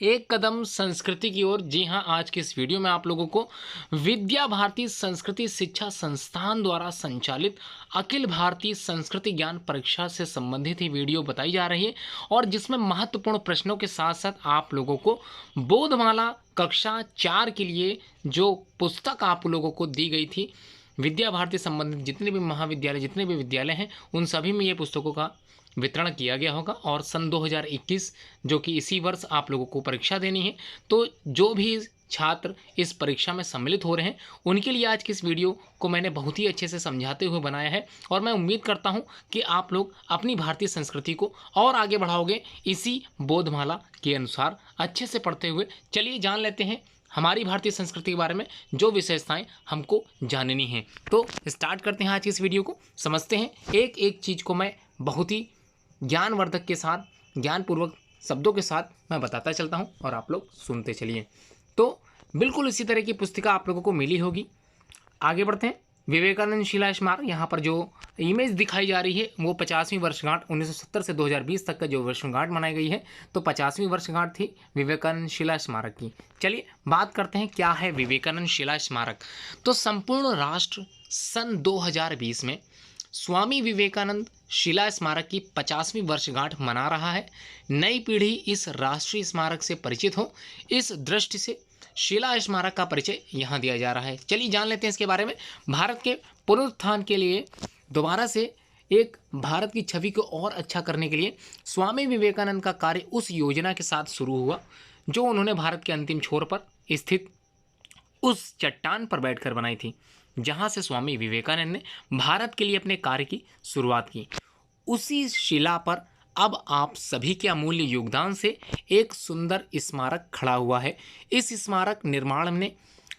एक कदम संस्कृति की ओर। जी हाँ, आज के इस वीडियो में आप लोगों को विद्या भारती संस्कृति शिक्षा संस्थान द्वारा संचालित अखिल भारतीय संस्कृति ज्ञान परीक्षा से संबंधित ही वीडियो बताई जा रही है और जिसमें महत्वपूर्ण प्रश्नों के साथ साथ आप लोगों को बोधमाला कक्षा 4 के लिए जो पुस्तक आप लोगों को दी गई थी, विद्या भारती संबंधित जितने भी महाविद्यालय जितने भी विद्यालय हैं उन सभी में ये पुस्तकों का वितरण किया गया होगा। और सन 2021 जो कि इसी वर्ष आप लोगों को परीक्षा देनी है, तो जो भी छात्र इस परीक्षा में सम्मिलित हो रहे हैं उनके लिए आज की इस वीडियो को मैंने बहुत ही अच्छे से समझाते हुए बनाया है और मैं उम्मीद करता हूं कि आप लोग अपनी भारतीय संस्कृति को और आगे बढ़ाओगे इसी बोधमाला के अनुसार अच्छे से पढ़ते हुए। चलिए जान लेते हैं हमारी भारतीय संस्कृति के बारे में जो विशेषताएं हमको जाननी हैं। तो स्टार्ट करते हैं आज की इस वीडियो को, समझते हैं एक एक चीज़ को। मैं बहुत ही ज्ञानवर्धक के साथ ज्ञानपूर्वक शब्दों के साथ मैं बताता चलता हूं और आप लोग सुनते चलिए। तो बिल्कुल इसी तरह की पुस्तिका आप लोगों को मिली होगी। आगे बढ़ते हैं। विवेकानंद शिला स्मारक, यहाँ पर जो इमेज दिखाई जा रही है वो 50वीं वर्षगांठ 1970 से 2020 तक का जो वर्षगांठ मनाई गई है, तो 50वीं वर्षगांठ थी विवेकानंद शिला स्मारक की। चलिए बात करते हैं क्या है विवेकानंद शिला स्मारक। तो संपूर्ण राष्ट्र सन 2020 में स्वामी विवेकानंद शिला स्मारक की 50वीं वर्षगांठ मना रहा है। नई पीढ़ी इस राष्ट्रीय स्मारक से परिचित हो, इस दृष्टि से शिला स्मारक का परिचय यहाँ दिया जा रहा है। चलिए जान लेते हैं इसके बारे में। भारत के पुनरुत्थान के लिए दोबारा से एक भारत की छवि को और अच्छा करने के लिए स्वामी विवेकानंद का कार्य उस योजना के साथ शुरू हुआ जो उन्होंने भारत के अंतिम छोर पर स्थित उस चट्टान पर बैठकर बनाई थी, जहां से स्वामी विवेकानंद ने भारत के लिए अपने कार्य की शुरुआत की। उसी शिला पर अब आप सभी के अमूल्य योगदान से एक सुंदर स्मारक खड़ा हुआ है। इस स्मारक निर्माण ने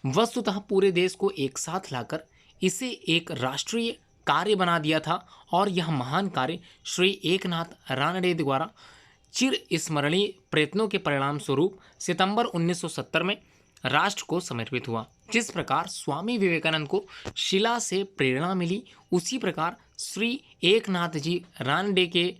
वस्तुतः पूरे देश को एक साथ लाकर इसे एक राष्ट्रीय कार्य बना दिया था और यह महान कार्य श्री एकनाथ रानडे द्वारा चिर स्मरणीय प्रयत्नों के परिणाम स्वरूप सितंबर 1970 में राष्ट्र को समर्पित हुआ। जिस प्रकार स्वामी विवेकानंद को शिला से प्रेरणा मिली, उसी प्रकार श्री एकनाथ जी रानडे के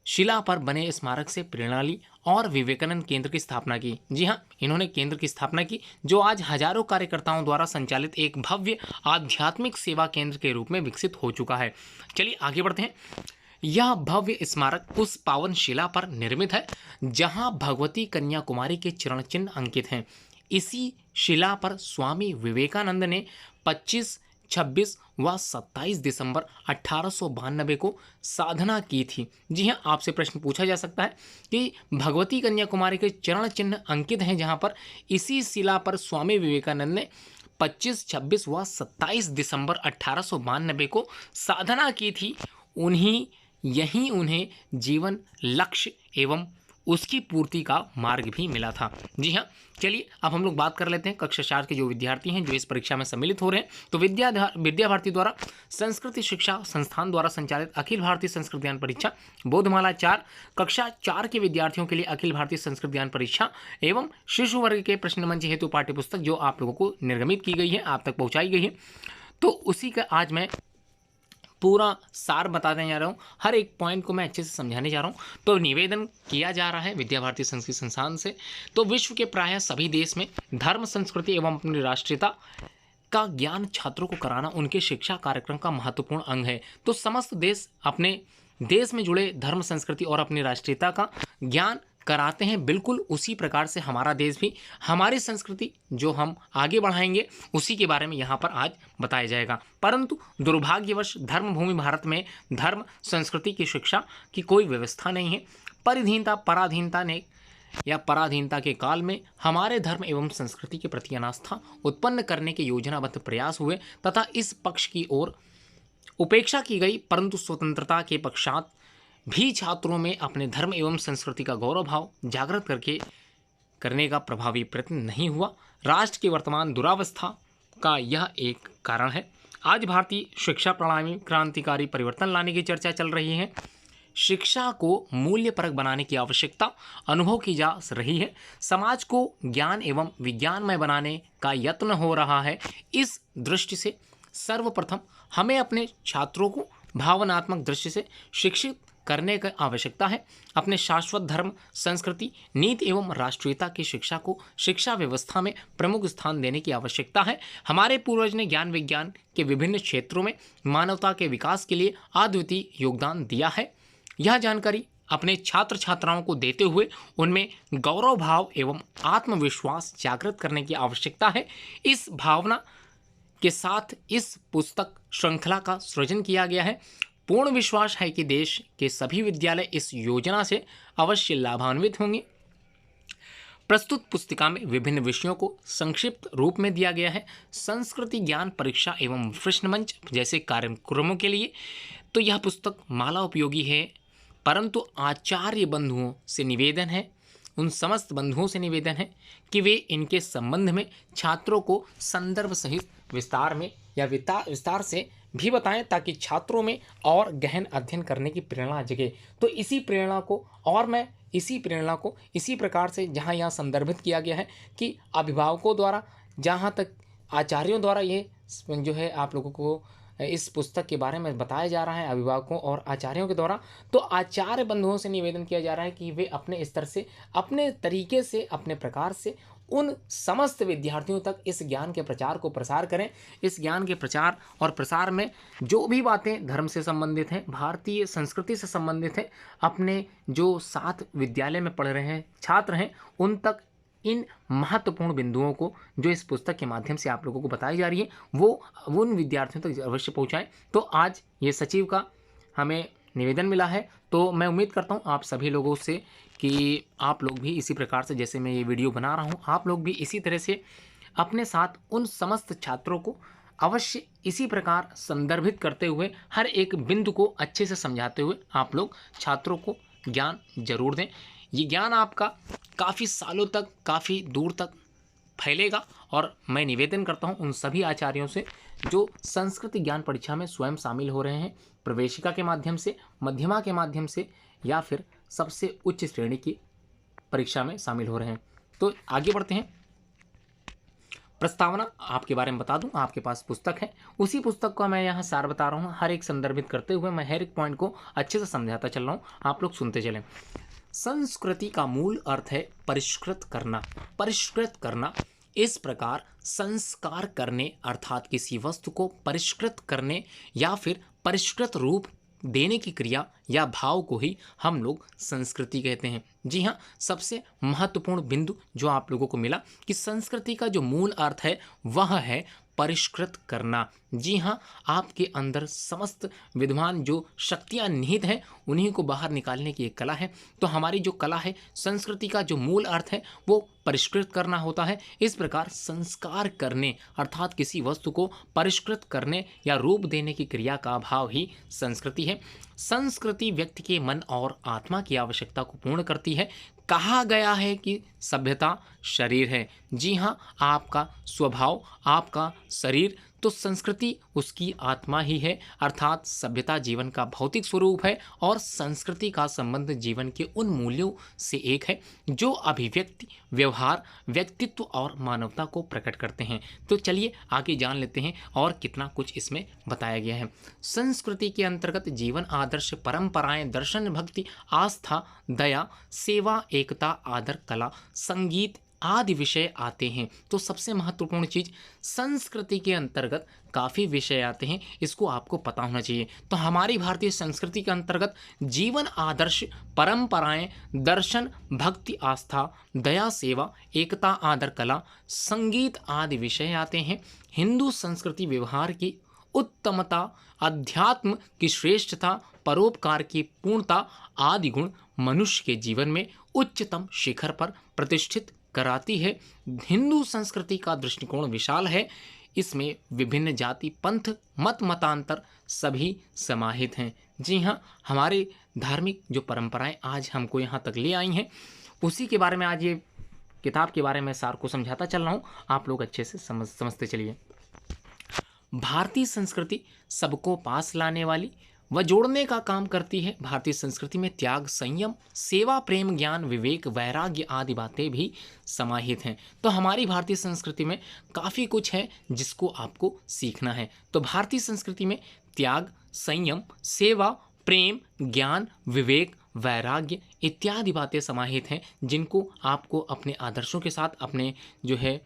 शिला पर बने स्मारक से प्रेरणा ली और विवेकानंद केंद्र की स्थापना की। जी हाँ, इन्होंने केंद्र की स्थापना की जो आज हजारों कार्यकर्ताओं द्वारा संचालित एक भव्य आध्यात्मिक सेवा केंद्र के रूप में विकसित हो चुका है। चलिए आगे बढ़ते हैं। यह भव्य स्मारक उस पावन शिला पर निर्मित है जहां भगवती कन्याकुमारी के चरण चिन्ह अंकित हैं। इसी शिला पर स्वामी विवेकानंद ने 25, 26 व 27 दिसंबर 1892 को साधना की थी। जी हाँ, आपसे प्रश्न पूछा जा सकता है कि भगवती कन्याकुमारी के चरण चिन्ह अंकित हैं जहाँ पर, इसी शिला पर स्वामी विवेकानंद ने 25, 26 व 27 दिसंबर 1892 को साधना की थी। यहीं उन्हें जीवन लक्ष्य एवं उसकी पूर्ति का मार्ग भी मिला था। जी हाँ, चलिए अब हम लोग बात कर लेते हैं कक्षा 4 के जो विद्यार्थी हैं जो इस परीक्षा में सम्मिलित हो रहे हैं। तो विद्या भारती द्वारा संस्कृति शिक्षा संस्थान द्वारा संचालित अखिल भारतीय संस्कृत ज्ञान परीक्षा बोधमाला 4 कक्षा 4 के विद्यार्थियों के लिए अखिल भारतीय संस्कृत ज्ञान परीक्षा एवं शिशु वर्ग के प्रश्न मंच हेतु पाठ्य पुस्तक जो आप लोगों को निर्गमित की गई है, आप तक पहुँचाई गई है, तो उसी का आज मैं पूरा सार बताने जा रहा हूँ। हर एक पॉइंट को मैं अच्छे से समझाने जा रहा हूँ। तो निवेदन किया जा रहा है विद्या भारती संस्कृत संस्थान से, तो विश्व के प्रायः सभी देश में धर्म संस्कृति एवं अपनी राष्ट्रीयता का ज्ञान छात्रों को कराना उनके शिक्षा कार्यक्रम का महत्वपूर्ण अंग है। तो समस्त देश अपने देश में जुड़े धर्म संस्कृति और अपनी राष्ट्रीयता का ज्ञान कराते हैं। बिल्कुल उसी प्रकार से हमारा देश भी हमारी संस्कृति जो हम आगे बढ़ाएंगे उसी के बारे में यहाँ पर आज बताया जाएगा। परंतु दुर्भाग्यवश धर्मभूमि भारत में धर्म संस्कृति की शिक्षा की कोई व्यवस्था नहीं है। पराधीनता के काल में हमारे धर्म एवं संस्कृति के प्रति अनास्था उत्पन्न करने के योजनाबद्ध प्रयास हुए तथा इस पक्ष की ओर उपेक्षा की गई, परंतु स्वतंत्रता के पश्चात भी छात्रों में अपने धर्म एवं संस्कृति का गौरव भाव जागृत करने का प्रभावी प्रयत्न नहीं हुआ। राष्ट्र की वर्तमान दुरावस्था का यह एक कारण है। आज भारतीय शिक्षा प्रणाली में क्रांतिकारी परिवर्तन लाने की चर्चा चल रही है। शिक्षा को मूल्यपरक बनाने की आवश्यकता अनुभव की जा रही है। समाज को ज्ञान एवं विज्ञानमय बनाने का यत्न हो रहा है। इस दृष्टि से सर्वप्रथम हमें अपने छात्रों को भावनात्मक दृष्टि से शिक्षित करने की आवश्यकता है। अपने शाश्वत धर्म, संस्कृति, नीति एवं राष्ट्रीयता की शिक्षा को शिक्षा व्यवस्था में प्रमुख स्थान देने की आवश्यकता है। हमारे पूर्वज ने ज्ञान विज्ञान के विभिन्न क्षेत्रों में मानवता के विकास के लिए अद्वितीय योगदान दिया है। यह जानकारी अपने छात्र छात्राओं को देते हुए उनमें गौरव भाव एवं आत्मविश्वास जागृत करने की आवश्यकता है। इस भावना के साथ इस पुस्तक श्रृंखला का सृजन किया गया है। पूर्ण विश्वास है कि देश के सभी विद्यालय इस योजना से अवश्य लाभान्वित होंगे। प्रस्तुत पुस्तिका में विभिन्न विषयों को संक्षिप्त रूप में दिया गया है। संस्कृति ज्ञान परीक्षा एवं प्रश्न मंच जैसे कार्यक्रमों के लिए तो यह पुस्तक माला उपयोगी है, परंतु आचार्य बंधुओं से निवेदन है, उन समस्त बंधुओं से निवेदन है कि वे इनके संबंध में छात्रों को संदर्भ सहित विस्तार में या विस्तार से भी बताएं, ताकि छात्रों में और गहन अध्ययन करने की प्रेरणा जगे। तो इसी प्रेरणा को और मैं इसी प्रेरणा को इसी प्रकार से जहाँ यहाँ संदर्भित किया गया है कि अभिभावकों द्वारा, जहाँ तक आचार्यों द्वारा ये जो है आप लोगों को इस पुस्तक के बारे में बताया जा रहा है, अभिभावकों और आचार्यों के द्वारा। तो आचार्य बंधुओं से निवेदन किया जा रहा है कि वे अपने स्तर से, अपने तरीके से, अपने प्रकार से उन समस्त विद्यार्थियों तक इस ज्ञान के प्रचार को प्रसार करें। इस ज्ञान के प्रचार और प्रसार में जो भी बातें धर्म से संबंधित हैं, भारतीय संस्कृति से संबंधित हैं, अपने जो साथ विद्यालय में पढ़ रहे हैं छात्र हैं, उन तक इन महत्वपूर्ण बिंदुओं को जो इस पुस्तक के माध्यम से आप लोगों को बताई जा रही है वो उन विद्यार्थियों तक अवश्य पहुंचाएं। तो आज ये सचिव का हमें निवेदन मिला है, तो मैं उम्मीद करता हूं आप सभी लोगों से कि आप लोग भी इसी प्रकार से, जैसे मैं ये वीडियो बना रहा हूं, आप लोग भी इसी तरह से अपने साथ उन समस्त छात्रों को अवश्य इसी प्रकार संदर्भित करते हुए हर एक बिंदु को अच्छे से समझाते हुए आप लोग छात्रों को ज्ञान जरूर दें। ये ज्ञान आपका काफ़ी सालों तक, काफ़ी दूर तक फैलेगा। और मैं निवेदन करता हूं उन सभी आचार्यों से जो संस्कृत ज्ञान परीक्षा में स्वयं शामिल हो रहे हैं, प्रवेशिका के माध्यम से, मध्यमा के माध्यम से या फिर सबसे उच्च श्रेणी की परीक्षा में शामिल हो रहे हैं। तो आगे बढ़ते हैं। प्रस्तावना आपके बारे में बता दूं, आपके पास पुस्तक है, उसी पुस्तक का मैं यहाँ सार बता रहा हूँ। हर एक संदर्भित करते हुए मैं हर एक पॉइंट को अच्छे से समझाता चल रहा हूँ, आप लोग सुनते चलें। संस्कृति का मूल अर्थ है परिष्कृत करना। परिष्कृत करना इस प्रकार संस्कार करने अर्थात किसी वस्तु को परिष्कृत करने या फिर परिष्कृत रूप देने की क्रिया या भाव को ही हम लोग संस्कृति कहते हैं। जी हाँ, सबसे महत्वपूर्ण बिंदु जो आप लोगों को मिला कि संस्कृति का जो मूल अर्थ है वह है परिष्कृत करना। जी हाँ, आपके अंदर समस्त विद्वान जो शक्तियाँ निहित हैं उन्हीं को बाहर निकालने की एक कला है। तो हमारी जो कला है, संस्कृति का जो मूल अर्थ है वो परिष्कृत करना होता है। इस प्रकार संस्कार करने अर्थात किसी वस्तु को परिष्कृत करने या रूप देने की क्रिया का भाव ही संस्कृति है। संस्कृति व्यक्ति के मन और आत्मा की आवश्यकता को पूर्ण करती है। कहा गया है कि सभ्यता शरीर है। जी हाँ, आपका स्वभाव, आपका शरीर, तो संस्कृति उसकी आत्मा ही है, अर्थात सभ्यता जीवन का भौतिक स्वरूप है और संस्कृति का संबंध जीवन के उन मूल्यों से एक है जो अभिव्यक्ति, व्यवहार, व्यक्तित्व और मानवता को प्रकट करते हैं। तो चलिए आगे जान लेते हैं और कितना कुछ इसमें बताया गया है। संस्कृति के अंतर्गत जीवन आदर्श, परंपराएं, दर्शन, भक्ति, आस्था, दया, सेवा, एकता, आदर, कला, संगीत आदि विषय आते हैं। तो सबसे महत्वपूर्ण चीज़, संस्कृति के अंतर्गत काफ़ी विषय आते हैं, इसको आपको पता होना चाहिए। तो हमारी भारतीय संस्कृति के अंतर्गत जीवन आदर्श, परंपराएं, दर्शन, भक्ति, आस्था, दया, सेवा, एकता, आदर, कला, संगीत आदि विषय आते हैं। हिंदू संस्कृति व्यवहार की उत्तमता, अध्यात्म की श्रेष्ठता, परोपकार की पूर्णता आदि गुण मनुष्य के जीवन में उच्चतम शिखर पर प्रतिष्ठित कराती है। हिंदू संस्कृति का दृष्टिकोण विशाल है, इसमें विभिन्न जाति, पंथ, मत, मतांतर सभी समाहित हैं। जी हाँ, हमारे धार्मिक जो परंपराएं आज हमको यहाँ तक ले आई हैं, उसी के बारे में आज ये किताब के बारे में सार को समझाता चल रहा हूँ, आप लोग अच्छे से समझते चलिए। भारतीय संस्कृति सबको पास लाने वाली व जोड़ने का काम करती है। भारतीय संस्कृति में त्याग, संयम, सेवा, प्रेम, ज्ञान, विवेक, वैराग्य आदि बातें भी समाहित हैं। तो हमारी भारतीय संस्कृति में काफ़ी कुछ है जिसको आपको सीखना है। तो भारतीय संस्कृति में त्याग, संयम, सेवा, प्रेम, ज्ञान, विवेक, वैराग्य इत्यादि बातें समाहित हैं, जिनको आपको अपने आदर्शों के साथ अपने जो है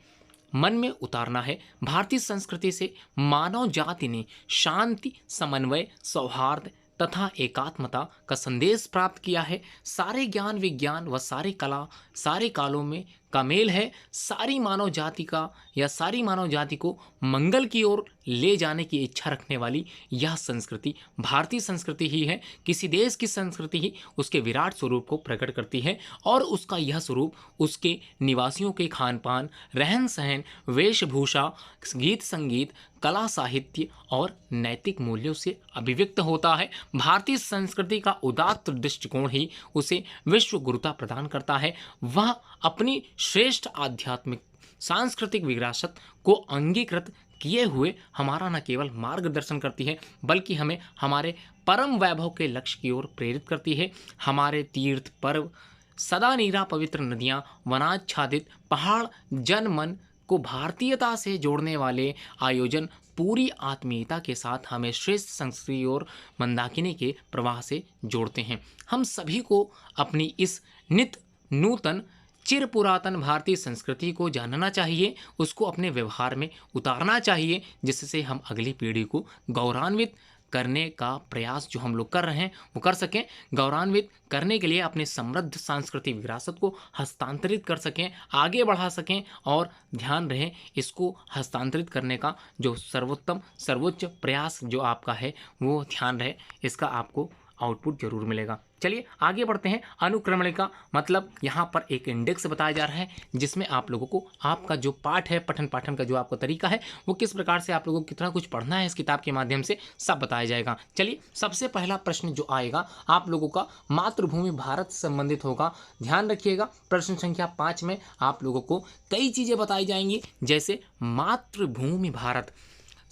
मन में उतारना है। भारतीय संस्कृति से मानव जाति ने शांति, समन्वय, सौहार्द तथा एकात्मता का संदेश प्राप्त किया है। सारे ज्ञान विज्ञान व सारी कला सारे कालों में का मेल है। सारी मानव जाति का या सारी मानव जाति को मंगल की ओर ले जाने की इच्छा रखने वाली यह संस्कृति भारतीय संस्कृति ही है। किसी देश की संस्कृति ही उसके विराट स्वरूप को प्रकट करती है और उसका यह स्वरूप उसके निवासियों के खान पान, रहन सहन, वेशभूषा, गीत संगीत, कला साहित्य और नैतिक मूल्यों से अभिव्यक्त होता है। भारतीय संस्कृति का उदात्त दृष्टिकोण ही उसे विश्व गुरुता प्रदान करता है। वह अपनी श्रेष्ठ आध्यात्मिक सांस्कृतिक विरासत को अंगीकृत किए हुए हमारा न केवल मार्गदर्शन करती है, बल्कि हमें हमारे परम वैभव के लक्ष्य की ओर प्रेरित करती है। हमारे तीर्थ पर्व, सदा नीरा पवित्र नदियाँ, वनाच्छादित पहाड़, जन मन को भारतीयता से जोड़ने वाले आयोजन पूरी आत्मीयता के साथ हमें श्रेष्ठ संस्कृति और मंदाकिनी के प्रवाह से जोड़ते हैं। हम सभी को अपनी इस नित नूतन चिर पुरातन भारतीय संस्कृति को जानना चाहिए, उसको अपने व्यवहार में उतारना चाहिए, जिससे हम अगली पीढ़ी को गौरवान्वित करने का प्रयास जो हम लोग कर रहे हैं वो कर सकें। गौरवान्वित करने के लिए अपने समृद्ध सांस्कृतिक विरासत को हस्तांतरित कर सकें, आगे बढ़ा सकें और ध्यान रहे इसको हस्तांतरित करने का जो सर्वोच्च प्रयास जो आपका है वो ध्यान रहे, इसका आपको आउटपुट जरूर मिलेगा। चलिए आगे बढ़ते हैं। अनुक्रमणिका मतलब यहाँ पर एक इंडेक्स बताया जा रहा है, जिसमें आप लोगों को आपका जो पाठ है, पठन पाठन का जो आपका तरीका है वो किस प्रकार से आप लोगों को कितना कुछ पढ़ना है इस किताब के माध्यम से सब बताया जाएगा। चलिए सबसे पहला प्रश्न जो आएगा आप लोगों का मातृभूमि भारत से संबंधित होगा। ध्यान रखिएगा, प्रश्न संख्या 5 में आप लोगों को कई चीज़ें बताई जाएंगी, जैसे मातृभूमि भारत,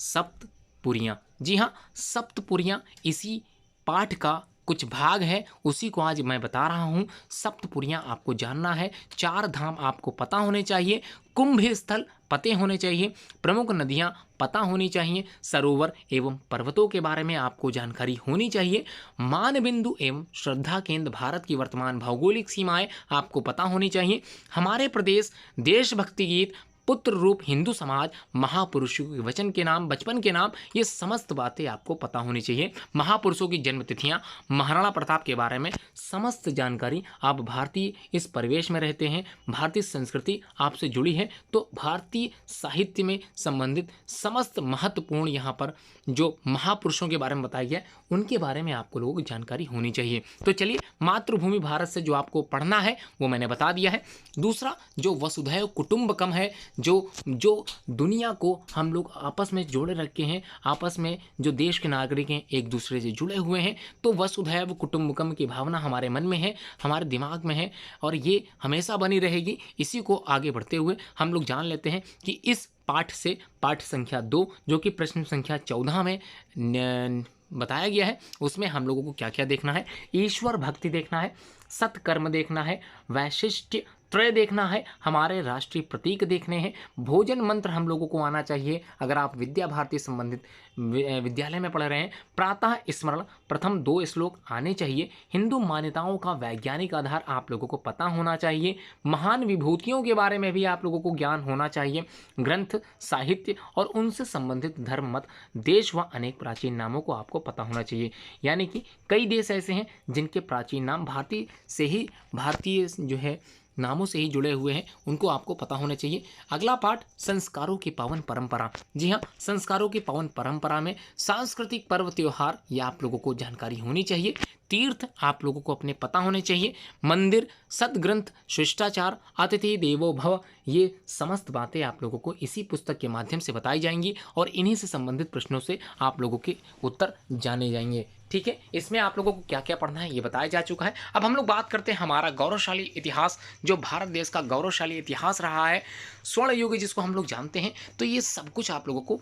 सप्तपुरियाँ। जी हाँ, सप्तपुरियाँ इसी पाठ का कुछ भाग है, उसी को आज मैं बता रहा हूँ। सप्तपुरियाँ आपको जानना है, 4 धाम आपको पता होने चाहिए, कुंभ स्थल पते होने चाहिए, प्रमुख नदियाँ पता होनी चाहिए, सरोवर एवं पर्वतों के बारे में आपको जानकारी होनी चाहिए, मानबिंदु एवं श्रद्धा केंद्र भारत की वर्तमान भौगोलिक सीमाएं आपको पता होनी चाहिए, हमारे प्रदेश, देशभक्ति गीत, पुत्र रूप हिंदू समाज, महापुरुषों के वचन के नाम, बचपन के नाम, ये समस्त बातें आपको पता होनी चाहिए। महापुरुषों की जन्म तिथियाँ, महाराणा प्रताप के बारे में समस्त जानकारी। आप भारतीय इस परिवेश में रहते हैं, भारतीय संस्कृति आपसे जुड़ी है, तो भारतीय साहित्य में संबंधित समस्त महत्वपूर्ण यहाँ पर जो महापुरुषों के बारे में बताया गया उनके बारे में आपको लोगों को जानकारी होनी चाहिए। तो चलिए मातृभूमि भारत से जो आपको पढ़ना है वो मैंने बता दिया है। दूसरा जो वसुधैव कुटुंबकम है, जो दुनिया को हम लोग आपस में जोड़े रखे हैं, आपस में जो देश के नागरिक हैं एक दूसरे से जुड़े हुए हैं, तो वसुधैव कुटुंबकम की भावना हमारे मन में है, हमारे दिमाग में है और ये हमेशा बनी रहेगी। इसी को आगे बढ़ते हुए हम लोग जान लेते हैं कि इस पाठ से पाठ संख्या 2 जो कि प्रश्न संख्या 14 में बताया गया है, उसमें हम लोगों को क्या क्या देखना है। ईश्वर भक्ति देखना है, सत्कर्म देखना है, वैशिष्ट्य त्रय देखना है, हमारे राष्ट्रीय प्रतीक देखने हैं, भोजन मंत्र हम लोगों को आना चाहिए अगर आप विद्या भारती संबंधित विद्यालय में पढ़ रहे हैं। प्रातः स्मरण प्रथम 2 श्लोक आने चाहिए। हिंदू मान्यताओं का वैज्ञानिक आधार आप लोगों को पता होना चाहिए। महान विभूतियों के बारे में भी आप लोगों को ज्ञान होना चाहिए। ग्रंथ, साहित्य और उनसे संबंधित धर्म मत, देश व अनेक प्राचीन नामों को आपको पता होना चाहिए। यानी कि कई देश ऐसे हैं जिनके प्राचीन नाम भारतीय जो है नामों से ही जुड़े हुए हैं, उनको आपको पता होना चाहिए। अगला पाठ संस्कारों की पावन परंपरा। जी हाँ, संस्कारों की पावन परंपरा में सांस्कृतिक पर्व त्योहार ये आप लोगों को जानकारी होनी चाहिए। तीर्थ आप लोगों को अपने पता होने चाहिए। मंदिर, सदग्रंथ, शिष्टाचार, अतिथि देवो भव, ये समस्त बातें आप लोगों को इसी पुस्तक के माध्यम से बताई जाएंगी और इन्हीं से संबंधित प्रश्नों से आप लोगों के उत्तर जाने जाएंगे। ठीक है, इसमें आप लोगों को क्या क्या पढ़ना है ये बताया जा चुका है। अब हम लोग बात करते हैं हमारा गौरवशाली इतिहास, जो भारत देश का गौरवशाली इतिहास रहा है, स्वर्ण युग जिसको हम लोग जानते हैं, तो ये सब कुछ आप लोगों को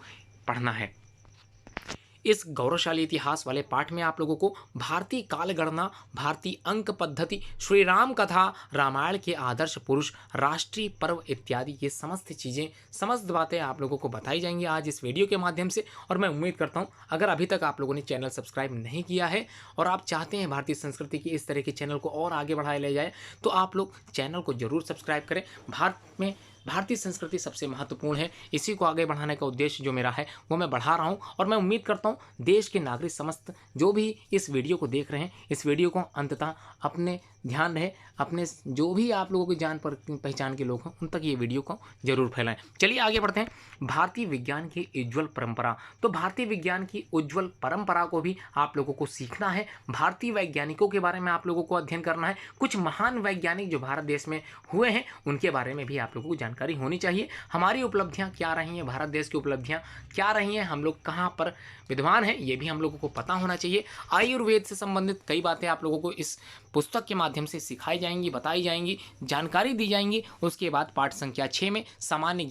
पढ़ना है। इस गौरवशाली इतिहास वाले पाठ में आप लोगों को भारतीय कालगणना, भारतीय अंक पद्धति, श्री राम कथा, रामायण के आदर्श पुरुष, राष्ट्रीय पर्व इत्यादि ये समस्त चीज़ें, समस्त बातें आप लोगों को बताई जाएंगी आज इस वीडियो के माध्यम से। और मैं उम्मीद करता हूँ अगर अभी तक आप लोगों ने चैनल सब्सक्राइब नहीं किया है और आप चाहते हैं भारतीय संस्कृति की इस तरह के चैनल को और आगे बढ़ाया ले जाए, तो आप लोग चैनल को जरूर सब्सक्राइब करें। भारत में भारतीय संस्कृति सबसे महत्वपूर्ण है, इसी को आगे बढ़ाने का उद्देश्य जो मेरा है वो मैं बढ़ा रहा हूँ। और मैं उम्मीद करता हूँ देश के नागरिक समस्त जो भी इस वीडियो को देख रहे हैं, इस वीडियो को अंततः अपने ध्यान रहे, अपने जो भी आप लोगों की जान पर पहचान के लोग हैं उन तक ये वीडियो को जरूर फैलाएं। चलिए आगे बढ़ते हैं। भारतीय विज्ञान की उज्ज्वल परंपरा, तो भारतीय विज्ञान की उज्ज्वल परंपरा को भी आप लोगों को सीखना है। भारतीय वैज्ञानिकों के बारे में आप लोगों को अध्ययन करना है। कुछ महान वैज्ञानिक जो भारत देश में हुए हैं उनके बारे में भी आप लोगों को जानकारी होनी चाहिए। हमारी उपलब्धियां क्या रही हैं, भारत देश की उपलब्धियां क्या रही हैं, हम लोग कहाँ पर विद्वान हैं, ये भी हम लोगों को पता होना चाहिए। आयुर्वेद से संबंधित कई बातें आप लोगों को इस पुस्तक के माध्यम से सिखाई जाएंगी, बताई जाएंगी, जानकारी दी जाएंगी। उसके बाद पाठ संख्या 6 में सामान्य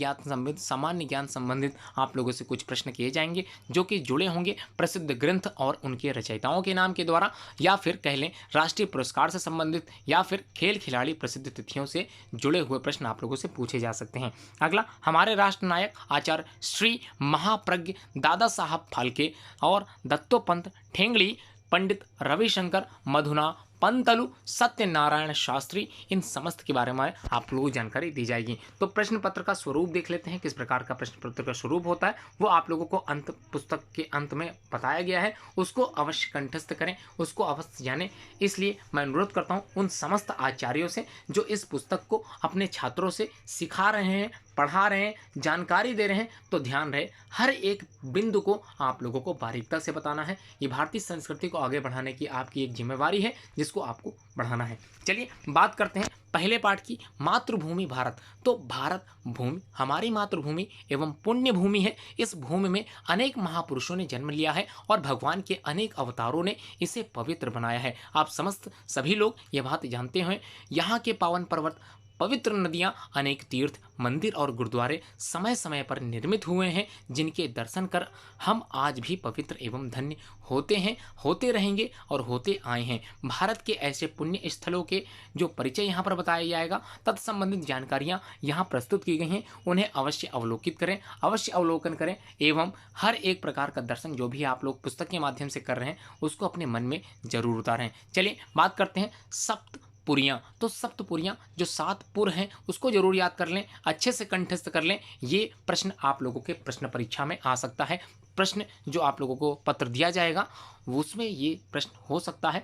ज्ञान संबंधित आप लोगों से कुछ प्रश्न किए जाएंगे जो कि जुड़े होंगे प्रसिद्ध ग्रंथ और उनके रचयिताओं के नाम के द्वारा, या फिर कह लें राष्ट्रीय पुरस्कार से संबंधित, या फिर खेल खिलाड़ी प्रसिद्ध तिथियों से जुड़े हुए प्रश्न आप लोगों से पूछे जा सकते हैं। अगला, हमारे राष्ट्र नायक आचार्य श्री महाप्रज्ञ दादा साहब फाल्के और दत्तोपंत ठेंगड़ी, पंडित रविशंकर मधुना, पंतलु, सत्यनारायण शास्त्री, इन समस्त के बारे में आप लोगों को जानकारी दी जाएगी। तो प्रश्न पत्र का स्वरूप देख लेते हैं, किस प्रकार का प्रश्न पत्र का स्वरूप होता है वो आप लोगों को पुस्तक के अंत में बताया गया है। उसको अवश्य कंठस्थ करें, उसको अवश्य जानें। इसलिए मैं अनुरोध करता हूँ उन समस्त आचार्यों से जो इस पुस्तक को अपने छात्रों से सिखा रहे हैं, पढ़ा रहे हैं, जानकारी दे रहे हैं, तो ध्यान रहे हर एक बिंदु को आप लोगों को बारीकता से बताना है। ये भारतीय संस्कृति को आगे बढ़ाने की आपकी एक जिम्मेवारी है जिसको आपको बढ़ाना है। चलिए बात करते हैं पहले पाठ की, मातृभूमि भारत। तो भारत भूमि हमारी मातृभूमि एवं पुण्य भूमि है। इस भूमि में अनेक महापुरुषों ने जन्म लिया है और भगवान के अनेक अवतारों ने इसे पवित्र बनाया है। आप समस्त सभी लोग ये बात जानते हैं। यहाँ के पावन पर्वत, पवित्र नदियाँ, अनेक तीर्थ, मंदिर और गुरुद्वारे समय समय पर निर्मित हुए हैं जिनके दर्शन कर हम आज भी पवित्र एवं धन्य होते हैं, होते रहेंगे और होते आए हैं। भारत के ऐसे पुण्य स्थलों के जो परिचय यहाँ पर बताया जाएगा, तत्संबंधित जानकारियाँ यहाँ प्रस्तुत की गई हैं, उन्हें अवश्य अवलोकित करें, अवश्य अवलोकन करें एवं हर एक प्रकार का दर्शन जो भी आप लोग पुस्तक के माध्यम से कर रहे हैं उसको अपने मन में जरूर उतारें। चलिए बात करते हैं सप्तपुरियाँ। तो सप्तपुरियाँ जो 7 पुर हैं उसको जरूर याद कर लें, अच्छे से कंठस्थ कर लें। ये प्रश्न आप लोगों के प्रश्न परीक्षा में आ सकता है। प्रश्न जो आप लोगों को पत्र दिया जाएगा उसमें ये प्रश्न हो सकता है।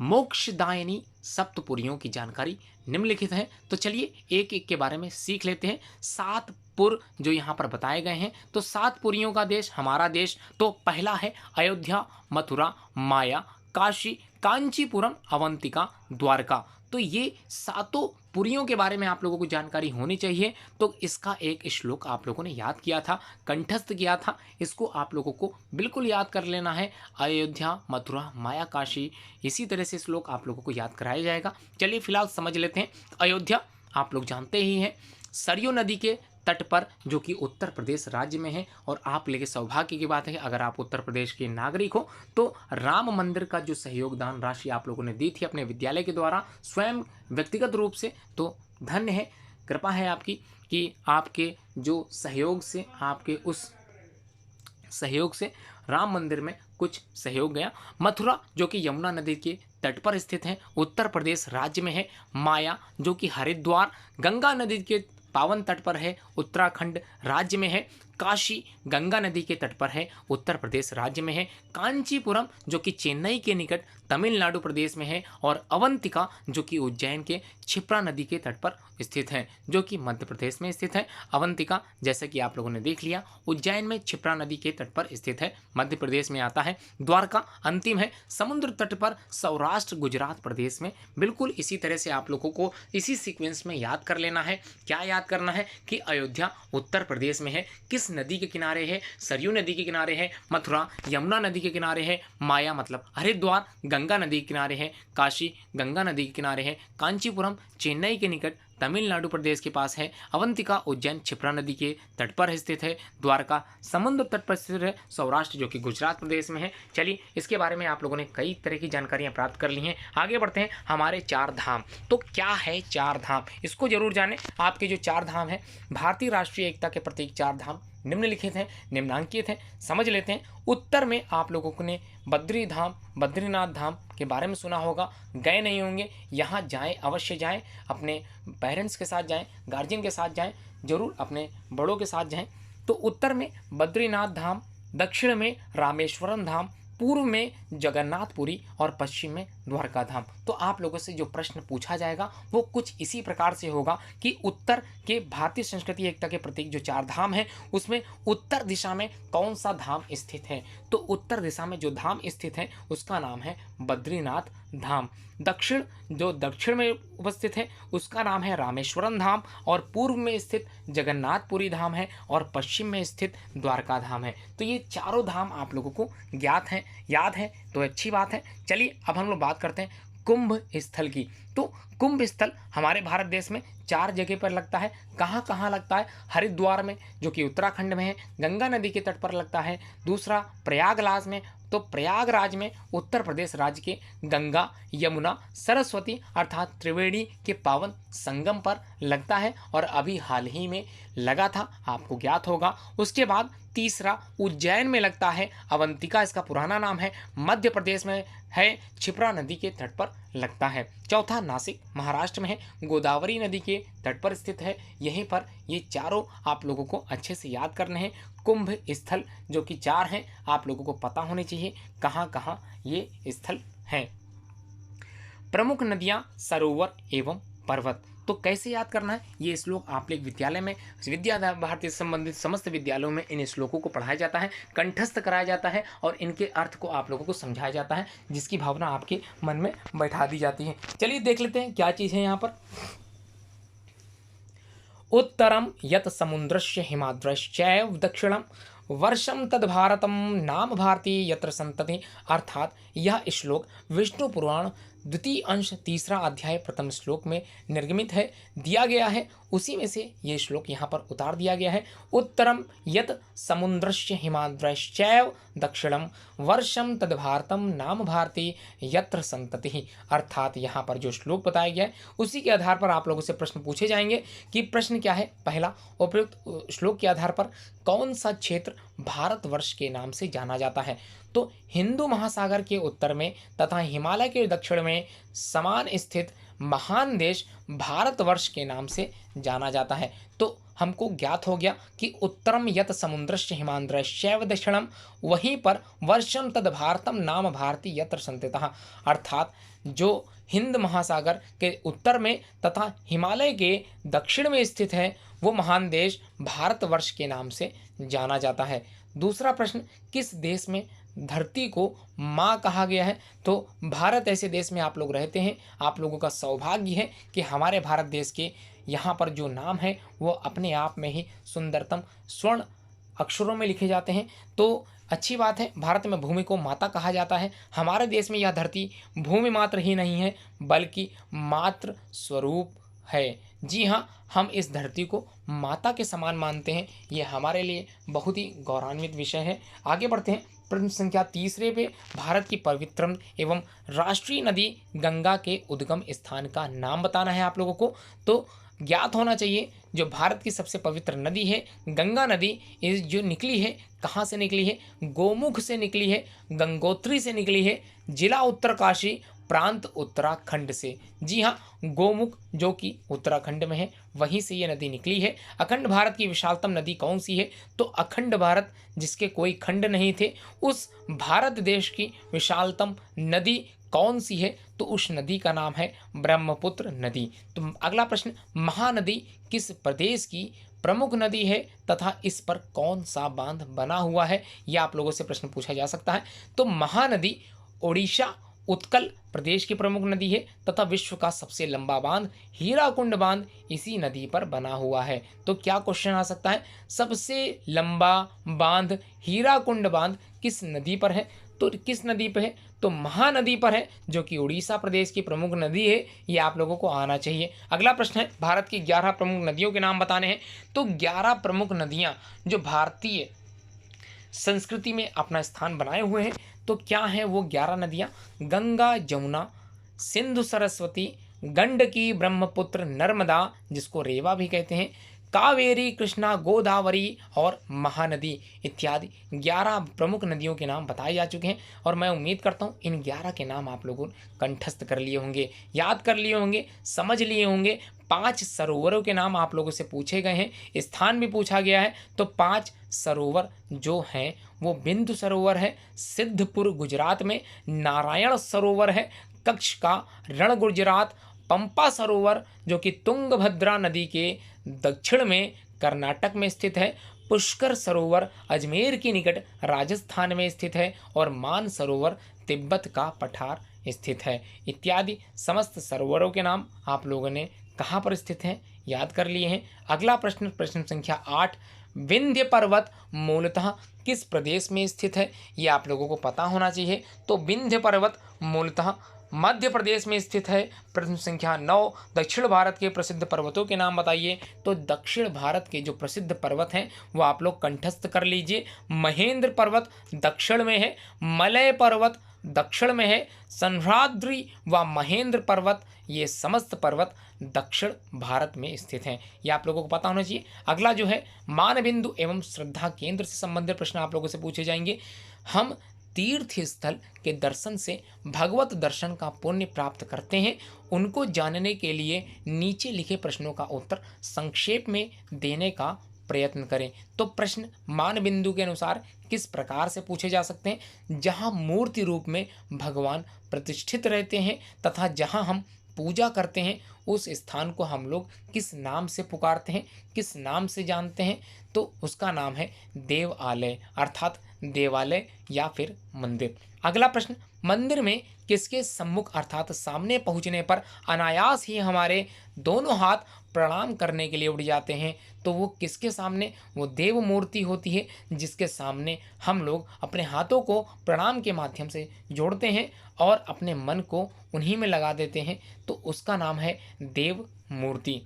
मोक्षदायिनी सप्तपुरियों की जानकारी निम्नलिखित है। तो चलिए एक एक के बारे में सीख लेते हैं। 7 पुर जो यहाँ पर बताए गए हैं, तो 7 पुरियों का देश हमारा देश। तो पहला है अयोध्या, मथुरा, माया, काशी, कांचीपुरम, अवंतिका, द्वारका। तो ये 7 पुरियों के बारे में आप लोगों को जानकारी होनी चाहिए। तो इसका एक श्लोक आप लोगों ने याद किया था, कंठस्थ किया था, इसको आप लोगों को बिल्कुल याद कर लेना है। अयोध्या, मथुरा, माया, काशी, इसी तरह से श्लोक आप लोगों को याद कराया जाएगा। चलिए फिलहाल समझ लेते हैं। अयोध्या आप लोग जानते ही हैं, सरयू नदी के तट पर, जो कि उत्तर प्रदेश राज्य में है। और आप लेके सौभाग्य की बात है अगर आप उत्तर प्रदेश के नागरिक हो तो राम मंदिर का जो सहयोगदान राशि आप लोगों ने दी थी अपने विद्यालय के द्वारा, स्वयं व्यक्तिगत रूप से, तो धन्य है, कृपा है आपकी कि आपके जो सहयोग से, आपके उस सहयोग से राम मंदिर में कुछ सहयोग गया। मथुरा जो कि यमुना नदी के तट पर स्थित है, उत्तर प्रदेश राज्य में है। माया जो कि हरिद्वार गंगा नदी के पावन तट पर है, उत्तराखंड राज्य में है। काशी गंगा नदी के तट पर है, उत्तर प्रदेश राज्य में है। कांचीपुरम जो कि चेन्नई के निकट तमिलनाडु प्रदेश में है। और अवंतिका जो कि उज्जैन के क्षिप्रा नदी के तट पर स्थित है, जो कि मध्य प्रदेश में स्थित है। अवंतिका जैसे कि आप लोगों ने देख लिया उज्जैन में क्षिप्रा नदी के तट पर स्थित है, मध्य प्रदेश में आता है। द्वारका अंतिम है, समुद्र तट पर, सौराष्ट्र गुजरात प्रदेश में। बिल्कुल इसी तरह से आप लोगों को इसी सीक्वेंस में याद कर लेना है। क्या याद करना है कि अयोध्या उत्तर प्रदेश में है, किस नदी के किनारे है, सरयू नदी के किनारे है। मथुरा यमुना नदी के किनारे है। माया मतलब हरिद्वार गंगा नदी के किनारे है, काशी गंगा नदी के किनारे है, कांचीपुरम चेन्नई के निकट तमिलनाडु प्रदेश के पास है, अवंतिका उज्जैन क्षिप्रा नदी के तट पर स्थित है, द्वारका समुद्र तट पर स्थित है, सौराष्ट्र जो कि गुजरात प्रदेश में है। चलिए इसके बारे में आप लोगों ने कई तरह की जानकारियां प्राप्त कर ली हैं। आगे बढ़ते हैं, हमारे चार धाम। तो क्या है चार धाम, इसको जरूर जानें। आपके जो चार धाम है, भारतीय राष्ट्रीय एकता के प्रतीक चार धाम निम्नलिखित हैं, निम्नांकित हैं, समझ लेते हैं। उत्तर में आप लोगों ने बद्री धाम, बद्रीनाथ धाम के बारे में सुना होगा, गए नहीं होंगे, यहाँ जाएं, अवश्य जाएं, अपने पेरेंट्स के साथ जाएं, गार्जियन के साथ जाएं, जरूर अपने बड़ों के साथ जाएं। तो उत्तर में बद्रीनाथ धाम, दक्षिण में रामेश्वरम धाम, पूर्व में जगन्नाथपुरी और पश्चिम में द्वारका धाम। तो आप लोगों से जो प्रश्न पूछा जाएगा वो कुछ इसी प्रकार से होगा कि उत्तर के भारतीय संस्कृति एकता के प्रतीक जो चार धाम है उसमें उत्तर दिशा में कौन सा धाम स्थित है। तो उत्तर दिशा में जो धाम स्थित है उसका नाम है बद्रीनाथ धाम। दक्षिण में उपस्थित है उसका नाम है रामेश्वरम धाम, और पूर्व में स्थित जगन्नाथपुरी धाम है, और पश्चिम में स्थित द्वारका धाम है। तो ये चारों धाम आप लोगों को ज्ञात हैं, याद है तो अच्छी बात है। चलिए अब हम लोग बात करते हैं कुंभ स्थल की। तो कुंभ स्थल हमारे भारत देश में चार जगह पर लगता है। कहाँ कहाँ लगता है? हरिद्वार में जो कि उत्तराखंड में है, गंगा नदी के तट पर लगता है। दूसरा प्रयागराज में, तो प्रयागराज में उत्तर प्रदेश राज्य के गंगा यमुना सरस्वती अर्थात त्रिवेणी के पावन संगम पर लगता है, और अभी हाल ही में लगा था, आपको ज्ञात होगा। उसके बाद तीसरा उज्जैन में लगता है, अवंतिका इसका पुराना नाम है, मध्य प्रदेश में है, क्षिप्रा नदी के तट पर लगता है। चौथा नासिक महाराष्ट्र में है, गोदावरी नदी के तट पर स्थित है। यहीं पर ये चारों आप लोगों को अच्छे से याद करने हैं। कुंभ स्थल जो कि चार हैं, आप लोगों को पता होने चाहिए कहाँ कहाँ ये स्थल हैं। प्रमुख नदियाँ, सरोवर एवं पर्वत। तो कैसे याद करना है, ये श्लोक आप लोग विद्यालय में, विद्या भारती से संबंधित समस्त विद्यालयों में इन श्लोकों को पढ़ाया जाता है, कंठस्थ कराया जाता है, और इनके अर्थ को आप लोगों को समझाया जाता है, जिसकी भावना आपके मन में बैठा दी जाती है। चलिए देख लेते हैं क्या चीज़ है यहाँ पर। उत्तरम यत समुद्रस्य हिमाद्रश्चैव दक्षिणम वर्षम तद भारतम नाम भारती यत्र संतति। अर्थात यह श्लोक विष्णु पुराण द्वितीय अंश तीसरा अध्याय प्रथम श्लोक में निर्गमित है, दिया गया है। उसी में से ये श्लोक यहाँ पर उतार दिया गया है। उत्तरम यत समुद्रस्य हिमाद्रश्चैव दक्षिणम वर्षम तद भारतम नाम भारती यत्र संतति। अर्थात यहाँ पर जो श्लोक बताया गया है उसी के आधार पर आप लोगों से प्रश्न पूछे जाएंगे कि प्रश्न क्या है। पहला, उपयुक्त श्लोक के आधार पर कौन सा क्षेत्र भारतवर्ष के नाम से जाना जाता है। तो हिंदू महासागर के उत्तर में तथा हिमालय के दक्षिण में समान स्थित महान देश भारतवर्ष के नाम से जाना जाता है। तो हमको ज्ञात हो गया कि उत्तरम यत समुद्रस्य हिमाद्रश्चैव दक्षिणम, वहीं पर वर्षम तद भारतम नाम भारती यत्र संततः। अर्थात जो हिंद महासागर के उत्तर में तथा हिमालय के दक्षिण में स्थित है वो महान देश भारतवर्ष के नाम से जाना जाता है। दूसरा प्रश्न, किस देश में धरती को माँ कहा गया है। तो भारत ऐसे देश में आप लोग रहते हैं, आप लोगों का सौभाग्य है कि हमारे भारत देश के यहाँ पर जो नाम है वो अपने आप में ही सुंदरतम स्वर्ण अक्षरों में लिखे जाते हैं। तो अच्छी बात है, भारत में भूमि को माता कहा जाता है। हमारे देश में यह धरती भूमि मात्र ही नहीं है बल्कि मात्र स्वरूप है। जी हाँ, हम इस धरती को माता के समान मानते हैं। ये हमारे लिए बहुत ही गौरवान्वित विषय है। आगे बढ़ते हैं, प्रश्न संख्या तीसरे पे, भारत की पवित्रम एवं राष्ट्रीय नदी गंगा के उद्गम स्थान का नाम बताना है आप लोगों को। तो ज्ञात होना चाहिए जो भारत की सबसे पवित्र नदी है गंगा नदी, इस जो निकली है कहाँ से निकली है, गोमुख से निकली है, गंगोत्री से निकली है, जिला उत्तरकाशी, प्रांत उत्तराखंड से। जी हाँ, गोमुख जो कि उत्तराखंड में है वहीं से ये नदी निकली है। अखंड भारत की विशालतम नदी कौन सी है। तो अखंड भारत जिसके कोई खंड नहीं थे उस भारत देश की विशालतम नदी कौन सी है। तो उस नदी का नाम है ब्रह्मपुत्र नदी। तो अगला प्रश्न, महानदी किस प्रदेश की प्रमुख नदी है तथा इस पर कौन सा बांध बना हुआ है। यह आप लोगों से प्रश्न पूछा जा सकता है। तो महानदी ओडिशा उत्कल प्रदेश की प्रमुख नदी है तथा विश्व का सबसे लंबा बांध हीराकुंड बांध इसी नदी पर बना हुआ है। तो क्या क्वेश्चन आ सकता है, सबसे लंबा बांध हीराकुंड बांध किस नदी पर है। तो किस नदी पर है? तो महानदी पर है, जो कि उड़ीसा प्रदेश की प्रमुख नदी है। ये आप लोगों को आना चाहिए। अगला प्रश्न है, भारत की 11 प्रमुख नदियों के नाम बताने हैं। तो 11 प्रमुख नदियाँ जो भारतीय संस्कृति में अपना स्थान बनाए हुए हैं, तो क्या हैं वो 11 नदियाँ? गंगा, जमुना, सिंधु, सरस्वती, गंडकी, ब्रह्मपुत्र, नर्मदा, जिसको रेवा भी कहते हैं, कावेरी, कृष्णा, गोदावरी और महानदी इत्यादि 11 प्रमुख नदियों के नाम बताए जा चुके हैं। और मैं उम्मीद करता हूँ इन 11 के नाम आप लोगों ने कंठस्थ कर लिए होंगे, याद कर लिए होंगे, समझ लिए होंगे। 5 सरोवरों के नाम आप लोगों से पूछे गए हैं, स्थान भी पूछा गया है। तो 5 सरोवर जो हैं वो बिंदु सरोवर है सिद्धपुर गुजरात में, नारायण सरोवर है कच्छ का रण गुजरात, पंपा सरोवर जो कि तुंगभद्रा नदी के दक्षिण में कर्नाटक में स्थित है, पुष्कर सरोवर अजमेर के निकट राजस्थान में स्थित है, और मान सरोवर तिब्बत का पठार स्थित है। इत्यादि समस्त सरोवरों के नाम आप लोगों ने कहाँ पर स्थित हैं, याद कर लिए हैं। अगला प्रश्न, प्रश्न संख्या 8, विंध्य पर्वत मूलतः किस प्रदेश में स्थित है? ये आप लोगों को पता होना चाहिए। तो विंध्य पर्वत मूलतः मध्य प्रदेश में स्थित है। प्रश्न संख्या 9, दक्षिण भारत के प्रसिद्ध पर्वतों के नाम बताइए। तो दक्षिण भारत के जो प्रसिद्ध पर्वत हैं वो आप लोग कंठस्थ कर लीजिए। महेंद्र पर्वत दक्षिण में है, मलय पर्वत दक्षिण में है, सह्याद्री व महेंद्र पर्वत, ये समस्त पर्वत दक्षिण भारत में स्थित हैं। ये आप लोगों को पता होना चाहिए। अगला जो है, मानबिंदु एवं श्रद्धा केंद्र से संबंधित प्रश्न आप लोगों से पूछे जाएंगे। हम तीर्थ स्थल के दर्शन से भगवत दर्शन का पुण्य प्राप्त करते हैं। उनको जानने के लिए नीचे लिखे प्रश्नों का उत्तर संक्षेप में देने का प्रयत्न करें। तो प्रश्न मान बिंदु के अनुसार किस प्रकार से पूछे जा सकते हैं? जहाँ मूर्ति रूप में भगवान प्रतिष्ठित रहते हैं तथा जहाँ हम पूजा करते हैं, उस स्थान को हम लोग किस नाम से पुकारते हैं, किस नाम से जानते हैं? तो उसका नाम है देवालय, अर्थात देवालय या फिर मंदिर। अगला प्रश्न, मंदिर में किसके सम्मुख अर्थात सामने पहुंचने पर अनायास ही हमारे दोनों हाथ प्रणाम करने के लिए उठ जाते हैं? तो वो किसके सामने? वो देव मूर्ति होती है, जिसके सामने हम लोग अपने हाथों को प्रणाम के माध्यम से जोड़ते हैं और अपने मन को उन्हीं में लगा देते हैं। तो उसका नाम है देव मूर्ति।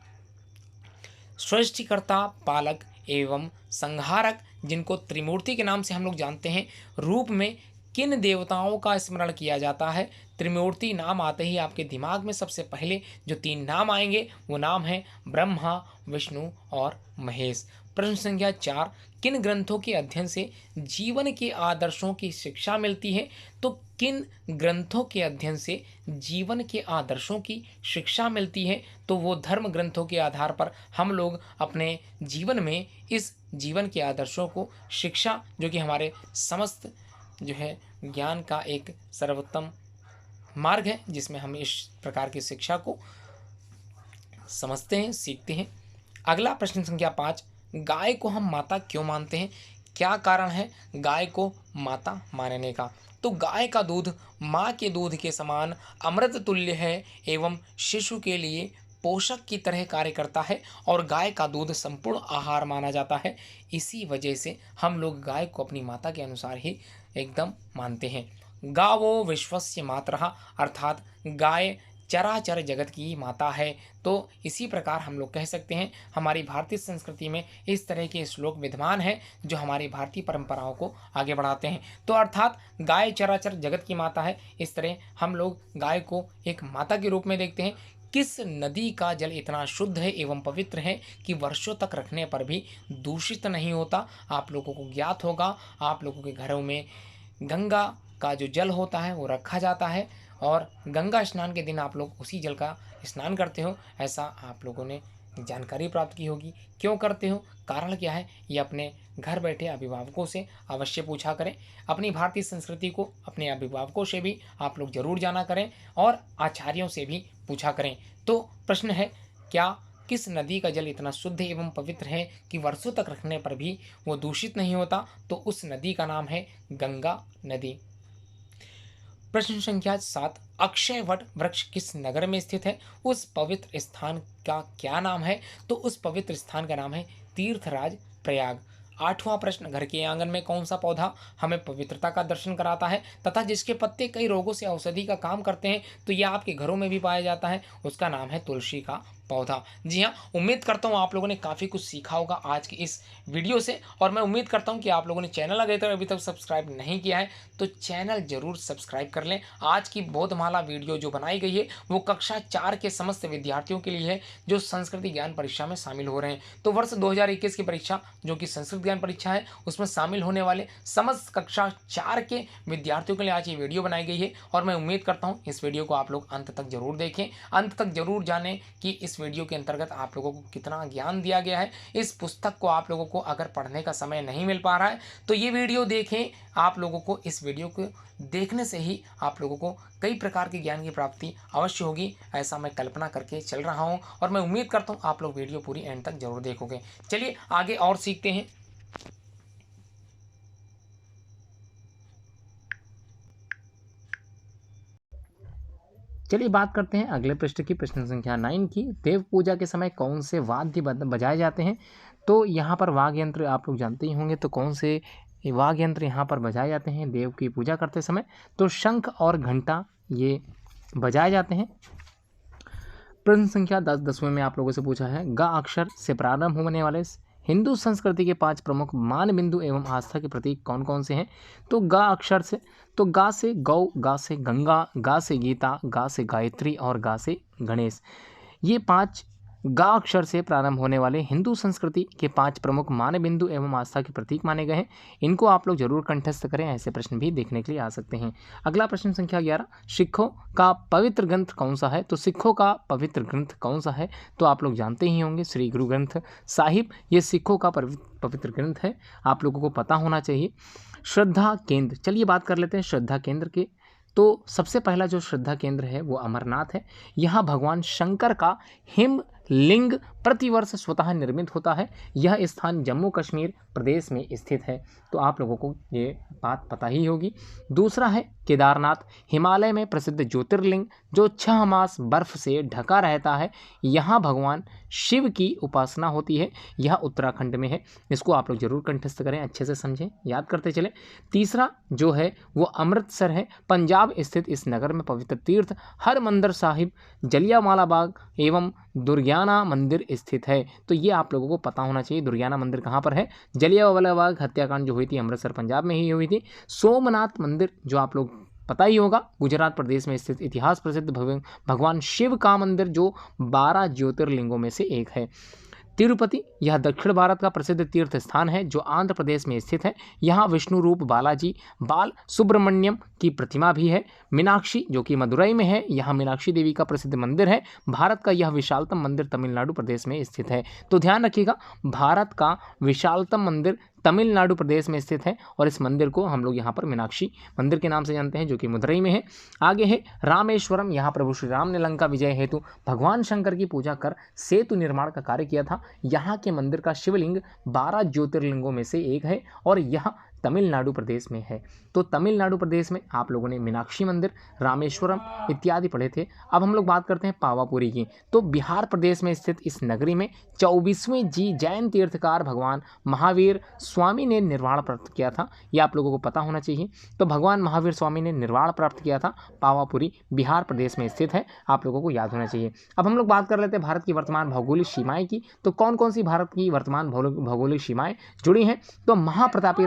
सृष्टिकर्ता, पालक एवं संहारक, जिनको त्रिमूर्ति के नाम से हम लोग जानते हैं, रूप में किन देवताओं का स्मरण किया जाता है? त्रिमूर्ति नाम आते ही आपके दिमाग में सबसे पहले जो 3 नाम आएंगे वो नाम है ब्रह्मा, विष्णु और महेश। प्रश्न संख्या 4, किन ग्रंथों के अध्ययन से जीवन के आदर्शों की शिक्षा मिलती है? तो किन ग्रंथों के अध्ययन से जीवन के आदर्शों की शिक्षा मिलती है? तो वो धर्म ग्रंथों के आधार पर हम लोग अपने जीवन में इस जीवन के आदर्शों को शिक्षा, जो कि हमारे समस्त जो है ज्ञान का एक सर्वोत्तम मार्ग है, जिसमें हम इस प्रकार की शिक्षा को समझते हैं, सीखते हैं। अगला प्रश्न संख्या 5, गाय को हम माता क्यों मानते हैं? क्या कारण है गाय को माता मानने का? तो गाय का दूध माँ के दूध के समान अमृत तुल्य है एवं शिशु के लिए पोषक की तरह कार्य करता है, और गाय का दूध संपूर्ण आहार माना जाता है। इसी वजह से हम लोग गाय को अपनी माता के अनुसार ही एकदम मानते हैं। गावो विश्वस्य मातरः, अर्थात गाय चराचर जगत की माता है। तो इसी प्रकार हम लोग कह सकते हैं हमारी भारतीय संस्कृति में इस तरह के श्लोक विद्यमान हैं जो हमारी भारतीय परंपराओं को आगे बढ़ाते हैं। तो अर्थात गाय चराचर जगत की माता है, इस तरह हम लोग गाय को एक माता के रूप में देखते हैं। किस नदी का जल इतना शुद्ध है एवं पवित्र है कि वर्षों तक रखने पर भी दूषित नहीं होता? आप लोगों को ज्ञात होगा, आप लोगों के घरों में गंगा का जो जल होता है वो रखा जाता है, और गंगा स्नान के दिन आप लोग उसी जल का स्नान करते हो, ऐसा आप लोगों ने जानकारी प्राप्त की होगी। क्यों करते हो, कारण क्या है, ये अपने घर बैठे अभिभावकों से अवश्य पूछा करें। अपनी भारतीय संस्कृति को अपने अभिभावकों से भी आप लोग जरूर जाना करें और आचार्यों से भी पूछा करें। तो प्रश्न है, क्या किस नदी का जल इतना शुद्ध एवं पवित्र है कि वर्षों तक रखने पर भी वो दूषित नहीं होता? तो उस नदी का नाम है गंगा नदी। प्रश्न संख्या 7, अक्षय वट वृक्ष किस नगर में स्थित है? उस पवित्र स्थान का क्या नाम है? तो उस पवित्र स्थान का नाम है तीर्थराज प्रयाग। 8वां प्रश्न, घर के आंगन में कौन सा पौधा हमें पवित्रता का दर्शन कराता है तथा जिसके पत्ते कई रोगों से औषधि का काम करते हैं, तो यह आपके घरों में भी पाया जाता है, उसका नाम है तुलसी का पौधा। जी हाँ, उम्मीद करता हूँ आप लोगों ने काफ़ी कुछ सीखा होगा आज की इस वीडियो से, और मैं उम्मीद करता हूँ कि आप लोगों ने चैनल अभी तक सब्सक्राइब नहीं किया है तो चैनल जरूर सब्सक्राइब कर लें। आज की बोधमाला वीडियो जो बनाई गई है वो कक्षा 4 के समस्त विद्यार्थियों के लिए है जो संस्कृति ज्ञान परीक्षा में शामिल हो रहे हैं। तो वर्ष 2021 की परीक्षा जो कि संस्कृत ज्ञान परीक्षा है उसमें शामिल होने वाले समस्त कक्षा 4 के विद्यार्थियों के लिए आज ये वीडियो बनाई गई है, और मैं उम्मीद करता हूँ इस वीडियो को आप लोग अंत तक जरूर देखें, अंत तक जरूर जानें कि इस वीडियो के अंतर्गत आप लोगों को कितना ज्ञान दिया गया है। इस पुस्तक को आप लोगों को अगर पढ़ने का समय नहीं मिल पा रहा है तो ये वीडियो देखें। आप लोगों को इस वीडियो को देखने से ही आप लोगों को कई प्रकार के ज्ञान की प्राप्ति अवश्य होगी, ऐसा मैं कल्पना करके चल रहा हूँ, और मैं उम्मीद करता हूँ आप लोग वीडियो पूरी एंड तक जरूर देखोगे। चलिए आगे और सीखते हैं। चलिए बात करते हैं अगले पृष्ठ की, प्रश्न संख्या 9 की। देव पूजा के समय कौन से वाद्य बजाए जाते हैं? तो यहाँ पर वाद्य यंत्र आप लोग जानते ही होंगे, तो कौन से वाद्य यंत्र यहाँ पर बजाए जाते हैं देव की पूजा करते समय? तो शंख और घंटा ये बजाए जाते हैं। प्रश्न संख्या 10वें में आप लोगों से पूछा है, ग अक्षर से प्रारंभ होने वाले हिंदू संस्कृति के 5 प्रमुख मान बिंदु एवं आस्था के प्रतीक कौन कौन से हैं? तो ग अक्षर से, तो गा से गौ, गा से गंगा, गा से गीता, गा से गायत्री और गा से गणेश। ये 5 गा अक्षर से प्रारंभ होने वाले हिंदू संस्कृति के 5 प्रमुख मान बिंदु एवं आस्था के प्रतीक माने गए हैं। इनको आप लोग जरूर कंठस्थ करें, ऐसे प्रश्न भी देखने के लिए आ सकते हैं। अगला प्रश्न संख्या 11, सिखों का पवित्र ग्रंथ कौन सा है? तो सिखों का पवित्र ग्रंथ कौन सा है? तो आप लोग जानते ही होंगे श्री गुरु ग्रंथ साहिब, ये सिखों का पवित्र ग्रंथ है, आप लोगों को पता होना चाहिए। श्रद्धा केंद्र, चलिए बात कर लेते हैं श्रद्धा केंद्र के। तो सबसे पहला जो श्रद्धा केंद्र है वो अमरनाथ है। यहाँ भगवान शंकर का हिम लिंग प्रतिवर्ष स्वतः निर्मित होता है। यह स्थान जम्मू कश्मीर प्रदेश में स्थित है, तो आप लोगों को ये बात पता ही होगी। दूसरा है केदारनाथ, हिमालय में प्रसिद्ध ज्योतिर्लिंग जो 6 मास बर्फ से ढका रहता है। यहाँ भगवान शिव की उपासना होती है, यह उत्तराखंड में है। इसको आप लोग जरूर कंठस्थ करें, अच्छे से समझें, याद करते चलें। तीसरा जो है वो अमृतसर है, पंजाब स्थित इस नगर में पवित्र तीर्थ हरमंदिर साहिब, जलियांवाला बाग एवं दुर्गियाना मंदिर स्थित है। तो ये आप लोगों को पता होना चाहिए, दुर्गियाना मंदिर कहाँ पर है? जलियांवाला बाग हत्याकांड जो हुई थी अमृतसर पंजाब में ही हुई थी। सोमनाथ मंदिर जो आप लोग पता ही होगा गुजरात प्रदेश में स्थित इतिहास प्रसिद्ध भगवान शिव का मंदिर जो 12 ज्योतिर्लिंगों में से एक है। तिरुपति, यह दक्षिण भारत का प्रसिद्ध तीर्थ स्थान है जो आंध्र प्रदेश में स्थित है। यहाँ विष्णु रूप बालाजी बाल सुब्रमण्यम की प्रतिमा भी है। मीनाक्षी जो कि मदुरई में है, यहाँ मीनाक्षी देवी का प्रसिद्ध मंदिर है। भारत का यह विशालतम मंदिर तमिलनाडु प्रदेश में स्थित है। तो ध्यान रखिएगा, भारत का विशालतम मंदिर तमिलनाडु प्रदेश में स्थित है, और इस मंदिर को हम लोग यहाँ पर मीनाक्षी मंदिर के नाम से जानते हैं जो कि मदुरई में है। आगे है रामेश्वरम, यहाँ प्रभु श्री राम ने लंका विजय हेतु भगवान शंकर की पूजा कर सेतु निर्माण का कार्य किया था। यहाँ के मंदिर का शिवलिंग 12 ज्योतिर्लिंगों में से एक है, और यह तमिलनाडु प्रदेश में है। तो तमिलनाडु प्रदेश में आप लोगों ने मीनाक्षी मंदिर, रामेश्वरम इत्यादि पढ़े थे। अब हम लोग बात करते हैं पावापुरी की। तो बिहार प्रदेश में स्थित इस नगरी में 24वें जैन तीर्थकार भगवान महावीर स्वामी ने निर्वाण प्राप्त किया था, ये आप लोगों को पता होना चाहिए। तो भगवान महावीर स्वामी ने निर्वाण प्राप्त किया था, पावापुरी बिहार प्रदेश में स्थित है, आप लोगों को याद होना चाहिए। अब हम लोग बात कर लेते हैं भारत की वर्तमान भौगोलिक सीमाएं की। तो कौन कौन सी भारत की वर्तमान भौगोलिक सीमाएं जुड़ी हैं? तो महाप्रतापी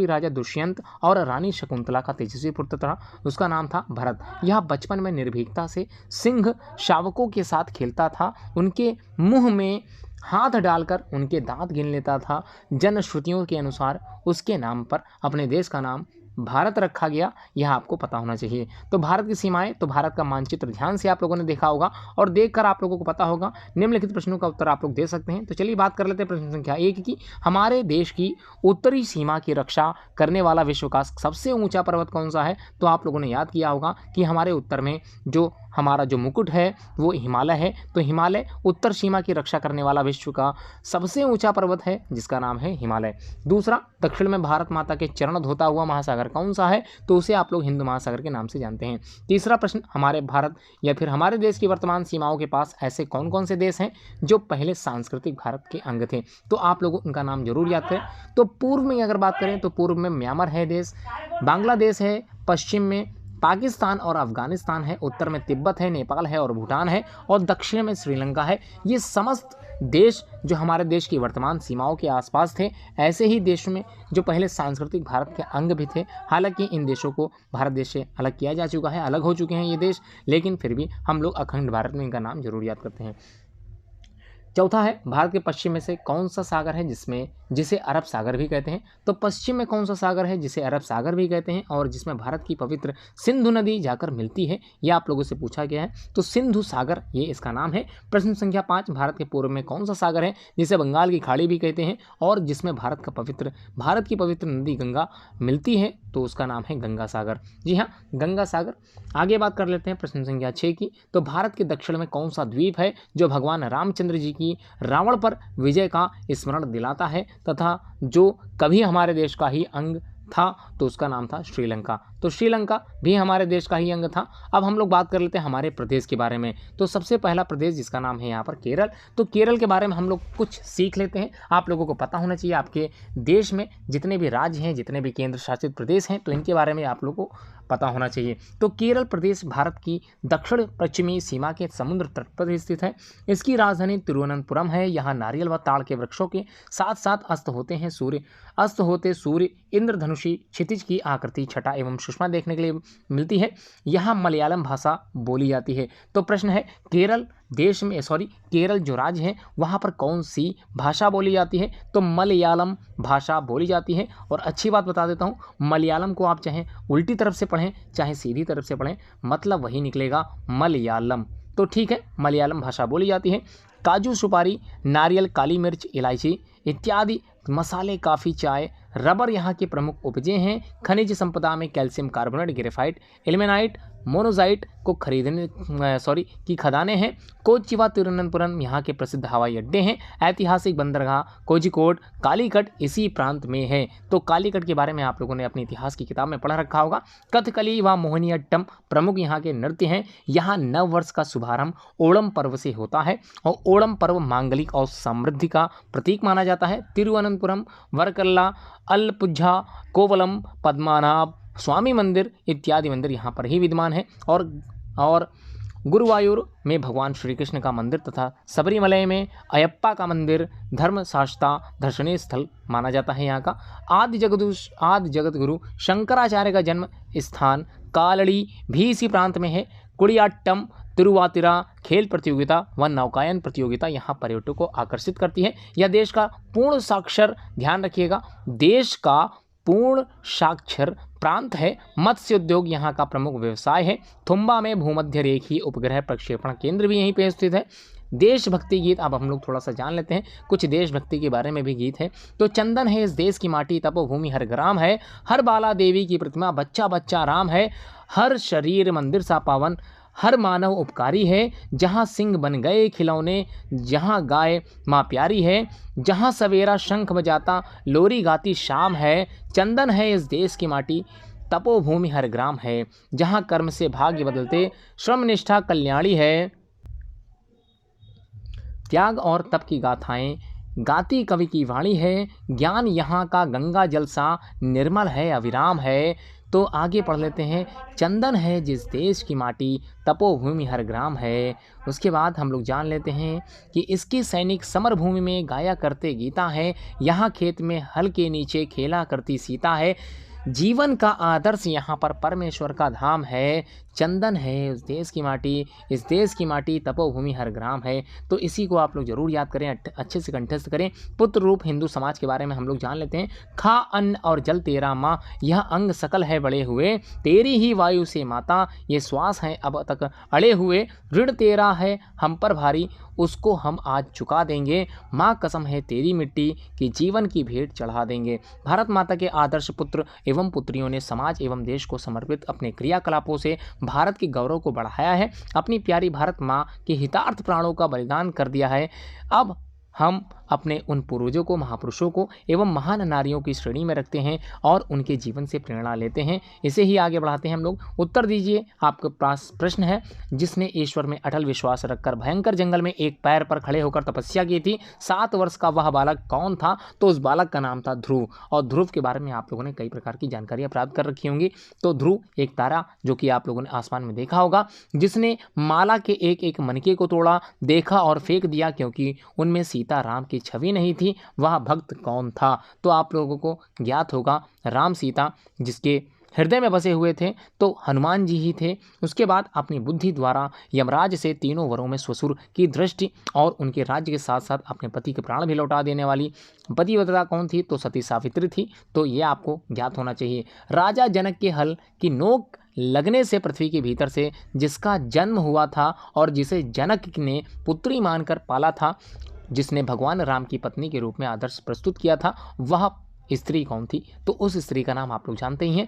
राजा दुष्यंत और रानी शकुंतला का तेजस्वी पुत्र था, उसका नाम था भरत। यह बचपन में निर्भीकता से सिंह शावकों के साथ खेलता था, उनके मुंह में हाथ डालकर उनके दांत गिन लेता था। जनश्रुतियों के अनुसार उसके नाम पर अपने देश का नाम भारत रखा गया, यह आपको पता होना चाहिए। तो भारत की सीमाएं, तो भारत का मानचित्र ध्यान से आप लोगों ने देखा होगा, और देखकर आप लोगों को पता होगा। निम्नलिखित प्रश्नों का उत्तर आप लोग दे सकते हैं। तो चलिए बात कर लेते हैं प्रश्न संख्या 1 की। हमारे देश की उत्तरी सीमा की रक्षा करने वाला विश्व का सबसे ऊंचा पर्वत कौन सा है? तो आप लोगों ने याद किया होगा कि हमारे उत्तर में जो हमारा जो मुकुट है वो हिमालय है। तो हिमालय उत्तर सीमा की रक्षा करने वाला विश्व का सबसे ऊंचा पर्वत है जिसका नाम है हिमालय। दूसरा, दक्षिण में भारत माता के चरण धोता हुआ महासागर कौन सा है? तो उसे आप लोग हिंद महासागर के नाम से जानते हैं। तीसरा प्रश्न, हमारे भारत या फिर हमारे देश की वर्तमान सीमाओं के पास ऐसे कौन कौन से देश हैं जो पहले सांस्कृतिक भारत के अंग थे? तो आप लोग उनका नाम जरूर याद करें। तो पूर्व में अगर बात करें तो पूर्व में म्यांमार है देश, बांग्लादेश है, पश्चिम में पाकिस्तान और अफगानिस्तान है, उत्तर में तिब्बत है, नेपाल है और भूटान है, और दक्षिण में श्रीलंका है। ये समस्त देश जो हमारे देश की वर्तमान सीमाओं के आसपास थे, ऐसे ही देशों में जो पहले सांस्कृतिक भारत के अंग भी थे। हालांकि इन देशों को भारत देश से अलग किया जा चुका है, अलग हो चुके हैं ये देश, लेकिन फिर भी हम लोग अखंड भारत में इनका नाम जरूर याद करते हैं। चौथा है, भारत के पश्चिम में से कौन सा सागर है जिसे अरब सागर भी कहते हैं? तो पश्चिम में कौन सा सागर है जिसे अरब सागर भी कहते हैं और जिसमें भारत की पवित्र सिंधु नदी जाकर मिलती है? यह आप लोगों से पूछा गया है। तो सिंधु सागर ये इसका नाम है। प्रश्न संख्या 5, भारत के पूर्व में कौन सा सागर है जिसे बंगाल की खाड़ी भी कहते हैं और जिसमें भारत की पवित्र नदी गंगा मिलती है? तो उसका नाम है गंगा सागर। जी हाँ, गंगा सागर। आगे बात कर लेते हैं प्रश्न संख्या 6 की। तो भारत के दक्षिण में कौन सा द्वीप है जो भगवान रामचंद्र जी की रावण पर विजय का स्मरण दिलाता है तथा जो कभी हमारे देश का ही अंग था? तो उसका नाम था श्रीलंका। तो श्रीलंका भी हमारे देश का ही अंग था। अब हम लोग बात कर लेते हैं हमारे प्रदेश के बारे में। तो सबसे पहला प्रदेश जिसका नाम है यहाँ पर केरल। तो केरल के बारे में हम लोग कुछ सीख लेते हैं। आप लोगों को पता होना चाहिए, आपके देश में जितने भी राज्य हैं, जितने भी केंद्र शासित प्रदेश हैं, तो इनके बारे में आप लोगों को पता होना चाहिए। तो केरल प्रदेश भारत की दक्षिण पश्चिमी सीमा के समुद्र तट पर स्थित है। इसकी राजधानी तिरुवनंतपुरम है। यहाँ नारियल व ताड़ के वृक्षों के साथ साथ अस्त होते सूर्य इंद्रधनुषी क्षितिज की आकृति छटा एवं सुषमा देखने के लिए मिलती है। यहाँ मलयालम भाषा बोली जाती है। तो प्रश्न है, केरल जो राज्य है वहाँ पर कौन सी भाषा बोली जाती है? तो मलयालम भाषा बोली जाती है। और अच्छी बात बता देता हूँ, मलयालम को आप चाहे उल्टी तरफ से पढ़ें चाहे सीधी तरफ से पढ़ें, मतलब वही निकलेगा मलयालम। तो ठीक है, मलयालम भाषा बोली जाती है। काजू, सुपारी, नारियल, काली मिर्च, इलायची इत्यादि मसाले, काफ़ी, चाय, रबर यहाँ की प्रमुख उपजें हैं। खनिज संपदा में calcium carbonate, graphite, ilmenite, monazite की खदानें हैं। कोच्चि व तिरुवनंतपुरम यहाँ के प्रसिद्ध हवाई अड्डे हैं। ऐतिहासिक बंदरगाह कोझिकोड, कालीकट इसी प्रांत में है। तो कालीकट के बारे में आप लोगों ने अपनी इतिहास की किताब में पढ़ रखा होगा। कथकली व मोहिनीअट्टम प्रमुख यहाँ के नृत्य हैं। यहाँ नव वर्ष का शुभारंभ ओणम पर्व से होता है और ओणम पर्व मांगलिक और समृद्धि का प्रतीक माना जाता है। तिरुवनंतपुरम, वरकल्ला, अलपुझा, कोवलम, पद्मनाभ स्वामी मंदिर इत्यादि मंदिर यहाँ पर ही विद्यमान है। और गुरुवायूर में भगवान श्री कृष्ण का मंदिर तथा सबरीमलय में अयप्पा का मंदिर धर्मशास्ता दर्शनीय स्थल माना जाता है। यहाँ का आदि जगत गुरु शंकराचार्य का जन्म स्थान कालड़ी भी इसी प्रांत में है। कुड़ियाट्टम, तिरुवातिरा खेल प्रतियोगिता व नौकायन प्रतियोगिता यहाँ पर्यटकों को आकर्षित करती है। यह देश का पूर्ण साक्षर, ध्यान रखिएगा, देश का पूर्ण साक्षर प्रांत है। मत्स्य उद्योग यहाँ का प्रमुख व्यवसाय है। थुम्बा में भूमध्य रेखीय उपग्रह प्रक्षेपण केंद्र भी यहीं पे स्थित है। देशभक्ति गीत अब हम लोग थोड़ा सा जान लेते हैं, कुछ देशभक्ति के बारे में भी गीत है। तो चंदन है इस देश की माटी, तपोभूमि हर ग्राम है, हर बाला देवी की प्रतिमा, बच्चा बच्चा राम है, हर शरीर मंदिर सा पावन, हर मानव उपकारी है, जहाँ सिंह बन गए खिलौने, जहाँ गाय माँ प्यारी है, जहाँ सवेरा शंख बजाता लोरी गाती शाम है। चंदन है इस देश की माटी, तपोभूमि हर ग्राम है, जहाँ कर्म से भाग्य बदलते श्रम निष्ठा कल्याणी है। त्याग और तप की गाथाएं गाती कवि की वाणी है, ज्ञान यहाँ का गंगा जल सा निर्मल है, अविराम है। तो आगे पढ़ लेते हैं, चंदन है जिस देश की माटी, तपोभूमि हर ग्राम है। उसके बाद हम लोग जान लेते हैं कि इसकी सैनिक समर भूमि में गाया करते गीता है, यहाँ खेत में हल के नीचे खेला करती सीता है, जीवन का आदर्श यहाँ पर परमेश्वर का धाम है। चंदन है उस देश की माटी, इस देश की माटी, तपोभूमि हर ग्राम है। तो इसी को आप लोग जरूर याद करें, अच्छे से कंठस्थ करें। पुत्र रूप हिंदू समाज के बारे में हम लोग जान लेते हैं। खा अन्न और जल तेरा माँ, यह अंग सकल है बड़े हुए, तेरी ही वायु से माता, ये श्वास हैं अब तक अड़े हुए, ऋण तेरा है हम पर भारी, उसको हम आज चुका देंगे। माँ कसम है तेरी मिट्टी कि जीवन की भेंट चढ़ा देंगे। भारत माता के आदर्श पुत्र एवं पुत्रियों ने समाज एवं देश को समर्पित अपने क्रियाकलापों से भारत के गौरव को बढ़ाया है। अपनी प्यारी भारत माँ के हितार्थ प्राणों का बलिदान कर दिया है। अब हम अपने उन पूर्वजों को, महापुरुषों को एवं महान नारियों की श्रेणी में रखते हैं और उनके जीवन से प्रेरणा लेते हैं। इसे ही आगे बढ़ाते हैं हम लोग। उत्तर दीजिए, आपके पास प्रश्न है। जिसने ईश्वर में अटल विश्वास रखकर भयंकर जंगल में एक पैर पर खड़े होकर तपस्या की थी, 7 वर्ष का वह बालक कौन था? तो उस बालक का नाम था ध्रुव। और ध्रुव के बारे में आप लोगों ने कई प्रकार की जानकारियां प्राप्त कर रखी होंगी। तो ध्रुव एक तारा जो कि आप लोगों ने आसमान में देखा होगा, जिसने माला के एक एक मनके को तोड़ा, देखा और फेंक दिया क्योंकि उनमें सीता राम की छवि नहीं थी। वह भक्त कौन था? तो आप लोगों को ज्ञात होगा, राम सीता जिसके हृदय में बसे हुए थे तो हनुमान जी ही थे। उसके बाद अपनी बुद्धि द्वारा यमराज से तीनों वरों में ससुर की दृष्टि और उनके राज्य के साथ साथ अपने पति के प्राण भी लौटा देने वाली पतिव्रता कौन थी? तो सती सावित्री थी। तो ये आपको ज्ञात होना चाहिए। राजा जनक के हल की नोक लगने से पृथ्वी के भीतर से जिसका जन्म हुआ था और जिसे जनक ने पुत्री मानकर पाला था, जिसने भगवान राम की पत्नी के रूप में आदर्श प्रस्तुत किया था, वह स्त्री कौन थी? तो उस स्त्री का नाम आप लोग जानते ही हैं,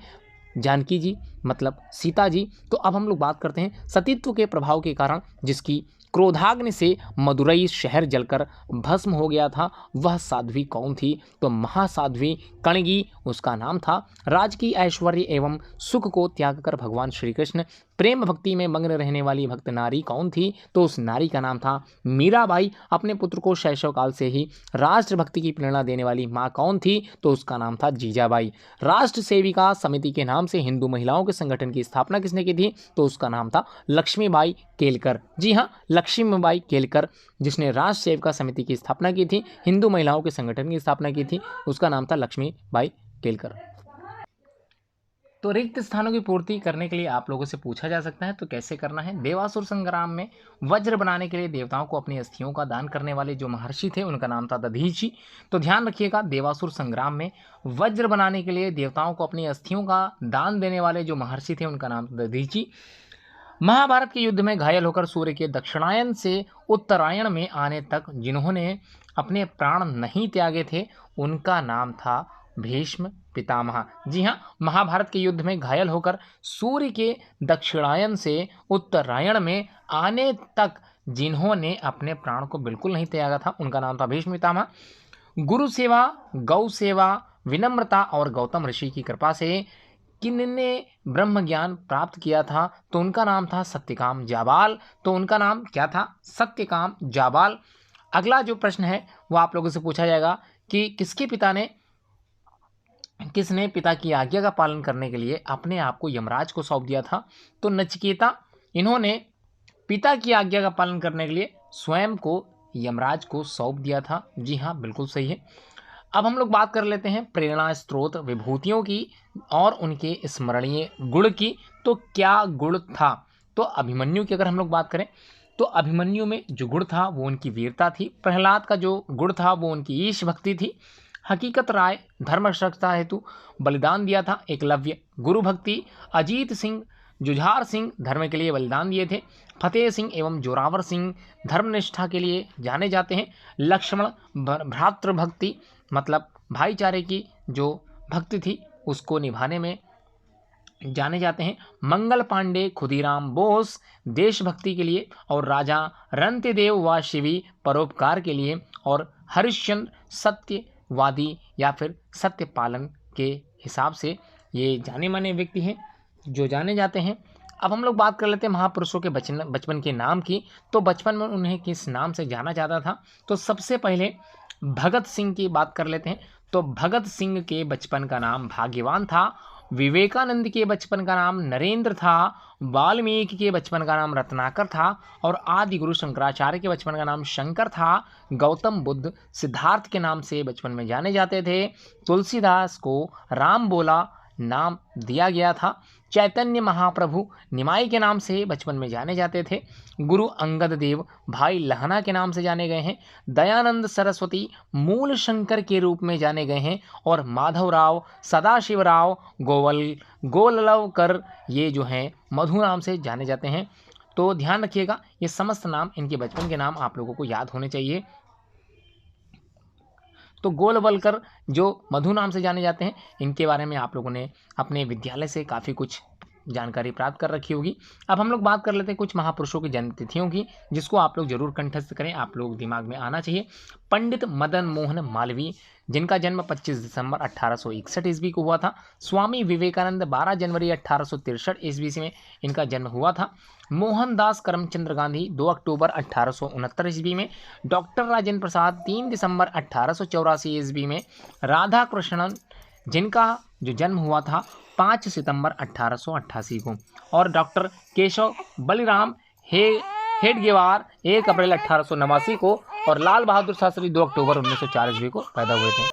जानकी जी, मतलब सीता जी। तो अब हम लोग बात करते हैं सतीत्व के प्रभाव के कारण जिसकी क्रोधाग्नि से मदुरई शहर जलकर भस्म हो गया था, वह साध्वी कौन थी? तो महासाध्वी कणगी उसका नाम था। राजकीय ऐश्वर्य एवं सुख को त्याग कर भगवान श्री कृष्ण प्रेम भक्ति में मग्न रहने वाली भक्त नारी कौन थी? तो उस नारी का नाम था मीराबाई। अपने पुत्र को शैशव काल से ही राष्ट्रभक्ति की प्रेरणा देने वाली माँ कौन थी? तो उसका नाम था जीजाबाई। राष्ट्र सेविका समिति के नाम से हिंदू महिलाओं के संगठन की स्थापना किसने की थी? तो उसका नाम था लक्ष्मीबाई केलकर। जी हाँ, लक्ष्मीबाई केलकर, जिसने राष्ट्र सेविका समिति की स्थापना की थी, हिंदू महिलाओं के संगठन की स्थापना की थी, उसका नाम था लक्ष्मीबाई केलकर। तो रिक्त स्थानों की पूर्ति करने के लिए आप लोगों से पूछा जा सकता है, तो कैसे करना है? देवासुर संग्राम में वज्र बनाने के लिए देवताओं को अपनी अस्थियों का दान करने वाले जो महर्षि थे उनका नाम था दधीची। तो ध्यान रखिएगा, देवासुर संग्राम में वज्र बनाने के लिए देवताओं को अपनी अस्थियों का दान देने वाले जो महर्षि थे उनका नाम था दधीची। महाभारत के युद्ध में घायल होकर सूर्य के दक्षिणायन से उत्तरायण में आने तक जिन्होंने अपने प्राण नहीं त्यागे थे उनका नाम था भीष्म पितामह। जी हाँ, महाभारत के युद्ध में घायल होकर सूर्य के दक्षिणायन से उत्तरायण में आने तक जिन्होंने अपने प्राण को बिल्कुल नहीं त्यागा था उनका नाम था भीष्म पितामह। गुरु सेवा, गौ सेवा, विनम्रता और गौतम ऋषि की कृपा से किनने ब्रह्म ज्ञान प्राप्त किया था? तो उनका नाम था सत्यकाम जाबाल। तो उनका नाम क्या था? सत्यकाम जाबाल। अगला जो प्रश्न है वो आप लोगों से पूछा जाएगा कि किसने पिता की आज्ञा का पालन करने के लिए अपने आप को यमराज को सौंप दिया था? तो नचिकेता। इन्होंने पिता की आज्ञा का पालन करने के लिए स्वयं को यमराज को सौंप दिया था। जी हाँ, बिल्कुल सही है। अब हम लोग बात कर लेते हैं प्रेरणा स्रोत विभूतियों की और उनके स्मरणीय गुण की। तो क्या गुण था? तो अभिमन्यु की अगर हम लोग बात करें तो अभिमन्यु में जो गुण था वो उनकी वीरता थी। प्रहलाद का जो गुण था वो उनकी ईश भक्ति थी। हकीकत राय धर्म रक्षता हेतु बलिदान दिया था। एकलव्य गुरु भक्ति। अजीत सिंह, जुझार सिंह धर्म के लिए बलिदान दिए थे। फतेह सिंह एवं जोरावर सिंह धर्मनिष्ठा के लिए जाने जाते हैं। लक्ष्मण भ्रातृभक्ति, मतलब भाईचारे की जो भक्ति थी उसको निभाने में जाने जाते हैं। मंगल पांडे, खुदीराम बोस देशभक्ति के लिए और राजा रंतिदेव व शिवी परोपकार के लिए और हरिश्चंद्र सत्यवादी या फिर सत्य पालन के हिसाब से ये जाने माने व्यक्ति हैं जो जाने जाते हैं। अब हम लोग बात कर लेते हैं महापुरुषों के बचपन के नाम की। तो बचपन में उन्हें किस नाम से जाना जाता था? तो सबसे पहले भगत सिंह की बात कर लेते हैं। तो भगत सिंह के बचपन का नाम भाग्यवान था। विवेकानंद के बचपन का नाम नरेंद्र था। वाल्मीकि के बचपन का नाम रत्नाकर था और आदि गुरु शंकराचार्य के बचपन का नाम शंकर था। गौतम बुद्ध सिद्धार्थ के नाम से बचपन में जाने जाते थे। तुलसीदास को राम बोला नाम दिया गया था। चैतन्य महाप्रभु निमाई के नाम से बचपन में जाने जाते थे। गुरु अंगद देव भाई लहना के नाम से जाने गए हैं। दयानंद सरस्वती मूल शंकर के रूप में जाने गए हैं और माधवराव, सदाशिवराव, गोलवकर ये जो हैं मधु नाम से जाने जाते हैं। तो ध्यान रखिएगा, ये समस्त नाम, इनके बचपन के नाम आप लोगों को याद होने चाहिए। तो गोलवलकर जो मधु नाम से जाने जाते हैं, इनके बारे में आप लोगों ने अपने विद्यालय से काफ़ी कुछ जानकारी प्राप्त कर रखी होगी। अब हम लोग बात कर लेते हैं कुछ महापुरुषों की जन्म तिथियों की, जिसको आप लोग जरूर कंठस्थ करें, आप लोग दिमाग में आना चाहिए। पंडित मदन मोहन मालवीय, जिनका जन्म 25 दिसंबर 1861 ईस्वी को हुआ था। स्वामी विवेकानंद 12 जनवरी 1863 ईस्वी में इनका जन्म हुआ था। मोहनदास करमचंद्र गांधी 2 अक्टूबर 1869 ईस्वी में। डॉक्टर राजेंद्र प्रसाद 3 दिसंबर 1884 ईस्वी में। राधा कृष्णन, जिनका जो जन्म हुआ था 5 सितंबर 1888 को। और डॉक्टर केशव बलिराम हेडगेवार 1 अप्रैल 1889 को। और लाल बहादुर शास्त्री 2 अक्टूबर 1904 ईस्वी को पैदा हुए थे।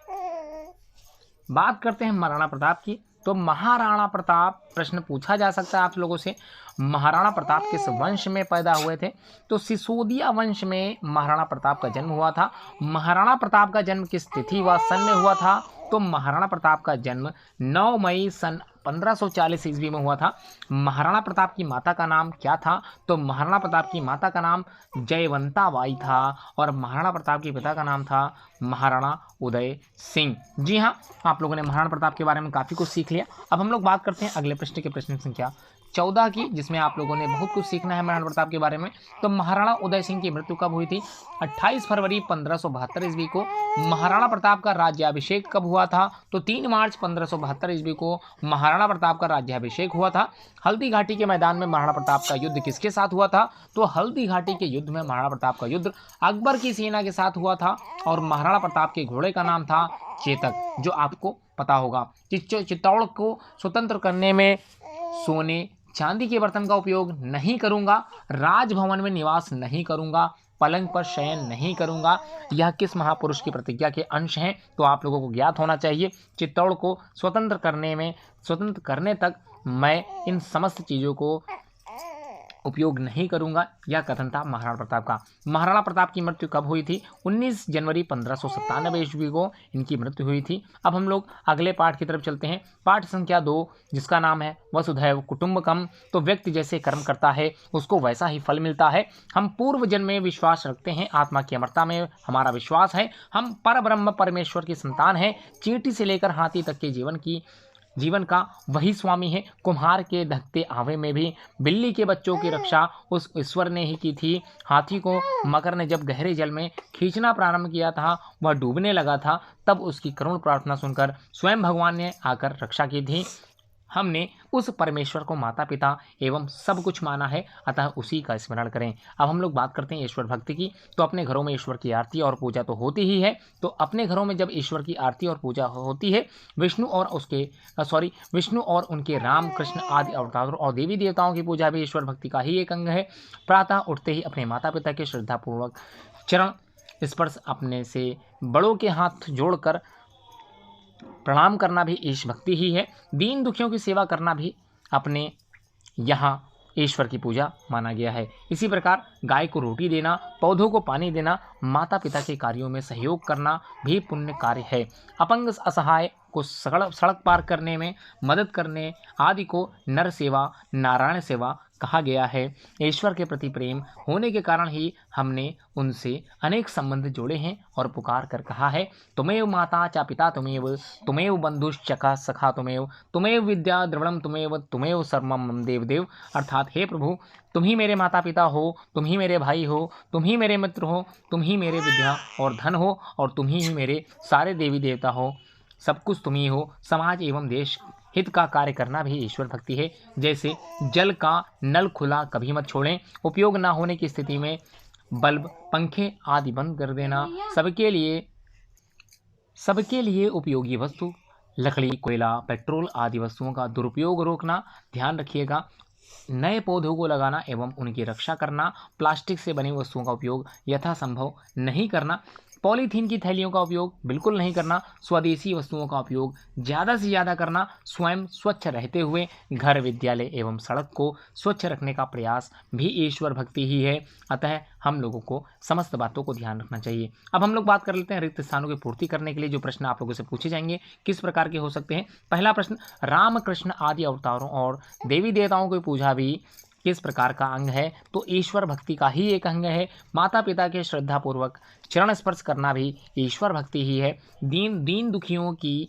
बात करते हैं महाराणा प्रताप की। तो महाराणा प्रताप, प्रश्न पूछा जा सकता है आप लोगों से, महाराणा प्रताप किस वंश में पैदा हुए थे? तो सिसोदिया वंश में महाराणा प्रताप का जन्म हुआ था। महाराणा प्रताप का जन्म किस तिथि व सन में हुआ था? तो महाराणा प्रताप का जन्म 9 मई सन 1540 ईस्वी में हुआ था। महाराणा प्रताप की माता का नाम क्या था? तो महाराणा प्रताप की माता का नाम जयवंता बाई था। और महाराणा प्रताप के पिता का नाम था महाराणा उदय सिंह। जी हाँ, आप लोगों ने महाराणा प्रताप के बारे में काफ़ी कुछ सीख लिया। अब हम लोग बात करते हैं अगले प्रश्न के, प्रश्न संख्या 14 की, जिसमें आप लोगों ने बहुत कुछ सीखना है महाराणा प्रताप के बारे में। तो महाराणा उदय सिंह की मृत्यु कब हुई थी? 28 फरवरी 1572 ईस्वी को। महाराणा प्रताप का राज्याभिषेक कब हुआ था? तो 3 मार्च 1572 ईस्वी को महाराणा प्रताप का राज्याभिषेक हुआ था। हल्दी घाटी के मैदान में महाराणा प्रताप का युद्ध किसके साथ हुआ था? तो हल्दी घाटी के युद्ध में महाराणा प्रताप का युद्ध अकबर की सेना के साथ हुआ था। और महाराणा प्रताप के घोड़े का नाम था चेतक, जो आपको पता होगा। चित्तौड़ को स्वतंत्र करने में सोने चांदी के बर्तन का उपयोग नहीं करूंगा, राजभवन में निवास नहीं करूंगा, पलंग पर शयन नहीं करूंगा, यह किस महापुरुष की प्रतिज्ञा के अंश हैं? तो आप लोगों को ज्ञात होना चाहिए। चित्तौड़ को स्वतंत्र करने तक मैं इन समस्त चीज़ों को उपयोग नहीं करूंगा, यह कथन था महाराणा प्रताप का। महाराणा प्रताप की मृत्यु कब हुई थी? 19 जनवरी 1597 ईस्वी को इनकी मृत्यु हुई थी। अब हम लोग अगले पाठ की तरफ चलते हैं, पाठ संख्या 2, जिसका नाम है वसुधैव कुटुंबकम। तो व्यक्ति जैसे कर्म करता है उसको वैसा ही फल मिलता है। हम पूर्व जन्म में विश्वास रखते हैं, आत्मा की अमरता में हमारा विश्वास है। हम परब्रह्म परमेश्वर की संतान हैं। चींटी से लेकर हाथी तक के जीवन का वही स्वामी है। कुम्हार के धकते आवे में भी बिल्ली के बच्चों की रक्षा उस ईश्वर ने ही की थी। हाथी को मकर ने जब गहरे जल में खींचना प्रारंभ किया था, वह डूबने लगा था, तब उसकी करुण प्रार्थना सुनकर स्वयं भगवान ने आकर रक्षा की थी। हमने उस परमेश्वर को माता पिता एवं सब कुछ माना है, अतः उसी का स्मरण करें। अब हम लोग बात करते हैं ईश्वर भक्ति की। तो अपने घरों में ईश्वर की आरती और पूजा तो होती ही है। तो अपने घरों में जब ईश्वर की आरती और पूजा होती है, विष्णु और उनके राम कृष्ण आदि अवतारों और देवी देवताओं की पूजा भी ईश्वर भक्ति का ही एक अंग है। प्रातः उठते ही अपने माता पिता के श्रद्धापूर्वक चरण स्पर्श, अपने से बड़ों के हाथ जोड़कर प्रणाम करना भी ईश भक्ति ही है। दीन दुखियों की सेवा करना भी अपने यहाँ ईश्वर की पूजा माना गया है। इसी प्रकार गाय को रोटी देना, पौधों को पानी देना, माता पिता के कार्यों में सहयोग करना भी पुण्य कार्य है। अपंग असहाय को सड़क पार करने में मदद करने आदि को नर सेवा, नारायण सेवा कहा गया है। ईश्वर के प्रति प्रेम होने के कारण ही हमने उनसे अनेक संबंध जोड़े हैं और पुकार कर कहा है, तुमेव माता च पिता तुमेव बंधुश्च सखा तुमेव विद्या द्रविणम तुमेव सर्वम मम देव। अर्थात हे प्रभु, तुम ही मेरे माता पिता हो, तुम ही मेरे भाई हो, तुम ही मेरे मित्र हो, तुम ही मेरे विद्या और धन हो, और तुम ही मेरे सारे देवी देवता हो, सब कुछ तुम ही हो। समाज एवं देश हित का कार्य करना भी ईश्वर भक्ति है। जैसे जल का नल खुला कभी मत छोड़ें, उपयोग ना होने की स्थिति में बल्ब, पंखे आदि बंद कर देना, सबके लिए उपयोगी वस्तु लकड़ी, कोयला, पेट्रोल आदि वस्तुओं का दुरुपयोग रोकना, ध्यान रखिएगा। नए पौधों को लगाना एवं उनकी रक्षा करना, प्लास्टिक से बनी वस्तुओं का उपयोग यथासंभव नहीं करना, पॉलीथीन की थैलियों का उपयोग बिल्कुल नहीं करना, स्वदेशी वस्तुओं का उपयोग ज़्यादा से ज़्यादा करना, स्वयं स्वच्छ रहते हुए घर, विद्यालय एवं सड़क को स्वच्छ रखने का प्रयास भी ईश्वर भक्ति ही है। अतः हम लोगों को समस्त बातों को ध्यान रखना चाहिए। अब हम लोग बात कर लेते हैं रिक्त स्थानों की पूर्ति करने के लिए जो प्रश्न आप लोगों से पूछे जाएंगे किस प्रकार के हो सकते हैं। पहला प्रश्न, राम कृष्ण आदि अवतारों और देवी देवताओं की पूजा भी किस प्रकार का अंग है, तो ईश्वर भक्ति का ही एक अंग है। माता पिता के श्रद्धापूर्वक चरण स्पर्श करना भी ईश्वर भक्ति ही है। दीन दुखियों की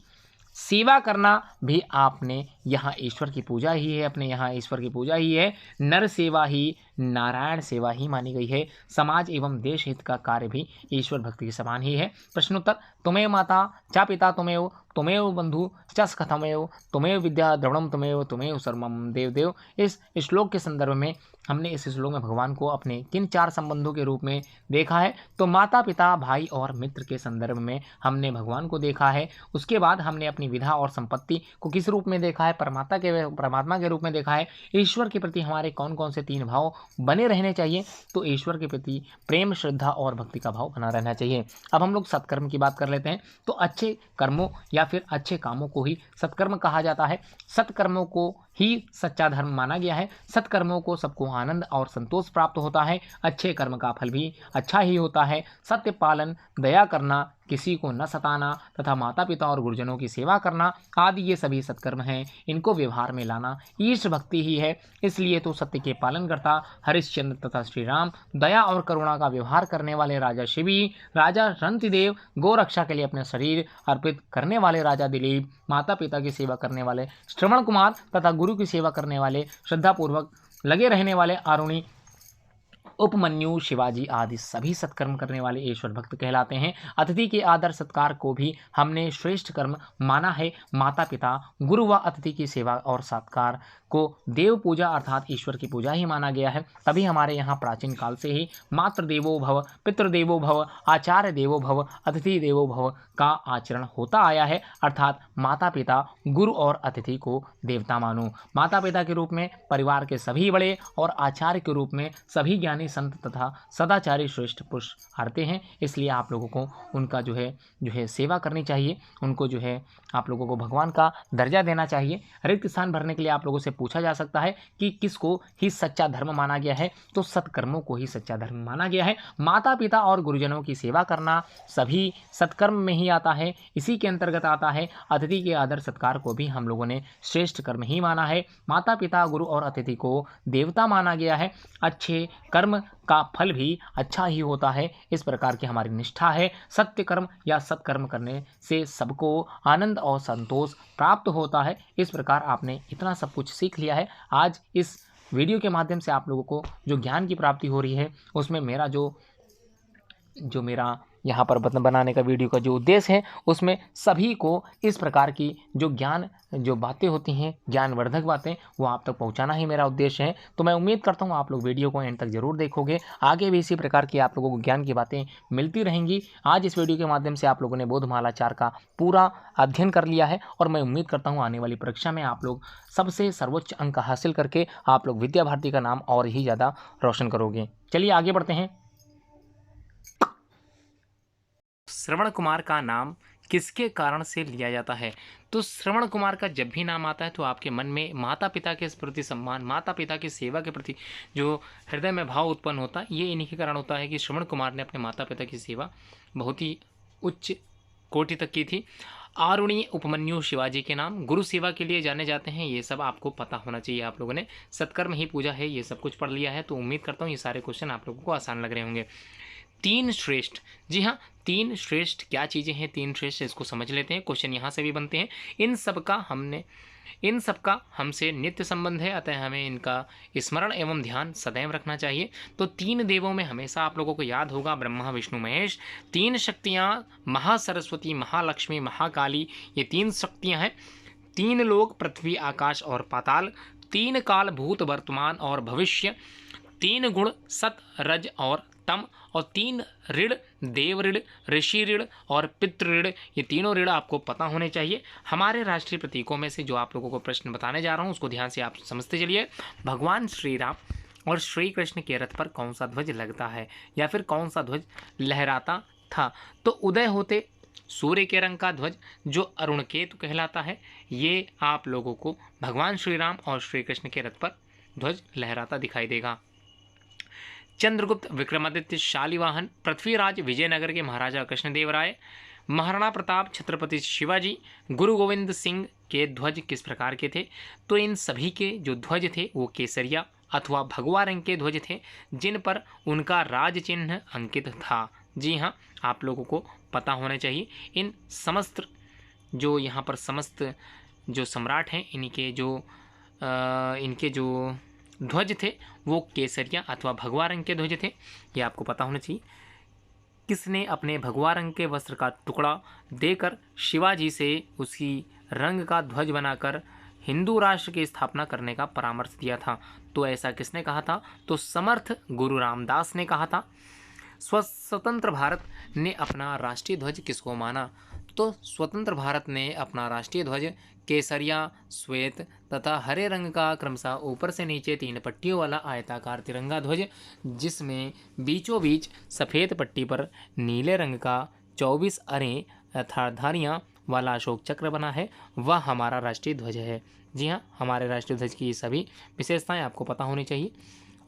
सेवा करना भी आपने यहाँ ईश्वर की पूजा ही है, अपने यहाँ ईश्वर की पूजा ही है। नर सेवा ही नारायण सेवा ही मानी गई है। समाज एवं देश हित का कार्य भी ईश्वर भक्ति के समान ही है। प्रश्नोत्तर, तुमेव माता चा पिता तुमेव, तुमेव बंधु चस कथमेव, तुमेव विद्या द्रवणम तुमेव, तुमेव सर्वम देव देव। इस श्लोक के संदर्भ में हमने इस श्लोक में भगवान को अपने किन 4 संबंधों के रूप में देखा है, तो माता पिता भाई और मित्र के संदर्भ में हमने भगवान को देखा है। उसके बाद हमने अपनी विधा और संपत्ति को किस रूप में देखा है, परमात्मा के रूप में देखा है। ईश्वर के प्रति हमारे कौन कौन से 3 भाव बने रहने चाहिए, तो ईश्वर के प्रति प्रेम श्रद्धा और भक्ति का भाव बना रहना चाहिए। अब हम लोग सत्कर्म की बात कर लेते हैं। तो अच्छे कर्मों या फिर अच्छे कामों को ही सत्कर्म कहा जाता है। सत्कर्मों को ही सच्चा धर्म माना गया है। सत्कर्मों को सबको आनंद और संतोष प्राप्त होता है। अच्छे कर्म का फल भी अच्छा ही होता है। सत्य पालन, दया करना, किसी को न सताना तथा माता पिता और गुरुजनों की सेवा करना आदि ये सभी सत्कर्म हैं। इनको व्यवहार में लाना ईश भक्ति ही है। इसलिए तो सत्य के पालन करता हरिश्चंद्र तथा श्री राम, दया और करुणा का व्यवहार करने वाले राजा शिवी, राजा रंतिदेव, गौ रक्षा के लिए अपने शरीर अर्पित करने वाले राजा दिलीप, माता पिता की सेवा करने वाले श्रवण कुमार तथा गुरु की सेवा करने वाले श्रद्धापूर्वक लगे रहने वाले आरुणि, उपमन्यु, शिवाजी आदि सभी सत्कर्म करने वाले ईश्वर भक्त कहलाते हैं। अतिथि के आदर सत्कार को भी हमने श्रेष्ठ कर्म माना है। माता पिता, गुरु व अतिथि की सेवा और सत्कार को देव पूजा अर्थात ईश्वर की पूजा ही माना गया है। तभी हमारे यहाँ प्राचीन काल से ही मातृ देवो भव, पितृ देवो भव, आचार्य देवो भव, अतिथि देवो भव का आचरण होता आया है। अर्थात माता पिता, गुरु और अतिथि को देवता मानो। माता पिता के रूप में परिवार के सभी बड़े और आचार्य के रूप में सभी ज्ञानी संत तथा सदाचारी श्रेष्ठ पुरुष आते हैं। इसलिए आप लोगों को उनका जो है सेवा करनी चाहिए। उनको जो है आप लोगों को भगवान का दर्जा देना चाहिए। रिक्त स्थान भरने के लिए आप लोगों से पूछा जा सकता है कि किसको ही सच्चा धर्म माना गया है, तो सत्कर्मों को ही सच्चा धर्म माना गया है। माता पिता और गुरुजनों की सेवा करना सभी सत्कर्म में ही आता है, इसी के अंतर्गत आता है। अतिथि के आदर सत्कार को भी हम लोगों ने श्रेष्ठ कर्म ही माना है। माता पिता, गुरु और अतिथि को देवता माना गया है। अच्छे कर्म का फल भी अच्छा ही होता है। इस प्रकार की हमारी निष्ठा है। सत्य कर्म या सत्कर्म करने से सबको आनंद और संतोष प्राप्त होता है। इस प्रकार आपने इतना सब कुछ सीख लिया है। आज इस वीडियो के माध्यम से आप लोगों को जो ज्ञान की प्राप्ति हो रही है, उसमें मेरा जो मेरा यहाँ पर बनाने का वीडियो का जो उद्देश्य है, उसमें सभी को इस प्रकार की जो बातें होती हैं, ज्ञानवर्धक बातें, वो आप तक पहुँचाना ही मेरा उद्देश्य है। तो मैं उम्मीद करता हूँ आप लोग वीडियो को एंड तक जरूर देखोगे। आगे भी इसी प्रकार की आप लोगों को ज्ञान की बातें मिलती रहेंगी। आज इस वीडियो के माध्यम से आप लोगों ने बोधमाला 4 का पूरा अध्ययन कर लिया है और मैं उम्मीद करता हूँ आने वाली परीक्षा में आप लोग सबसे सर्वोच्च अंक हासिल करके आप लोग विद्या भारती का नाम और ही ज़्यादा रोशन करोगे। चलिए आगे बढ़ते हैं। श्रवण कुमार का नाम किसके कारण से लिया जाता है? तो श्रवण कुमार का जब भी नाम आता है तो आपके मन में माता पिता के प्रति सम्मान, माता पिता की सेवा के प्रति जो हृदय में भाव उत्पन्न होता है, ये इन्हीं के कारण होता है कि श्रवण कुमार ने अपने माता पिता की सेवा बहुत ही उच्च कोटि तक की थी। आरुणि, उपमन्यु शिवाजी के नाम गुरु सेवा के लिए जाने जाते हैं। ये सब आपको पता होना चाहिए। आप लोगों ने सत्कर्म ही पूजा है, ये सब कुछ पढ़ लिया है। तो उम्मीद करता हूँ ये सारे क्वेश्चन आप लोगों को आसान लग रहे होंगे। 3 श्रेष्ठ, जी हाँ, 3 श्रेष्ठ क्या चीज़ें हैं? 3 श्रेष्ठ, इसको समझ लेते हैं। क्वेश्चन यहाँ से भी बनते हैं। इन सब का हमसे नित्य संबंध है, अतः हमें इनका स्मरण एवं ध्यान सदैव रखना चाहिए। तो 3 देवों में हमेशा आप लोगों को याद होगा ब्रह्मा, विष्णु, महेश। 3 शक्तियाँ, महासरस्वती, महालक्ष्मी, महाकाली, ये 3 शक्तियाँ हैं। 3 लोक, पृथ्वी, आकाश और पाताल। 3 काल, भूत, वर्तमान और भविष्य। 3 गुण, सत, रज और तम। और 3 ऋण, देव ऋण, ऋषि ऋण और पितृ ऋण। ये तीनों ऋण आपको पता होने चाहिए। हमारे राष्ट्रीय प्रतीकों में से जो आप लोगों को प्रश्न बताने जा रहा हूँ उसको ध्यान से आप समझते चलिए। भगवान श्री राम और श्री कृष्ण के रथ पर कौन सा ध्वज लगता है या फिर कौन सा ध्वज लहराता था? तो उदय होते सूर्य के रंग का ध्वज जो अरुण केतु कहलाता है, ये आप लोगों को भगवान श्री राम और श्री कृष्ण के रथ पर ध्वज लहराता दिखाई देगा। चंद्रगुप्त, विक्रमादित्य, शालिवाहन, पृथ्वीराज, विजयनगर के महाराजा कृष्णदेव राय, महाराणा प्रताप, छत्रपति शिवाजी, गुरु गोविंद सिंह के ध्वज किस प्रकार के थे? तो इन सभी के जो ध्वज थे वो केसरिया, अथवा भगवा रंग के ध्वज थे जिन पर उनका राज चिन्ह अंकित था। जी हाँ, आप लोगों को पता होना चाहिए इन समस्त जो यहाँ पर समस्त जो सम्राट हैं इनके जो ध्वज थे वो केसरिया अथवा भगवा रंग के ध्वज थे, ये आपको पता होना चाहिए। किसने अपने भगवा रंग के वस्त्र का टुकड़ा देकर शिवाजी से उसी रंग का ध्वज बनाकर हिंदू राष्ट्र की स्थापना करने का परामर्श दिया था? तो ऐसा किसने कहा था? तो समर्थ गुरु रामदास ने कहा था। स्वतंत्र भारत ने अपना राष्ट्रीय ध्वज किसको माना? तो स्वतंत्र भारत ने अपना राष्ट्रीय ध्वज केसरिया, श्वेत तथा हरे रंग का क्रमशः ऊपर से नीचे 3 पट्टियों वाला आयताकार तिरंगा ध्वज जिसमें बीचों बीच सफ़ेद पट्टी पर नीले रंग का 24 अरें अर्थात धारियाँ वाला अशोक चक्र बना है, वह हमारा राष्ट्रीय ध्वज है। जी हाँ, हमारे राष्ट्रीय ध्वज की ये सभी विशेषताएं आपको पता होनी चाहिए।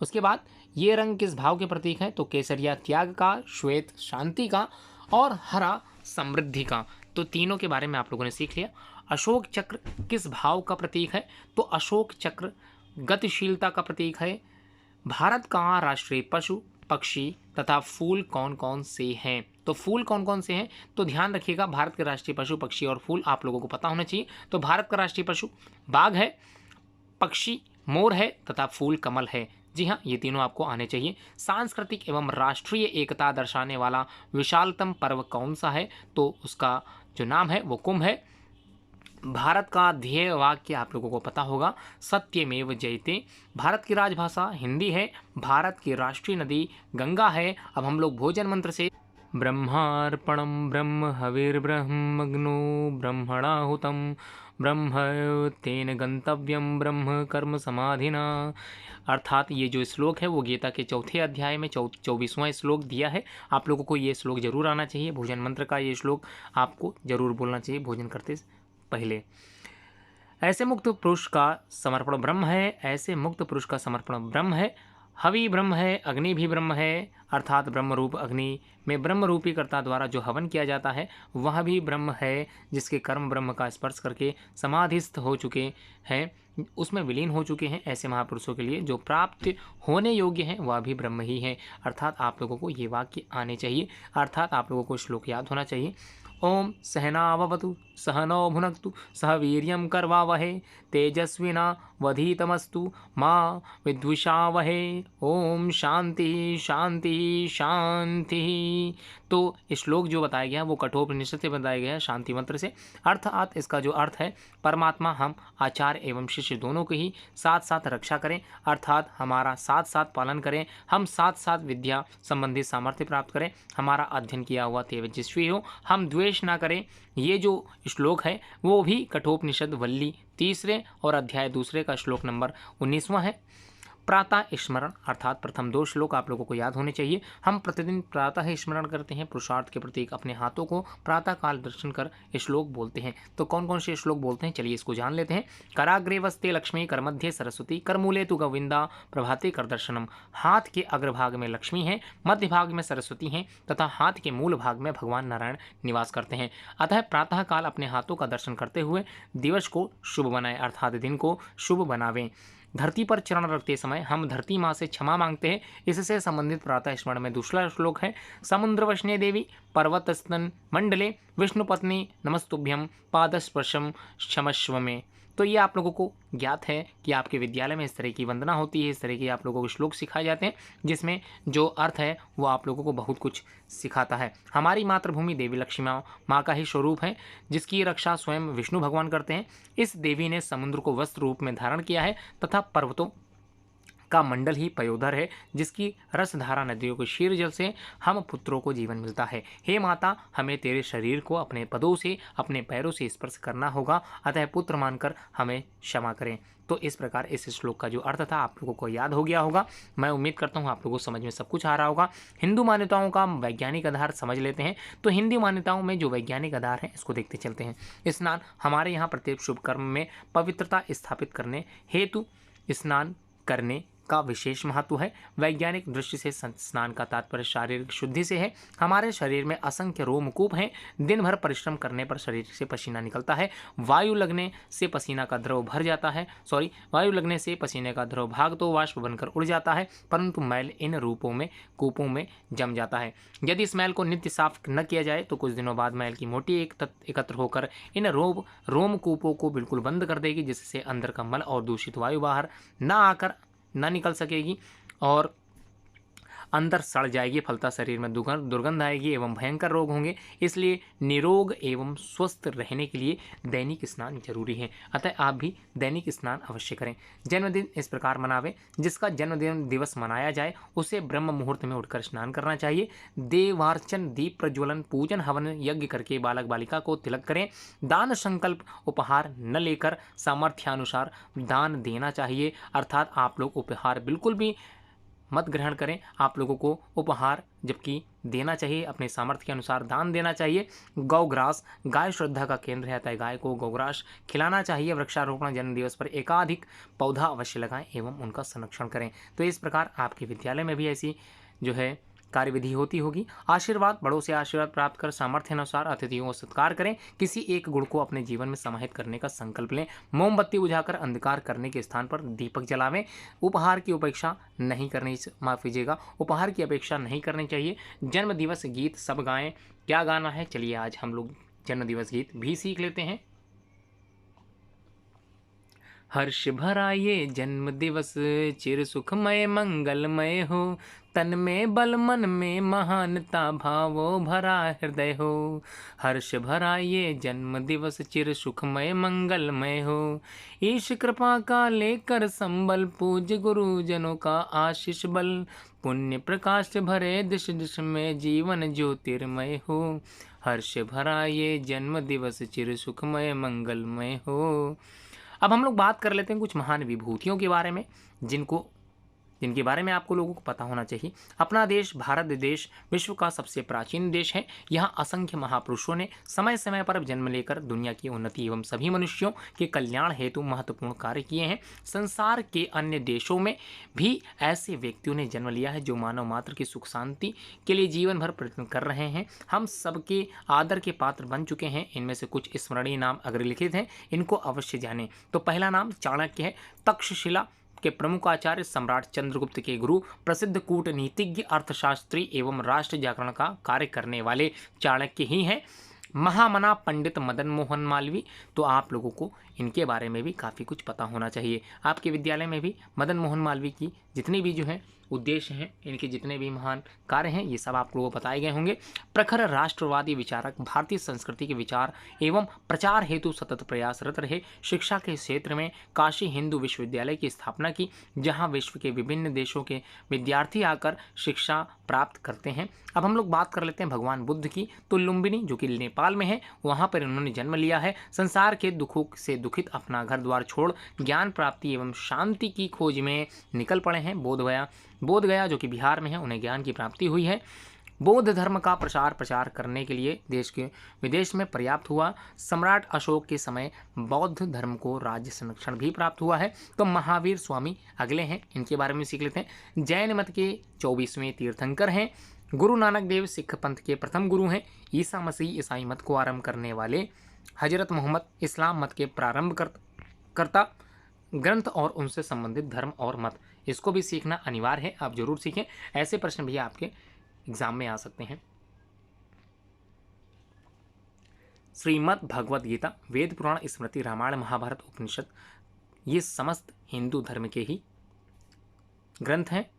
उसके बाद ये रंग किस भाव के प्रतीक हैं? तो केसरिया त्याग का, श्वेत शांति का और हरा समृद्धि का। तो तीनों के बारे में आप लोगों ने सीख लिया। अशोक चक्र किस भाव का प्रतीक है? तो अशोक चक्र गतिशीलता का प्रतीक है। भारत का राष्ट्रीय पशु, पक्षी तथा फूल कौन कौन से हैं? तो फूल कौन कौन से हैं? तो ध्यान रखिएगा, भारत के राष्ट्रीय पशु, पक्षी और फूल आप लोगों को पता होना चाहिए। तो भारत का राष्ट्रीय पशु बाघ है, पक्षी मोर है तथा फूल कमल है। जी हाँ, ये तीनों आपको आने चाहिए। सांस्कृतिक एवं राष्ट्रीय एकता दर्शाने वाला विशालतम पर्व कौन सा है? तो उसका जो नाम है वो कुंभ है। भारत का ध्येय वाक्य आप लोगों को पता होगा, सत्यमेव जयते। भारत की राजभाषा हिंदी है। भारत की राष्ट्रीय नदी गंगा है। अब हम लोग भोजन मंत्र से ब्रह्मार्पणम ब्रह्म हविर्ब्रह्मग्नो ब्रह्मणाहुतम ब्रह्म तेन गंतव्यम ब्रह्म कर्म समाधिना। अर्थात ये जो श्लोक है वो गीता के 4थे अध्याय में 24वां श्लोक दिया है। आप लोगों को ये श्लोक जरूर आना चाहिए। भोजन मंत्र का ये श्लोक आपको जरूर बोलना चाहिए भोजन करते पहले। ऐसे मुक्त पुरुष का समर्पण ब्रह्म है, ऐसे मुक्त पुरुष का समर्पण ब्रह्म है। हवि ब्रह्म है, अग्नि भी ब्रह्म है, अर्थात ब्रह्म रूप अग्नि में ब्रह्म रूपी कर्ता द्वारा जो हवन किया जाता है वह भी ब्रह्म है, जिसके कर्म ब्रह्म का स्पर्श करके समाधिस्थ हो चुके हैं, उसमें विलीन हो चुके हैं। ऐसे महापुरुषों के लिए जो प्राप्त होने योग्य हैं वह भी ब्रह्म ही है। अर्थात आप लोगों को ये वाक्य आने चाहिए, अर्थात आप लोगों को श्लोक याद होना चाहिए। ओम सहनाववतु सहनौ भुनक्तु सह वीर्यं करवावहे तेजस्विना वधीतमस्तु मां विद्विषावहे। ओम शांति शांति शांति। तो श्लोक जो बताया गया है वो कठोपनिषद से बताया गया है शांति मंत्र से। अर्थात इसका जो अर्थ है, परमात्मा हम आचार्य एवं शिष्य दोनों की ही साथ साथ रक्षा करें, अर्थात हमारा साथ साथ पालन करें, हम साथ साथ विद्या संबंधी सामर्थ्य प्राप्त करें, हमारा अध्ययन किया हुआ तेजस्वी हो, हम द्वेष ना करें। ये जो श्लोक है वो भी कठोपनिषद वल्ली 3 और अध्याय 2 का श्लोक नंबर 19वां है। प्रातः स्मरण अर्थात प्रथम 2 श्लोक आप लोगों को याद होने चाहिए। हम प्रतिदिन प्रातः स्मरण करते हैं, पुरुषार्थ के प्रतीक अपने हाथों को प्रातः काल दर्शन कर श्लोक बोलते हैं। तो कौन कौन से श्लोक बोलते हैं चलिए इसको जान लेते हैं। कराग्रे वस्ते लक्ष्मी, कर मध्य सरस्वती, कर मूले तु गोविंदा, प्रभाते कर दर्शनम। हाथ के अग्रभाग में लक्ष्मी है, मध्य भाग में सरस्वती हैं तथा हाथ के मूल भाग में भगवान नारायण निवास करते हैं। अतः प्रातः काल अपने हाथों का दर्शन करते हुए दिवस को शुभ बनाएं, अर्थात दिन को शुभ बनावें। धरती पर चरण रखते समय हम धरती माँ से क्षमा मांगते हैं। इससे संबंधित प्रातः स्मरण में दूसरा श्लोक है, समुद्र वशने देवी पर्वत स्तन मंडले विष्णुपत्नी नमस्तुभ्यम पादस्पर्शम क्षमस्व में। तो ये आप लोगों को ज्ञात है कि आपके विद्यालय में इस तरह की वंदना होती है, इस तरह के आप लोगों को श्लोक सिखाए जाते हैं जिसमें जो अर्थ है वो आप लोगों को बहुत कुछ सिखाता है। हमारी मातृभूमि देवी लक्ष्मी माँ का ही स्वरूप है, जिसकी रक्षा स्वयं विष्णु भगवान करते हैं। इस देवी ने समुद्र को वस्त्र रूप में धारण किया है तथा पर्वतों का मंडल ही पयोधर है, जिसकी रसधारा नदियों के शीर जल से हम पुत्रों को जीवन मिलता है। हे माता, हमें तेरे शरीर को अपने पदों से अपने पैरों से स्पर्श करना होगा, अतः पुत्र मानकर हमें क्षमा करें। तो इस प्रकार इस श्लोक का जो अर्थ था आप लोगों को याद हो गया होगा। मैं उम्मीद करता हूँ आप लोगों को समझ में सब कुछ आ रहा होगा। हिंदू मान्यताओं का वैज्ञानिक आधार समझ लेते हैं। तो हिंदू मान्यताओं में जो वैज्ञानिक आधार है इसको देखते चलते हैं। स्नान हमारे यहाँ प्रत्येक शुभ कर्म में पवित्रता स्थापित करने हेतु स्नान करने का विशेष महत्व है। वैज्ञानिक दृष्टि से स्नान का तात्पर्य शारीरिक शुद्धि से है। हमारे शरीर में असंख्य रोमकूप हैं। दिन भर परिश्रम करने पर शरीर से पसीना निकलता है। वायु लगने से पसीना का द्रव भर जाता है वायु लगने से पसीने का द्रव भाग तो वाष्प बनकर उड़ जाता है, परंतु मैल इन कूपों में जम जाता है। यदि इस मैल को नित्य साफ न किया जाए तो कुछ दिनों बाद मैल की मोटी एकत्र होकर इन रोमकूपों को बिल्कुल बंद कर देगी, जिससे अंदर का मल और दूषित वायु बाहर ना निकल सकेगी और अंदर सड़ जाएगी। फलतः शरीर में दुर्गंध आएगी एवं भयंकर रोग होंगे। इसलिए निरोग एवं स्वस्थ रहने के लिए दैनिक स्नान जरूरी है। अतः आप भी दैनिक स्नान अवश्य करें। जन्मदिन इस प्रकार मनावें, जिसका जन्मदिन दिवस मनाया जाए उसे ब्रह्म मुहूर्त में उठकर स्नान करना चाहिए। देवार्चन, दीप प्रज्वलन, पूजन, हवन, यज्ञ करके बालक बालिका को तिलक करें। दान संकल्प उपहार न लेकर सामर्थ्यानुसार दान देना चाहिए, अर्थात आप लोग उपहार बिल्कुल भी मत ग्रहण करें। आप लोगों को उपहार जबकि देना चाहिए, अपने सामर्थ्य के अनुसार दान देना चाहिए। गौग्रास, गाय श्रद्धा का केंद्र है, अतः गाय को गौग्रास खिलाना चाहिए। वृक्षारोपण, जन्मदिवस पर एकाधिक पौधा अवश्य लगाएं एवं उनका संरक्षण करें। तो इस प्रकार आपके विद्यालय में भी ऐसी जो है कार्यविधि होती होगी। आशीर्वाद, बड़ों से आशीर्वाद प्राप्त कर सामर्थ्य अनुसार अतिथियों का सत्कार करें। किसी एक गुण को अपने जीवन में समाहित करने का संकल्प लें। मोमबत्ती बुझाकर अंधकार करने के स्थान पर दीपक जलावें। उपहार की अपेक्षा नहीं करनी चाहिए। जन्म दिवस गीत सब गाएं। क्या गाना है, चलिए आज हम लोग जन्म दिवस गीत भी सीख लेते हैं। हर्ष भरा ये जन्म दिवस चिर सुखमय मंगलमय हो। तन में बल, मन में महानता, भावो भरा हृदय हो। हर्ष भरा ये जन्म दिवस चिर सुखमय मंगलमय हो। ईश कृपा का लेकर संबल, पूज गुरुजनों का आशीष बल। पुण्य प्रकाश भरे दिश दिश में, जीवन ज्योतिर्मय हो। हर्ष भरा ये जन्म दिवस चिर सुखमय मंगलमय हो। अब हम लोग बात कर लेते हैं कुछ महान विभूतियों के बारे में, जिनके बारे में आपको लोगों को पता होना चाहिए। अपना देश भारत देश विश्व का सबसे प्राचीन देश है। यहाँ असंख्य महापुरुषों ने समय समय पर जन्म लेकर दुनिया की उन्नति एवं सभी मनुष्यों के कल्याण हेतु महत्वपूर्ण कार्य किए हैं। संसार के अन्य देशों में भी ऐसे व्यक्तियों ने जन्म लिया है जो मानव मात्र की सुख शांति के लिए जीवन भर प्रयत्न कर रहे हैं। हम सबके आदर के पात्र बन चुके हैं। इनमें से कुछ स्मरणीय नाम अग्रलिखित हैं, इनको अवश्य जानें। तो पहला नाम चाणक्य है। तक्षशिला के प्रमुख आचार्य, सम्राट चंद्रगुप्त के गुरु, प्रसिद्ध कूटनीतिज्ञ, अर्थशास्त्री एवं राष्ट्र जागरण का कार्य करने वाले चाणक्य ही हैं। महामना पंडित मदन मोहन मालवीय, तो आप लोगों को इनके बारे में भी काफ़ी कुछ पता होना चाहिए। आपके विद्यालय में भी मदन मोहन मालवीय की जितनी भी जो है उद्देश्य हैं, इनके जितने भी महान कार्य हैं, ये सब आप लोगों को बताए गए होंगे। प्रखर राष्ट्रवादी विचारक, भारतीय संस्कृति के विचार एवं प्रचार हेतु सतत प्रयासरत रहे। शिक्षा के क्षेत्र में काशी हिंदू विश्वविद्यालय की स्थापना की, जहां विश्व के विभिन्न देशों के विद्यार्थी आकर शिक्षा प्राप्त करते हैं। अब हम लोग बात कर लेते हैं भगवान बुद्ध की। तो लुम्बिनी, जो कि नेपाल में है, वहाँ पर इन्होंने जन्म लिया है। संसार के दुखों से दुखित अपना घर द्वार छोड़ ज्ञान प्राप्ति एवं शांति की खोज में निकल पड़े हैं। बोधगया जो कि बिहार में है, उन्हें ज्ञान की प्राप्ति हुई है। बौद्ध धर्म का प्रचार करने के लिए देश के विदेश में पर्याप्त हुआ। सम्राट अशोक के समय बौद्ध धर्म को राज्य संरक्षण भी प्राप्त हुआ है। तो महावीर स्वामी अगले हैं, इनके बारे में सीख लेते हैं। जैन मत के 24वें तीर्थंकर हैं। गुरु नानक देव सिख पंथ के प्रथम गुरु हैं। ईसा मसीह ईसाई मत को आरंभ करने वाले। हजरत मोहम्मद इस्लाम मत के प्रारंभकर्ता। ग्रंथ और उनसे संबंधित धर्म और मत, इसको भी सीखना अनिवार्य है, आप जरूर सीखें। ऐसे प्रश्न भी आपके एग्जाम में आ सकते हैं। श्रीमद् भगवद गीता, वेद पुराण, स्मृति, रामायण, महाभारत, उपनिषद, ये समस्त हिंदू धर्म के ही ग्रंथ हैं।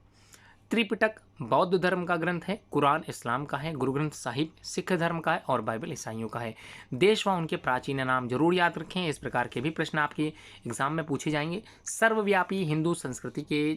त्रिपिटक बौद्ध धर्म का ग्रंथ है। कुरान इस्लाम का है। गुरु ग्रंथ साहिब सिख धर्म का है और बाइबल ईसाइयों का है। देश व उनके प्राचीन नाम जरूर याद रखें, इस प्रकार के भी प्रश्न आपके एग्जाम में पूछे जाएंगे। सर्वव्यापी हिंदू संस्कृति के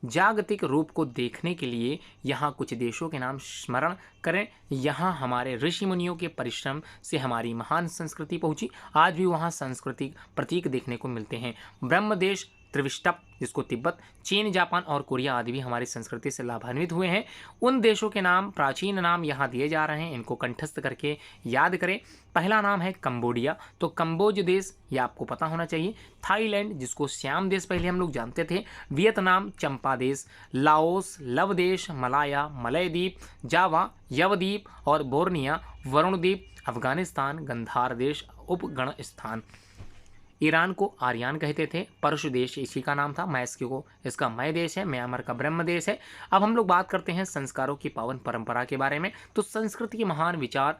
जागतिक रूप को देखने के लिए यहाँ कुछ देशों के नाम स्मरण करें। यहाँ हमारे ऋषि मुनियों के परिश्रम से हमारी महान संस्कृति पहुँची। आज भी वहाँ सांस्कृतिक प्रतीक देखने को मिलते हैं। ब्रह्मदेश त्रिविष्टप जिसको तिब्बत, चीन, जापान और कोरिया आदि भी हमारी संस्कृति से लाभान्वित हुए हैं। उन देशों के नाम, प्राचीन नाम यहाँ दिए जा रहे हैं, इनको कंठस्थ करके याद करें। पहला नाम है कंबोडिया, तो कंबोज देश ये आपको पता होना चाहिए। थाईलैंड जिसको श्याम देश पहले हम लोग जानते थे। वियतनाम चंपा देश, लाओस लव देश, मलाया मलय द्वीप, जावा यवद्वीप और बोर्निया वरुण द्वीप, अफगानिस्तान गंधार देश उपगण स्थान। ईरान को आर्यान कहते थे, परशु देश इसी का नाम था, मैस्को को इसका मय देश है, म्यांमार का ब्रह्म देश है। अब हम लोग बात करते हैं संस्कारों की पावन परंपरा के बारे में। तो संस्कृति के महान विचार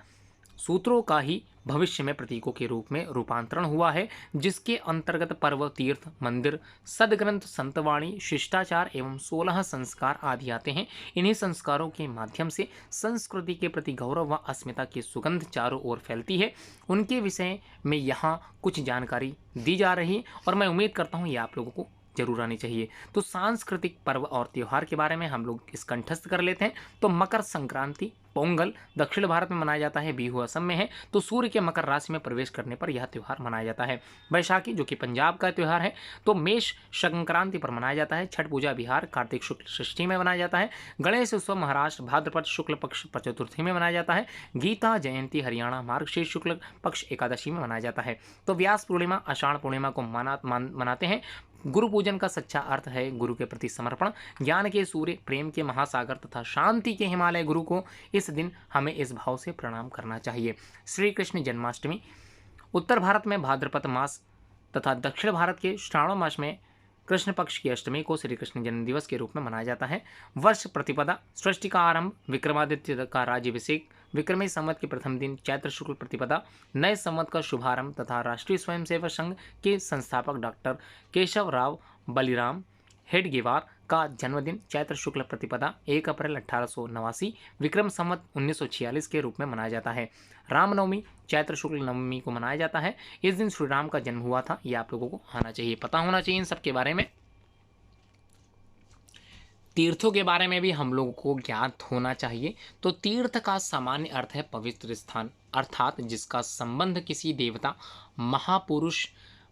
सूत्रों का ही भविष्य में प्रतीकों के रूप में रूपांतरण हुआ है, जिसके अंतर्गत पर्व, तीर्थ, मंदिर, सदग्रंथ, संतवाणी, शिष्टाचार एवं 16 संस्कार आदि आते हैं। इन्हीं संस्कारों के माध्यम से संस्कृति के प्रति गौरव व अस्मिता की सुगंध चारों ओर फैलती है। उनके विषय में यहाँ कुछ जानकारी दी जा रही है और मैं उम्मीद करता हूँ ये आप लोगों को जरूर आनी चाहिए। तो सांस्कृतिक पर्व और त्यौहार के बारे में हम लोग इस कंठस्थ कर लेते हैं। तो मकर संक्रांति, पोंगल दक्षिण भारत में मनाया जाता है, बिहू असम में है। तो सूर्य के मकर राशि में प्रवेश करने पर यह त्यौहार मनाया जाता है। बैसाखी जो कि पंजाब का त्यौहार है, तो मेष संक्रांति पर मनाया जाता है। छठ पूजा बिहार कार्तिक शुक्ल षष्ठी में मनाया जाता है। गणेश उत्सव महाराष्ट्र भाद्रपद शुक्ल पक्ष चतुर्थी में मनाया जाता है। गीता जयंती हरियाणा मार्गशीर्ष शुक्ल पक्ष एकादशी में मनाया जाता है। तो व्यास पूर्णिमा आषाढ़ पूर्णिमा को मनाते हैं। गुरु पूजन का सच्चा अर्थ है गुरु के प्रति समर्पण। ज्ञान के सूर्य, प्रेम के महासागर तथा शांति के हिमालय गुरु को इस दिन हमें इस भाव से प्रणाम करना चाहिए। श्री कृष्ण जन्माष्टमी उत्तर भारत में भाद्रपद मास तथा दक्षिण भारत के श्रावण मास में कृष्ण पक्ष की अष्टमी को श्री कृष्ण जन्म दिवस के रूप में मनाया जाता है। वर्ष प्रतिपदा, सृष्टि का आरंभ, विक्रमादित्य का राज्यभिषेक, विक्रमी संवत के प्रथम दिन चैत्र शुक्ल प्रतिपदा, नए संवत का शुभारंभ तथा राष्ट्रीय स्वयंसेवक संघ के संस्थापक डॉक्टर केशव राव बलिराम हेडगेवार का जन्मदिन चैत्र शुक्ल प्रतिपदा 1 अप्रैल 1889 विक्रम संवत 1946 के रूप में मनाया जाता है। रामनवमी चैत्र शुक्ल नवमी को मनाया जाता है। इस दिन श्री राम का जन्म हुआ था। ये आप लोगों को आना चाहिए, पता होना चाहिए इन सब के बारे में। तीर्थों के बारे में भी हम लोगों को ज्ञात होना चाहिए। तो तीर्थ का सामान्य अर्थ है पवित्र स्थान, अर्थात जिसका संबंध किसी देवता, महापुरुष,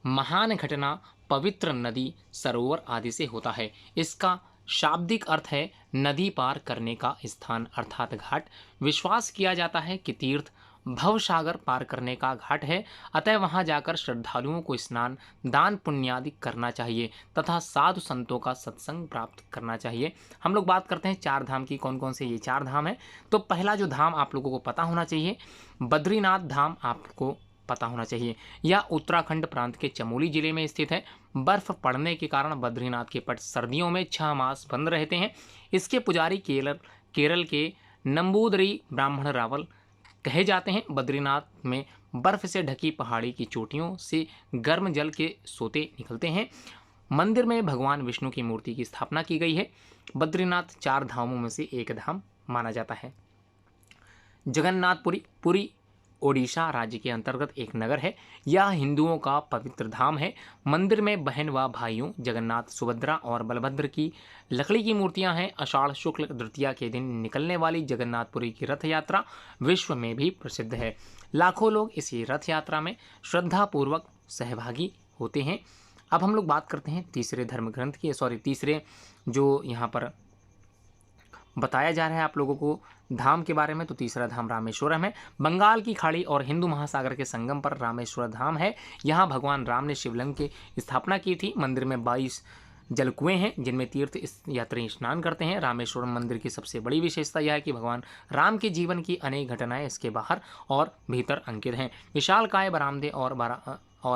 महान घटना, पवित्र नदी, सरोवर आदि से होता है। इसका शाब्दिक अर्थ है नदी पार करने का स्थान अर्थात घाट। विश्वास किया जाता है कि तीर्थ भवसागर पार करने का घाट है, अतः वहां जाकर श्रद्धालुओं को स्नान, दान पुण्यादि करना चाहिए तथा साधु संतों का सत्संग प्राप्त करना चाहिए। हम लोग बात करते हैं 4 धाम की। कौन कौन से ये 4 धाम है? तो पहला जो धाम आप लोगों को पता होना चाहिए, बद्रीनाथ धाम आपको पता होना चाहिए। यह उत्तराखंड प्रांत के चमोली जिले में स्थित है। बर्फ पड़ने के कारण बद्रीनाथ के पट सर्दियों में 6 मास बंद रहते हैं। इसके पुजारी केरल के नंबूदरी ब्राह्मण रावल कहे जाते हैं। बद्रीनाथ में बर्फ से ढकी पहाड़ी की चोटियों से गर्म जल के सोते निकलते हैं। मंदिर में भगवान विष्णु की मूर्ति की स्थापना की गई है। बद्रीनाथ 4 धामों में से एक धाम माना जाता है। जगन्नाथपुरी, पुरी ओडिशा राज्य के अंतर्गत एक नगर है। यह हिंदुओं का पवित्र धाम है। मंदिर में बहन व भाइयों जगन्नाथ, सुभद्रा और बलभद्र की लकड़ी की मूर्तियां हैं। आषाढ़ शुक्ल द्वितीया के दिन निकलने वाली जगन्नाथपुरी की रथ यात्रा विश्व में भी प्रसिद्ध है। लाखों लोग इसी रथ यात्रा में श्रद्धापूर्वक सहभागी होते हैं। अब हम लोग बात करते हैं तीसरे धर्म ग्रंथ की, तीसरे जो यहाँ पर बताया जा रहा है आप लोगों को धाम के बारे में। तो तीसरा धाम रामेश्वरम है। बंगाल की खाड़ी और हिंदू महासागर के संगम पर रामेश्वर धाम है। यहाँ भगवान राम ने शिवलिंग की स्थापना की थी। मंदिर में 22 जलकुएं हैं जिनमें तीर्थ यात्री स्नान करते हैं। रामेश्वरम मंदिर की सबसे बड़ी विशेषता यह है कि भगवान राम के जीवन की अनेक घटनाएं इसके बाहर और भीतर अंकित हैं। विशालकाय बरामदे और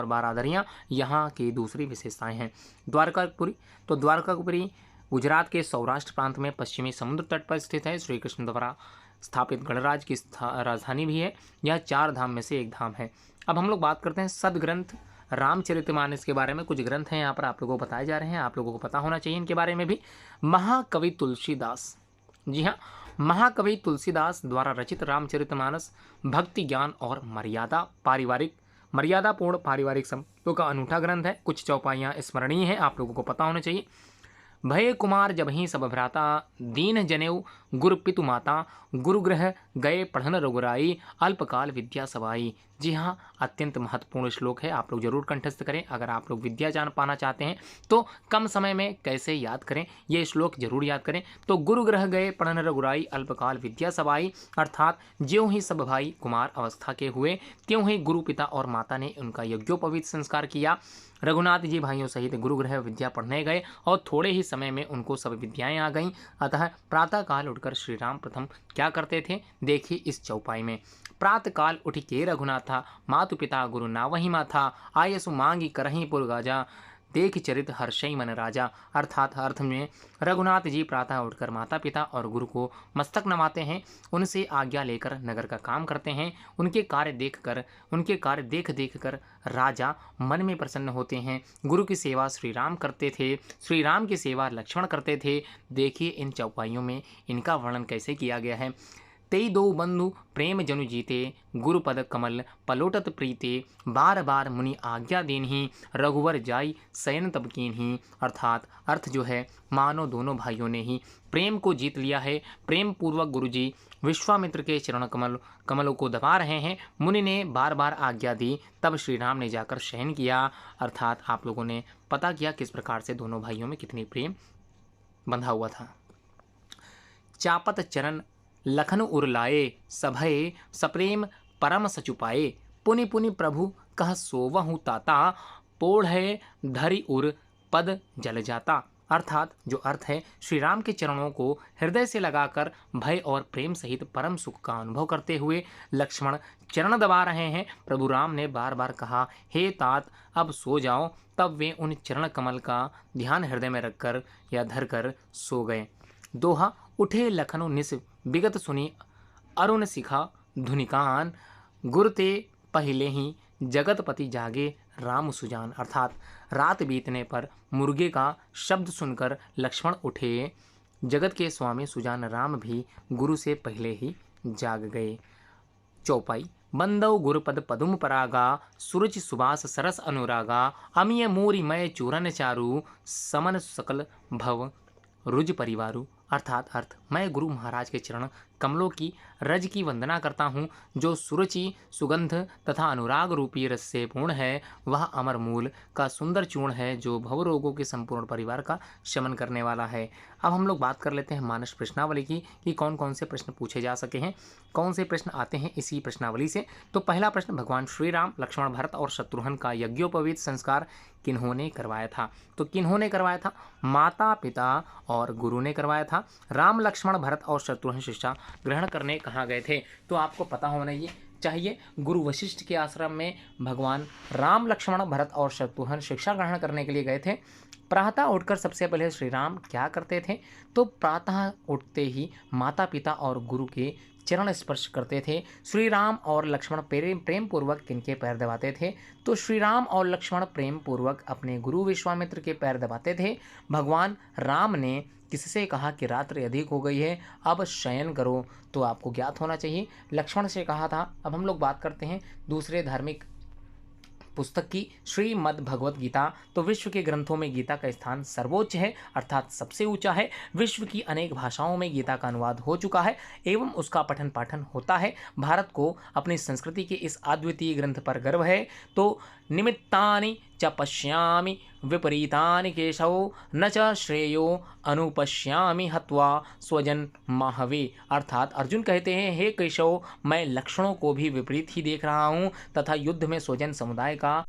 बारादरियाँ यहाँ की दूसरी विशेषताएं हैं। द्वारकापुरी, तो द्वारकापुरी गुजरात के सौराष्ट्र प्रांत में पश्चिमी समुद्र तट पर स्थित है। श्री कृष्ण द्वारा स्थापित गणराज्य की राजधानी भी है। यह 4 धाम में से एक धाम है। अब हम लोग बात करते हैं सदग्रंथ रामचरितमानस के बारे में। कुछ ग्रंथ हैं यहाँ पर आप लोगों को बताए जा रहे हैं, आप लोगों को पता होना चाहिए इनके बारे में भी। महाकवि तुलसीदास, जी हाँ, महाकवि तुलसीदास द्वारा रचित रामचरितमानस भक्ति, ज्ञान और मर्यादापूर्ण पारिवारिक संबंधों का अनूठा ग्रंथ है। कुछ चौपाइयाँ स्मरणीय हैं, आप लोगों को पता होना चाहिए। भय कुमार जब ही सब भ्राता, दीन जनेऊ गुरु पितु माता गुरुगृह गए पढ़न रघुराई अल्पकाल विद्या सवाई। जी हाँ, अत्यंत महत्वपूर्ण श्लोक है, आप लोग जरूर कंठस्थ करें। अगर आप लोग विद्या जान पाना चाहते हैं तो कम समय में कैसे याद करें, ये श्लोक जरूर याद करें। तो गुरुगृह गए पढ़न रघुराई अल्पकाल विद्या सवाई, अर्थात ज्यों ही सब भाई कुमार अवस्था के हुए त्यों ही गुरु पिता और माता ने उनका यज्ञोपवीत संस्कार किया। रघुनाथ जी भाइयों सहित गुरुगृह विद्या पढ़ने गए और थोड़े ही समय में उनको सब विद्याएं आ गईं। अतः प्रातःकाल उठकर श्री राम प्रथम क्या करते थे, देखिए इस चौपाई में। प्रातःकाल उठ के रघुनाथा मातु पिता गुरु नावही माथा आयसु मांगी करही पुर गाजा देख चरित हर्षई मन राजा। अर्थात अर्थ में रघुनाथ जी प्रातः उठकर माता पिता और गुरु को मस्तक नवाते हैं, उनसे आज्ञा लेकर नगर का काम करते हैं। उनके कार्य देख देख कर राजा मन में प्रसन्न होते हैं। गुरु की सेवा श्री राम करते थे, श्री राम की सेवा लक्ष्मण करते थे। देखिए इन चौपाइयों में इनका वर्णन कैसे किया गया है। तेई दो बंधु प्रेम जनु जीते गुरुपद कमल पलोटत प्रीते बार बार मुनि आज्ञा देनहि रघुवर जाई शयन तब कीन्ही। अर्थात अर्थ जो है, मानो दोनों भाइयों ने ही प्रेम को जीत लिया है। प्रेम पूर्वक गुरुजी विश्वामित्र के चरण कमलों को दबा रहे हैं। मुनि ने बार बार आज्ञा दी, तब श्री राम ने जाकर शयन किया। अर्थात आप लोगों ने पता किया किस प्रकार से दोनों भाइयों में कितनी प्रेम बंधा हुआ था। चापत चरण लखन उर लाए सभय सप्रेम परम सचुपाए पुनि पुनि प्रभु कह सोवहु ताता पोढ़ है धरि उर पद जल जाता। अर्थात जो अर्थ है, श्री राम के चरणों को हृदय से लगाकर भय और प्रेम सहित परम सुख का अनुभव करते हुए लक्ष्मण चरण दबा रहे हैं। प्रभु राम ने बार बार कहा, हे तात अब सो जाओ। तब वे उन चरण कमल का ध्यान हृदय में रखकर या धरकर सो गए। दोहा उठे लखनु निस विगत सुनी अरुण शिखा धुनिकान गुरते पहले ही जगतपति जागे राम सुजान। अर्थात रात बीतने पर मुर्गे का शब्द सुनकर लक्ष्मण उठे, जगत के स्वामी सुजान राम भी गुरु से पहले ही जाग गए। चौपाई बंदव गुरुपद पदुम परागा सुरुचि सुबास सरस अनुरागा अमीय मूरी मय चूरन चारु समन सकल भव रुज परिवारु। अर्थात अर्थ, मैं गुरु महाराज के चरण कमलों की रज की वंदना करता हूँ, जो सुरुचि सुगंध तथा अनुराग रूपी रस से पूर्ण है। वह अमर मूल का सुंदर चूर्ण है, जो भवरोगों के संपूर्ण परिवार का शमन करने वाला है। अब हम लोग बात कर लेते हैं मानस प्रश्नावली की कि कौन कौन से प्रश्न पूछे जा सके हैं, कौन से प्रश्न आते हैं इसी प्रश्नावली से। तो पहला प्रश्न, भगवान श्री राम लक्ष्मण भरत और शत्रुघ्न का यज्ञोपवीत संस्कार किन्होंने करवाया था? तो किन्होंने करवाया था? माता पिता और गुरु ने करवाया था। राम लक्ष्मण भरत और शत्रुघ्न शिक्षा ग्रहण करने कहाँ गए थे? तो आपको पता होना ये चाहिए, गुरु वशिष्ठ के आश्रम में भगवान राम लक्ष्मण भरत और शत्रुघ्न शिक्षा ग्रहण करने के लिए गए थे। प्रातः उठकर सबसे पहले श्री राम क्या करते थे? तो प्रातः उठते ही माता पिता और गुरु के चरण स्पर्श करते थे। श्री राम और लक्ष्मण प्रेम पूर्वक किनके पैर दबाते थे? तो श्री राम और लक्ष्मण प्रेम पूर्वक अपने गुरु विश्वामित्र के पैर दबाते थे। भगवान राम ने किससे कहा कि रात्रि अधिक हो गई है, अब शयन करो? तो आपको ज्ञात होना चाहिए, लक्ष्मण से कहा था। अब हम लोग बात करते हैं दूसरे धार्मिक पुस्तक की, श्रीमद् भगवत गीता। तो विश्व के ग्रंथों में गीता का स्थान सर्वोच्च है, अर्थात सबसे ऊंचा है। विश्व की अनेक भाषाओं में गीता का अनुवाद हो चुका है एवं उसका पठन पाठन होता है। भारत को अपनी संस्कृति के इस अद्वितीय ग्रंथ पर गर्व है। तो निमित्तानि च पश्यामि विपरीतानि केशव न च श्रेयो अनुपश्यामि हत्वा स्वजन माहवे। अर्थात अर्जुन कहते हैं, हे केशव, मैं लक्षणों को भी विपरीत ही देख रहा हूँ तथा युद्ध में स्वजन समुदाय का।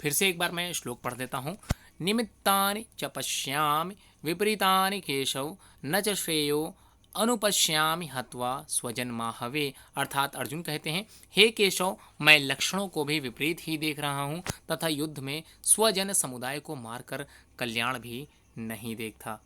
फिर से एक बार मैं श्लोक पढ़ देता हूँ। निमित्तानि च पश्यामि विपरीतानि केशव न च श्रेयो अनुपश्यामि हत्वा स्वजन माहवे। अर्थात अर्जुन कहते हैं, हे केशव, मैं लक्षणों को भी विपरीत ही देख रहा हूँ तथा युद्ध में स्वजन समुदाय को मारकर कल्याण भी नहीं देखता।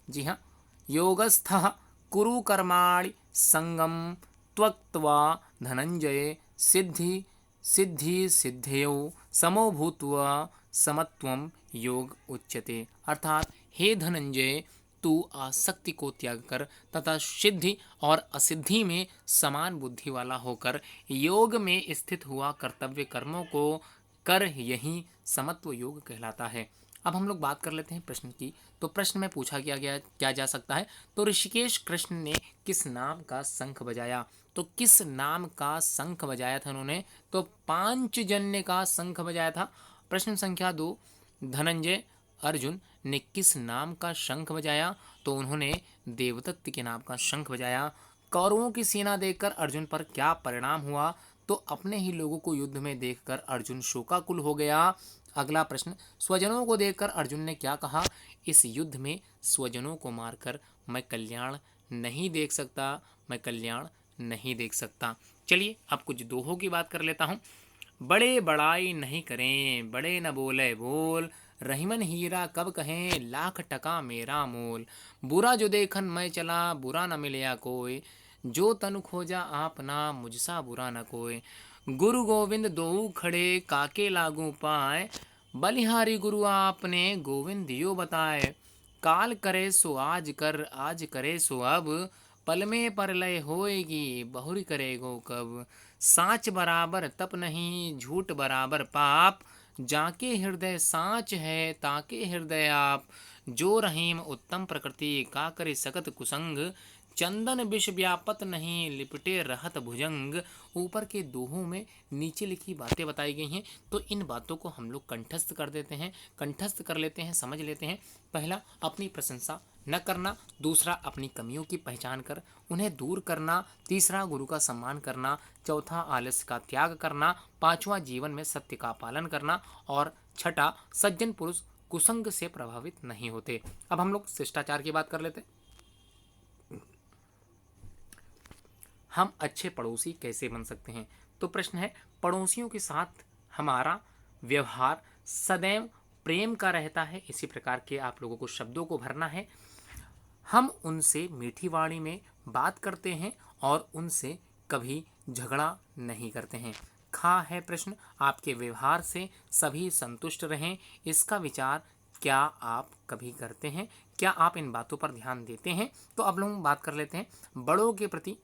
जी हाँ, योगस्थः कुरु कर्माणि संगम त्यक्त्वा धनंजय सिद्धि सिद्धेयो समो भूत्वा समत्वम योग उच्यते। अर्थात हे धनंजय, तू आसक्ति को त्याग कर तथा सिद्धि और असिद्धि में समान बुद्धि वाला होकर योग में स्थित हुआ कर्तव्य कर्मों को कर, यही समत्व योग कहलाता है। अब हम लोग बात कर लेते हैं प्रश्न की। तो प्रश्न में पूछा क्या जा सकता है, तो ऋषिकेश कृष्ण ने किस नाम का शंख बजाया। तो किस नाम का शंख बजाया था उन्होंने, तो पांचजन्य का शंख बजाया था। प्रश्न संख्या 2, धनंजय अर्जुन ने किस नाम का शंख बजाया, तो उन्होंने देवदत्त के नाम का शंख बजाया। कौरवों की सेना देखकर अर्जुन पर क्या परिणाम हुआ, तो अपने ही लोगों को युद्ध में देखकर अर्जुन शोकाकुल हो गया। अगला प्रश्न, स्वजनों को देखकर अर्जुन ने क्या कहा, इस युद्ध में स्वजनों को मारकर मैं कल्याण नहीं देख सकता, मैं कल्याण नहीं देख सकता। चलिए अब कुछ दोहों की बात कर लेता हूँ। बड़े बड़ाई नहीं करें, बड़े न बोले बोल, रहीमन हीरा कब कहें, लाख टका मेरा मोल। बुरा जो देखन मैं चला, बुरा न मिलया कोई, जो तनु खोजा आपना, मुझसा बुरा न कोई। गुरु गोविंद दोऊ खड़े, काके लागू पाए, बलिहारी गुरु आपने, गोविंद दियो बताए। काल करे सो आज कर, आज करे सो अब, पल में परलय होएगी, बहुरी करेगो कब। साच बराबर तप नहीं, झूठ बराबर पाप, जाके हृदय साच है, ताके हृदय आप। जो रहीम उत्तम प्रकृति, का करे सकत कुसंग, चंदन विष व्यापत नहीं, लिपटे रहत भुजंग। ऊपर के दोहों में नीचे लिखी बातें बताई गई हैं, तो इन बातों को हम लोग कंठस्थ कर देते हैं, कंठस्थ कर लेते हैं, समझ लेते हैं। पहला, अपनी प्रशंसा न करना। दूसरा, अपनी कमियों की पहचान कर उन्हें दूर करना। तीसरा, गुरु का सम्मान करना। चौथा, आलस्य का त्याग करना। पांचवा, जीवन में सत्य का पालन करना। और छठा, सज्जन पुरुष कुसंग से प्रभावित नहीं होते। अब हम लोग शिष्टाचार की बात कर लेते हैं। हम अच्छे पड़ोसी कैसे बन सकते हैं, तो प्रश्न है, पड़ोसियों के साथ हमारा व्यवहार सदैव प्रेम का रहता है, इसी प्रकार के आप लोगों को शब्दों को भरना है। हम उनसे मीठी वाणी में बात करते हैं और उनसे कभी झगड़ा नहीं करते हैं। खा है प्रश्न, आपके व्यवहार से सभी संतुष्ट रहें, इसका विचार क्या आप कभी करते हैं, क्या आप इन बातों पर ध्यान देते हैं। तो अब लोग बात कर लेते हैं बड़ों के प्रति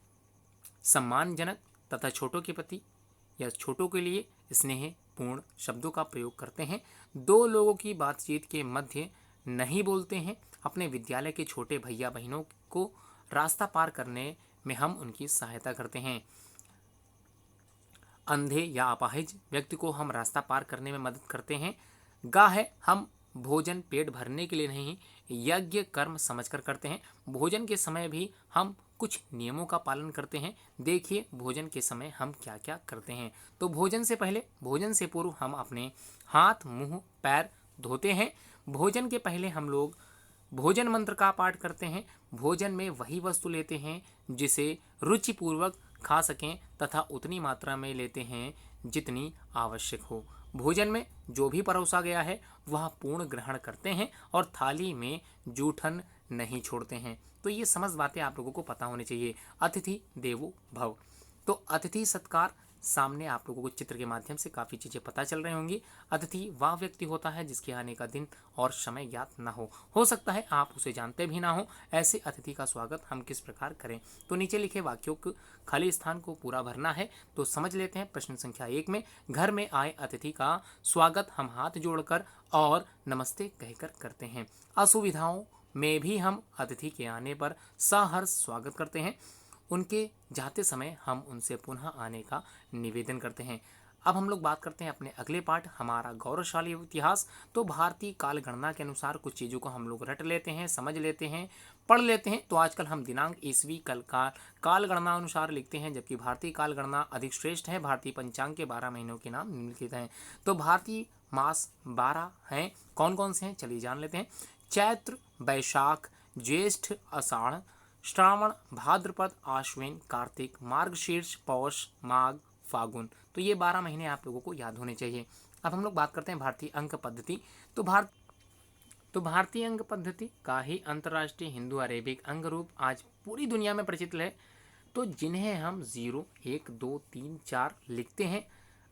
सम्मानजनक तथा छोटों के प्रति या छोटों के लिए स्नेह पूर्ण शब्दों का प्रयोग करते हैं। दो लोगों की बातचीत के मध्य नहीं बोलते हैं। अपने विद्यालय के छोटे भैया बहनों को रास्ता पार करने में हम उनकी सहायता करते हैं। अंधे या अपाहिज व्यक्ति को हम रास्ता पार करने में मदद करते हैं। गा है, हम भोजन पेट भरने के लिए नहीं, यज्ञ कर्म समझकर करते हैं। भोजन के समय भी हम कुछ नियमों का पालन करते हैं। देखिए भोजन के समय हम क्या क्या करते हैं। तो भोजन से पहले, भोजन से पूर्व हम अपने हाथ मुंह पैर धोते हैं। भोजन के पहले हम लोग भोजन मंत्र का पाठ करते हैं। भोजन में वही वस्तु लेते हैं जिसे रुचिपूर्वक खा सकें तथा उतनी मात्रा में लेते हैं जितनी आवश्यक हो। भोजन में जो भी परोसा गया है वह पूर्ण ग्रहण करते हैं और थाली में जूठन नहीं छोड़ते हैं। तो ये समस्त बातें आप लोगों को पता होनी चाहिए। अतिथि देवो भव, तो अतिथि सत्कार सामने आप लोगों को चित्र के माध्यम से काफ़ी चीज़ें पता चल रही होंगी। अतिथि वह व्यक्ति होता है जिसके आने का दिन और समय ज्ञात ना हो सकता है आप उसे जानते भी ना हो। ऐसे अतिथि का स्वागत हम किस प्रकार करें, तो नीचे लिखे वाक्यों के खाली स्थान को पूरा भरना है। तो समझ लेते हैं प्रश्न संख्या 1 में, घर में आए अतिथि का स्वागत हम हाथ जोड़कर और नमस्ते कहकर करते हैं। असुविधाओं में भी हम अतिथि के आने पर सहर्ष स्वागत करते हैं। उनके जाते समय हम उनसे पुनः आने का निवेदन करते हैं। अब हम लोग बात करते हैं अपने अगले पाठ, हमारा गौरवशाली इतिहास। तो भारतीय काल गणना के अनुसार कुछ चीज़ों को हम लोग रट लेते हैं, समझ लेते हैं, पढ़ लेते हैं। तो आजकल हम दिनांक ईस्वी काल गणना अनुसार लिखते हैं, जबकि भारतीय काल गणना अधिक श्रेष्ठ है। भारतीय पंचांग के 12 महीनों के नाम निम्नलिखित हैं। तो भारतीय मास 12 हैं, कौन कौन से हैं चलिए जान लेते हैं। चैत्र, वैशाख, ज्येष्ठ, आषाढ़, श्रावण, भाद्रपद, आश्विन, कार्तिक, मार्गशीर्ष, पौष, माघ, फागुन। तो ये 12 महीने आप लोगों को याद होने चाहिए। अब हम लोग बात करते हैं भारतीय अंक पद्धति। तो भारतीय अंक पद्धति का ही अंतर्राष्ट्रीय हिंदू अरेबिक अंक रूप आज पूरी दुनिया में प्रचलित है, तो जिन्हें हम 0, 1, 2, 3, 4 लिखते हैं।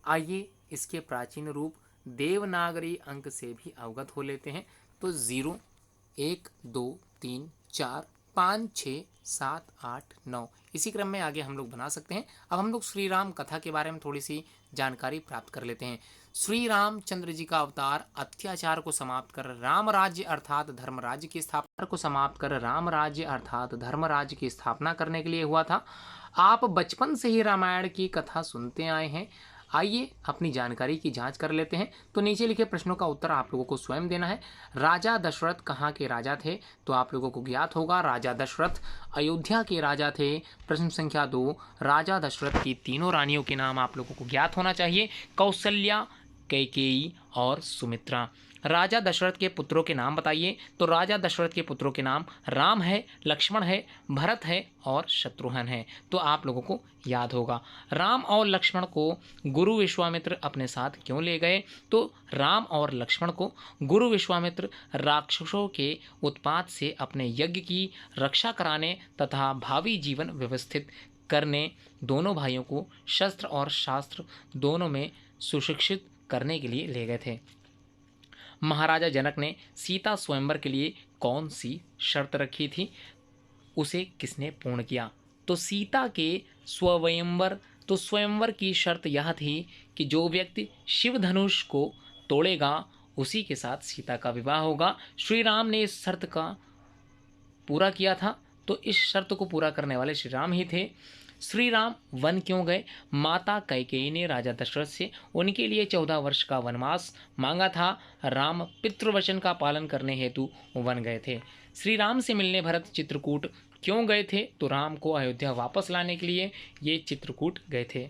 आइए इसके प्राचीन रूप देवनागरी अंक से भी अवगत हो लेते हैं। तो 0, 1, 2, 3, 4, 5, 6, 7, 8, 9 इसी क्रम में आगे हम लोग बना सकते हैं। अब हम लोग श्री राम कथा के बारे में थोड़ी सी जानकारी प्राप्त कर लेते हैं। श्री रामचंद्र जी का अवतार अत्याचार को समाप्त कर राम राज्य अर्थात धर्म राज्य की स्थापना करने के लिए हुआ था। आप बचपन से ही रामायण की कथा सुनते आए हैं। आइए अपनी जानकारी की जांच कर लेते हैं। तो नीचे लिखे प्रश्नों का उत्तर आप लोगों को स्वयं देना है। राजा दशरथ कहाँ के राजा थे? तो आप लोगों को ज्ञात होगा राजा दशरथ अयोध्या के राजा थे। प्रश्न संख्या 2, राजा दशरथ की तीनों रानियों के नाम आप लोगों को ज्ञात होना चाहिए, कौशल्या, कैकेयी और सुमित्रा। राजा दशरथ के पुत्रों के नाम बताइए। तो राजा दशरथ के पुत्रों के नाम राम है, लक्ष्मण है, भरत है और शत्रुघ्न है। तो आप लोगों को याद होगा। राम और लक्ष्मण को गुरु विश्वामित्र अपने साथ क्यों ले गए? तो राम और लक्ष्मण को गुरु विश्वामित्र राक्षसों के उत्पात से अपने यज्ञ की रक्षा कराने तथा भावी जीवन व्यवस्थित करने दोनों भाइयों को शस्त्र और शास्त्र दोनों में सुशिक्षित करने के लिए ले गए थे। महाराजा जनक ने सीता स्वयंवर के लिए कौन सी शर्त रखी थी? उसे किसने पूर्ण किया? तो सीता के स्वयंवर की शर्त यह थी कि जो व्यक्ति शिव धनुष को तोड़ेगा उसी के साथ सीता का विवाह होगा। श्री राम ने इस शर्त का पूरा किया था। तो इस शर्त को पूरा करने वाले श्री राम ही थे। श्री राम वन क्यों गए? माता कैकेयी ने राजा दशरथ से उनके लिए 14 वर्ष का वनवास मांगा था। राम पितृवचन का पालन करने हेतु वन गए थे। श्री राम से मिलने भरत चित्रकूट क्यों गए थे? तो राम को अयोध्या वापस लाने के लिए ये चित्रकूट गए थे।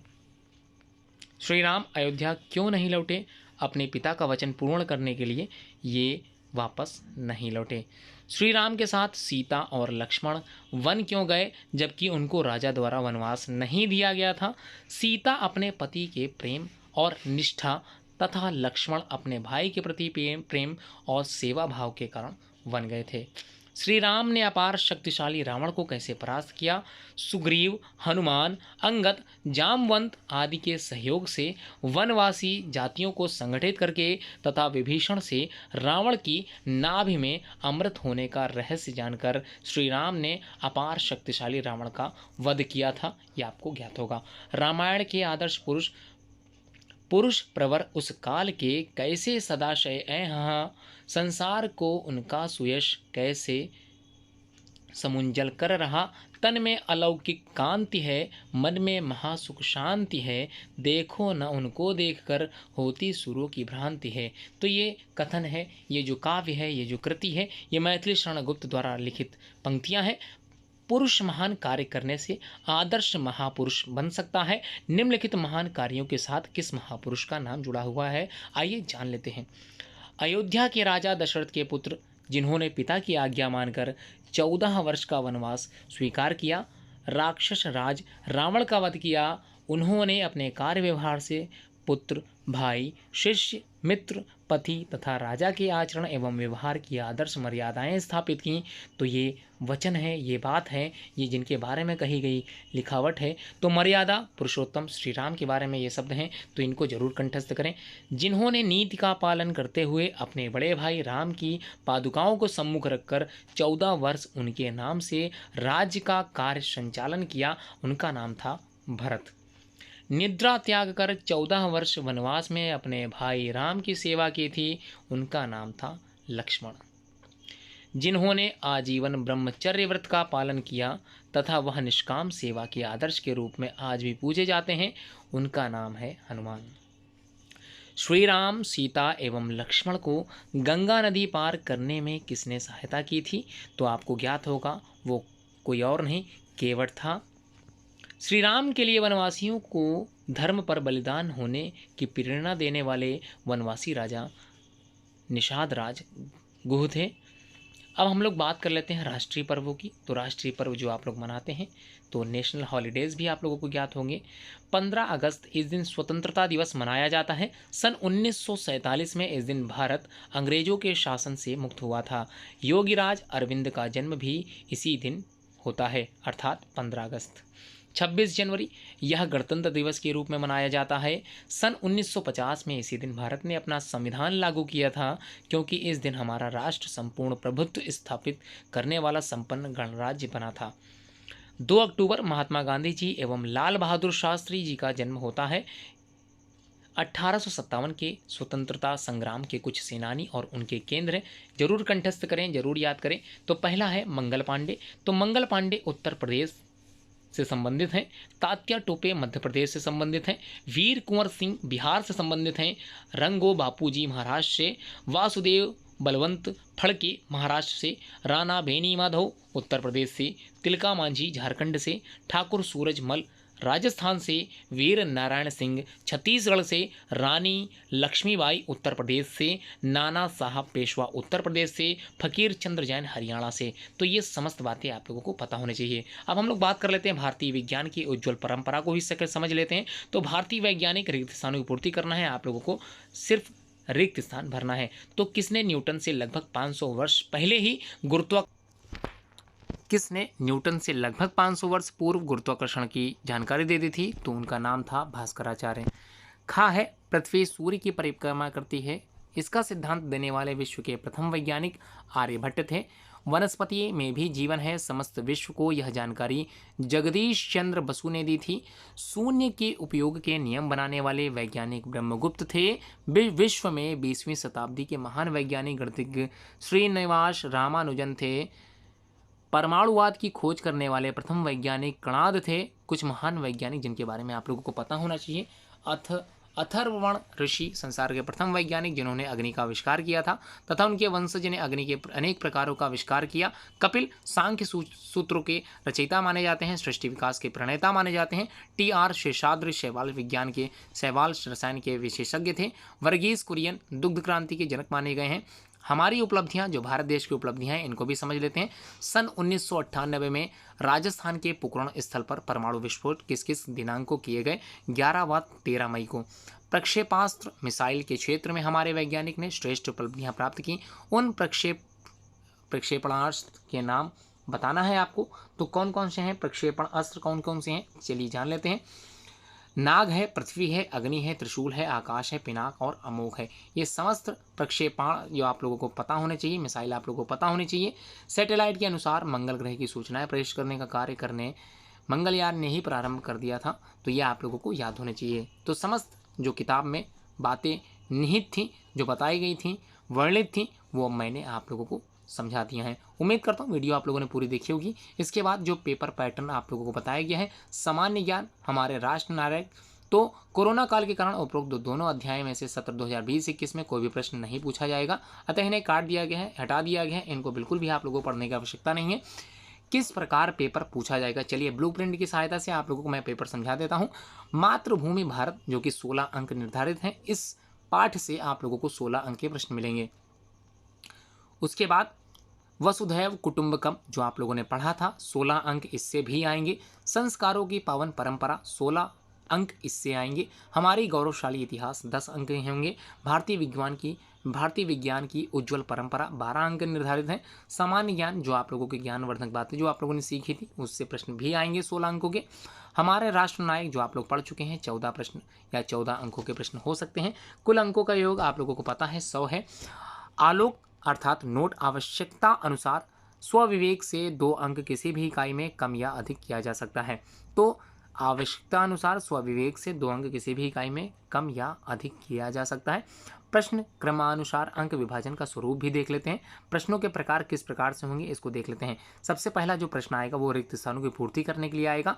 श्री राम अयोध्या क्यों नहीं लौटे? अपने पिता का वचन पूर्ण करने के लिए ये वापस नहीं लौटे। श्री राम के साथ सीता और लक्ष्मण वन क्यों गए जबकि उनको राजा द्वारा वनवास नहीं दिया गया था? सीता अपने पति के प्रेम और निष्ठा तथा लक्ष्मण अपने भाई के प्रति प्रेम और सेवा भाव के कारण वन गए थे। श्री राम ने अपार शक्तिशाली रावण को कैसे परास्त किया? सुग्रीव, हनुमान, अंगद, जामवंत आदि के सहयोग से वनवासी जातियों को संगठित करके तथा विभीषण से रावण की नाभि में अमृत होने का रहस्य जानकर श्री राम ने अपार शक्तिशाली रावण का वध किया था। यह आपको ज्ञात होगा। रामायण के आदर्श पुरुष प्रवर उस काल के कैसे सदाशय हैं, संसार को उनका सुयश कैसे समुंजल कर रहा। तन में अलौकिक कांति है, मन में महासुख शांति है, देखो न उनको देखकर होती सुरों की भ्रांति है। तो ये कथन है, ये जो काव्य है, ये जो कृति है, ये मैथिली शरण गुप्त द्वारा लिखित पंक्तियां हैं। पुरुष महान कार्य करने से आदर्श महापुरुष बन सकता है। निम्नलिखित महान कार्यों के साथ किस महापुरुष का नाम जुड़ा हुआ है? आइए जान लेते हैं। अयोध्या के राजा दशरथ के पुत्र जिन्होंने पिता की आज्ञा मानकर 14 वर्ष का वनवास स्वीकार किया, राक्षस राज रावण का वध किया। उन्होंने अपने कार्य व्यवहार से पुत्र, भाई, शिष्य, मित्र, पति तथा राजा के आचरण एवं व्यवहार की आदर्श मर्यादाएं स्थापित की। तो ये वचन है, ये बात है, ये जिनके बारे में कही गई लिखावट है। तो मर्यादा पुरुषोत्तम श्री राम के बारे में ये शब्द हैं, तो इनको जरूर कंठस्थ करें। जिन्होंने नीति का पालन करते हुए अपने बड़े भाई राम की पादुकाओं को सम्मुख रखकर 14 वर्ष उनके नाम से राज्य का कार्य संचालन किया, उनका नाम था भरत। निद्रा त्याग कर 14 वर्ष वनवास में अपने भाई राम की सेवा की थी, उनका नाम था लक्ष्मण। जिन्होंने आजीवन ब्रह्मचर्य व्रत का पालन किया तथा वह निष्काम सेवा के आदर्श के रूप में आज भी पूजे जाते हैं, उनका नाम है हनुमान। श्री राम, सीता एवं लक्ष्मण को गंगा नदी पार करने में किसने सहायता की थी? तो आपको ज्ञात होगा, वो कोई और नहीं केवट था। श्री राम के लिए वनवासियों को धर्म पर बलिदान होने की प्रेरणा देने वाले वनवासी राजा निषाद राज गुह थे। अब हम लोग बात कर लेते हैं राष्ट्रीय पर्वों की। तो राष्ट्रीय पर्व जो आप लोग मनाते हैं, तो नेशनल हॉलीडेज़ भी आप लोगों को ज्ञात होंगे। 15 अगस्त इस दिन स्वतंत्रता दिवस मनाया जाता है। सन 1947 में इस दिन भारत अंग्रेजों के शासन से मुक्त हुआ था। योगीराज अरविंद का जन्म भी इसी दिन होता है, अर्थात 15 अगस्त। 26 जनवरी यह गणतंत्र दिवस के रूप में मनाया जाता है। सन 1950 में इसी दिन भारत ने अपना संविधान लागू किया था, क्योंकि इस दिन हमारा राष्ट्र संपूर्ण प्रभुत्व स्थापित करने वाला संपन्न गणराज्य बना था। 2 अक्टूबर महात्मा गांधी जी एवं लाल बहादुर शास्त्री जी का जन्म होता है। 1857 के स्वतंत्रता संग्राम के कुछ सेनानी और उनके केंद्र जरूर कंठस्थ करें, जरूर याद करें। तो पहला है मंगल पांडे। तो मंगल पांडे उत्तर प्रदेश से संबंधित हैं। तात्या टोपे मध्य प्रदेश से संबंधित हैं। वीर कुंवर सिंह बिहार से संबंधित हैं। रंगो बापूजी महाराष्ट्र से। वासुदेव बलवंत फड़के महाराष्ट्र से। राणा बेनी माधव उत्तर प्रदेश से। तिलका मांझी झारखंड से। ठाकुर सूरजमल राजस्थान से। वीर नारायण सिंह छत्तीसगढ़ से। रानी लक्ष्मीबाई उत्तर प्रदेश से। नाना साहब पेशवा उत्तर प्रदेश से। फकीर चंद्र जैन हरियाणा से। तो ये समस्त बातें आप लोगों को पता होनी चाहिए। अब हम लोग बात कर लेते हैं भारतीय विज्ञान की उज्ज्वल परंपरा को ही समझ लेते हैं। तो भारतीय वैज्ञानिक रिक्त स्थानों की पूर्ति करना है, आप लोगों को सिर्फ रिक्त स्थान भरना है। तो किसने न्यूटन से लगभग 500 वर्ष पहले ही किसने न्यूटन से लगभग 500 वर्ष पूर्व गुरुत्वाकर्षण की जानकारी दे दी थी? तो उनका नाम था भास्कराचार्य। खा है पृथ्वी सूर्य की परिक्रमा करती है, इसका सिद्धांत देने वाले विश्व के प्रथम वैज्ञानिक आर्यभट्ट थे। वनस्पति में भी जीवन है, समस्त विश्व को यह जानकारी जगदीश चंद्र बसु ने दी थी। शून्य के उपयोग के नियम बनाने वाले वैज्ञानिक ब्रह्मगुप्त थे। विश्व में 20वीं शताब्दी के महान वैज्ञानिक गणितज्ञ श्रीनिवास रामानुजन थे। परमाणुवाद की खोज करने वाले प्रथम वैज्ञानिक कणाद थे। कुछ महान वैज्ञानिक जिनके बारे में आप लोगों को पता होना चाहिए। अथर्वण ऋषि संसार के प्रथम वैज्ञानिक जिन्होंने अग्नि का आविष्कार किया था तथा उनके वंशज ने अग्नि के अनेक प्रकारों का आविष्कार किया। कपिल सांख्य सूत्रों के रचयिता माने जाते हैं, सृष्टि विकास के प्रणेता माने जाते हैं। टी.आर. शेषाद्रि शैवाल विज्ञान के शैवाल रसायन के विशेषज्ञ थे। वर्गीज कुरियन दुग्ध क्रांति के जनक माने गए हैं। हमारी उपलब्धियां, जो भारत देश की उपलब्धियां हैं, इनको भी समझ लेते हैं। सन 1998 में राजस्थान के पोखरण स्थल पर परमाणु विस्फोट किस किस दिनांक को किए गए? 11 व 13 मई को। प्रक्षेपास्त्र मिसाइल के क्षेत्र में हमारे वैज्ञानिक ने श्रेष्ठ उपलब्धियां प्राप्त की। उन प्रक्षेपणास्त्र के नाम बताना है आपको। तो कौन कौन से हैं प्रक्षेपण अस्त्र, कौन कौन से हैं, चलिए जान लेते हैं। नाग है, पृथ्वी है, अग्नि है, त्रिशूल है, आकाश है, पिनाक और अमोघ है। ये समस्त प्रक्षेपण जो आप लोगों को पता होने चाहिए, मिसाइल आप लोगों को पता होनी चाहिए। सैटेलाइट के अनुसार मंगल ग्रह की सूचनाएं प्रेषित करने का कार्य करने मंगलयान ने ही प्रारंभ कर दिया था। तो ये आप लोगों को याद होने चाहिए। तो समस्त जो किताब में बातें निहित थी, जो बताई गई थी, वर्णित थी, वो मैंने आप लोगों को समझा दिया है। उम्मीद करता हूँ वीडियो आप लोगों ने पूरी देखी होगी। इसके बाद जो पेपर पैटर्न आप लोगों को बताया गया है, सामान्य ज्ञान, हमारे राष्ट्र नायक। तो कोरोना काल के कारण उपरोक्त दोनों अध्याय में से सत्र 2020-21 में कोई भी प्रश्न नहीं पूछा जाएगा, अतः इन्हें काट दिया गया है, हटा दिया गया है। इनको बिल्कुल भी आप लोगों को पढ़ने की आवश्यकता नहीं है। किस प्रकार पेपर पूछा जाएगा, चलिए ब्लूप्रिंट की सहायता से आप लोगों को मैं पेपर समझा देता हूँ। मातृभूमि भारत, जो कि 16 अंक निर्धारित हैं, इस पाठ से आप लोगों को 16 अंक के प्रश्न मिलेंगे। उसके बाद वसुधैव कुटुंबकम जो आप लोगों ने पढ़ा था, 16 अंक इससे भी आएंगे। संस्कारों की पावन परंपरा, 16 अंक इससे आएंगे। हमारी गौरवशाली इतिहास, 10 अंक होंगे। भारतीय विज्ञान की उज्ज्वल परंपरा, 12 अंक निर्धारित हैं। सामान्य ज्ञान, जो आप लोगों की ज्ञानवर्धक बातें जो आप लोगों ने सीखी थी, उससे प्रश्न भी आएंगे 16 अंकों के। हमारे राष्ट्र नायक, जो आप लोग पढ़ चुके हैं, 14 प्रश्न या 14 अंकों के प्रश्न हो सकते हैं। कुल अंकों का योग आप लोगों को पता है 100 है। आलोक अर्थात नोट, आवश्यकता अनुसार स्वविवेक से 2 अंक किसी भी इकाई में कम या अधिक किया जा सकता है। तो आवश्यकता अनुसार स्वविवेक से 2 अंक किसी भी इकाई में कम या अधिक किया जा सकता है। प्रश्न क्रमानुसार अंक विभाजन का स्वरूप भी देख लेते हैं। प्रश्नों के प्रकार किस प्रकार से होंगे, इसको देख लेते हैं। सबसे पहला जो प्रश्न आएगा वो रिक्त स्थानों की पूर्ति करने के लिए आएगा।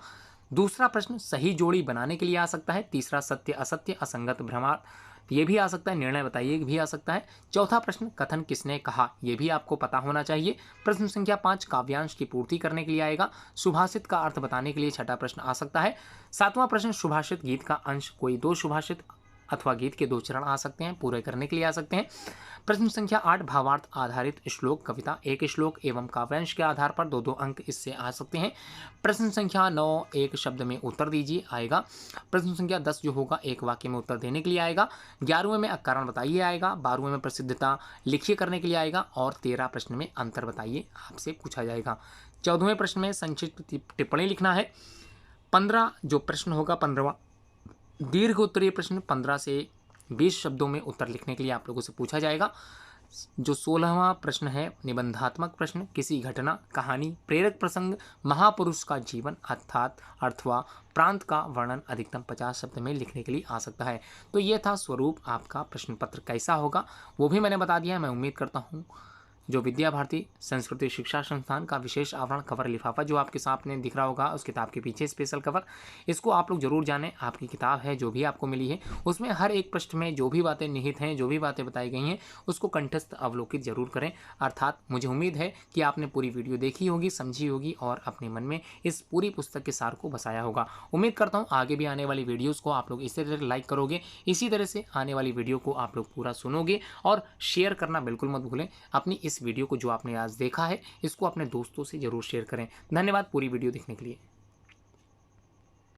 दूसरा प्रश्न सही जोड़ी बनाने के लिए आ सकता है। तीसरा सत्य असत्य असंगत भ्रमार, ये भी आ सकता है। निर्णय बताइए भी आ सकता है। चौथा प्रश्न कथन किसने कहा, ये भी आपको पता होना चाहिए। प्रश्न संख्या 5 काव्यांश की पूर्ति करने के लिए आएगा। सुभाषित का अर्थ बताने के लिए छठा प्रश्न आ सकता है। 7वां प्रश्न सुभाषित गीत का अंश, कोई 2 सुभाषित अथवा गीत के 2 चरण आ सकते हैं, पूरे करने के लिए आ सकते हैं। प्रश्न संख्या 8 भावार्थ आधारित श्लोक कविता, 1 श्लोक एवं काव्यांश के आधार पर 2-2 अंक इससे आ सकते हैं। प्रश्न संख्या 9 एक शब्द में उत्तर दीजिए आएगा। प्रश्न संख्या 10 जो होगा एक वाक्य में उत्तर देने के लिए आएगा। 11वें में कारण बताइए आएगा। 12वें में प्रसिद्धता लिखिए करने के लिए आएगा। और 13 प्रश्न में अंतर बताइए आपसे पूछा जाएगा। 14वें प्रश्न में संक्षिप्त टिप्पणी लिखना है। 15 जो प्रश्न होगा, 15वां दीर्घ उत्तरीय प्रश्न 15 से 20 शब्दों में उत्तर लिखने के लिए आप लोगों से पूछा जाएगा। जो 16वां प्रश्न है निबंधात्मक प्रश्न, किसी घटना, कहानी, प्रेरक प्रसंग, महापुरुष का जीवन अर्थात अथवा प्रांत का वर्णन अधिकतम 50 शब्द में लिखने के लिए आ सकता है। तो ये था स्वरूप आपका प्रश्न पत्र कैसा होगा वो भी मैंने बता दिया। मैं उम्मीद करता हूँ जो विद्या भारती संस्कृति शिक्षा संस्थान का विशेष आवरण कवर लिफाफा जो आपके सामने दिख रहा होगा, उस किताब के पीछे स्पेशल कवर, इसको आप लोग जरूर जानें। आपकी किताब है जो भी आपको मिली है, उसमें हर एक पृष्ठ में जो भी बातें निहित हैं, जो भी बातें बताई गई हैं, उसको कंठस्थ अवलोकित जरूर करें। अर्थात मुझे उम्मीद है कि आपने पूरी वीडियो देखी होगी, समझी होगी और अपने मन में इस पूरी पुस्तक के सार को बसाया होगा। उम्मीद करता हूँ आगे भी आने वाली वीडियोज़ को आप लोग इसी तरह लाइक करोगे, इसी तरह से आने वाली वीडियो को आप लोग पूरा सुनोगे और शेयर करना बिल्कुल मत भूलें। अपनी इस वीडियो को जो आपने आज देखा है इसको अपने दोस्तों से जरूर शेयर करें। धन्यवाद पूरी वीडियो देखने के लिए।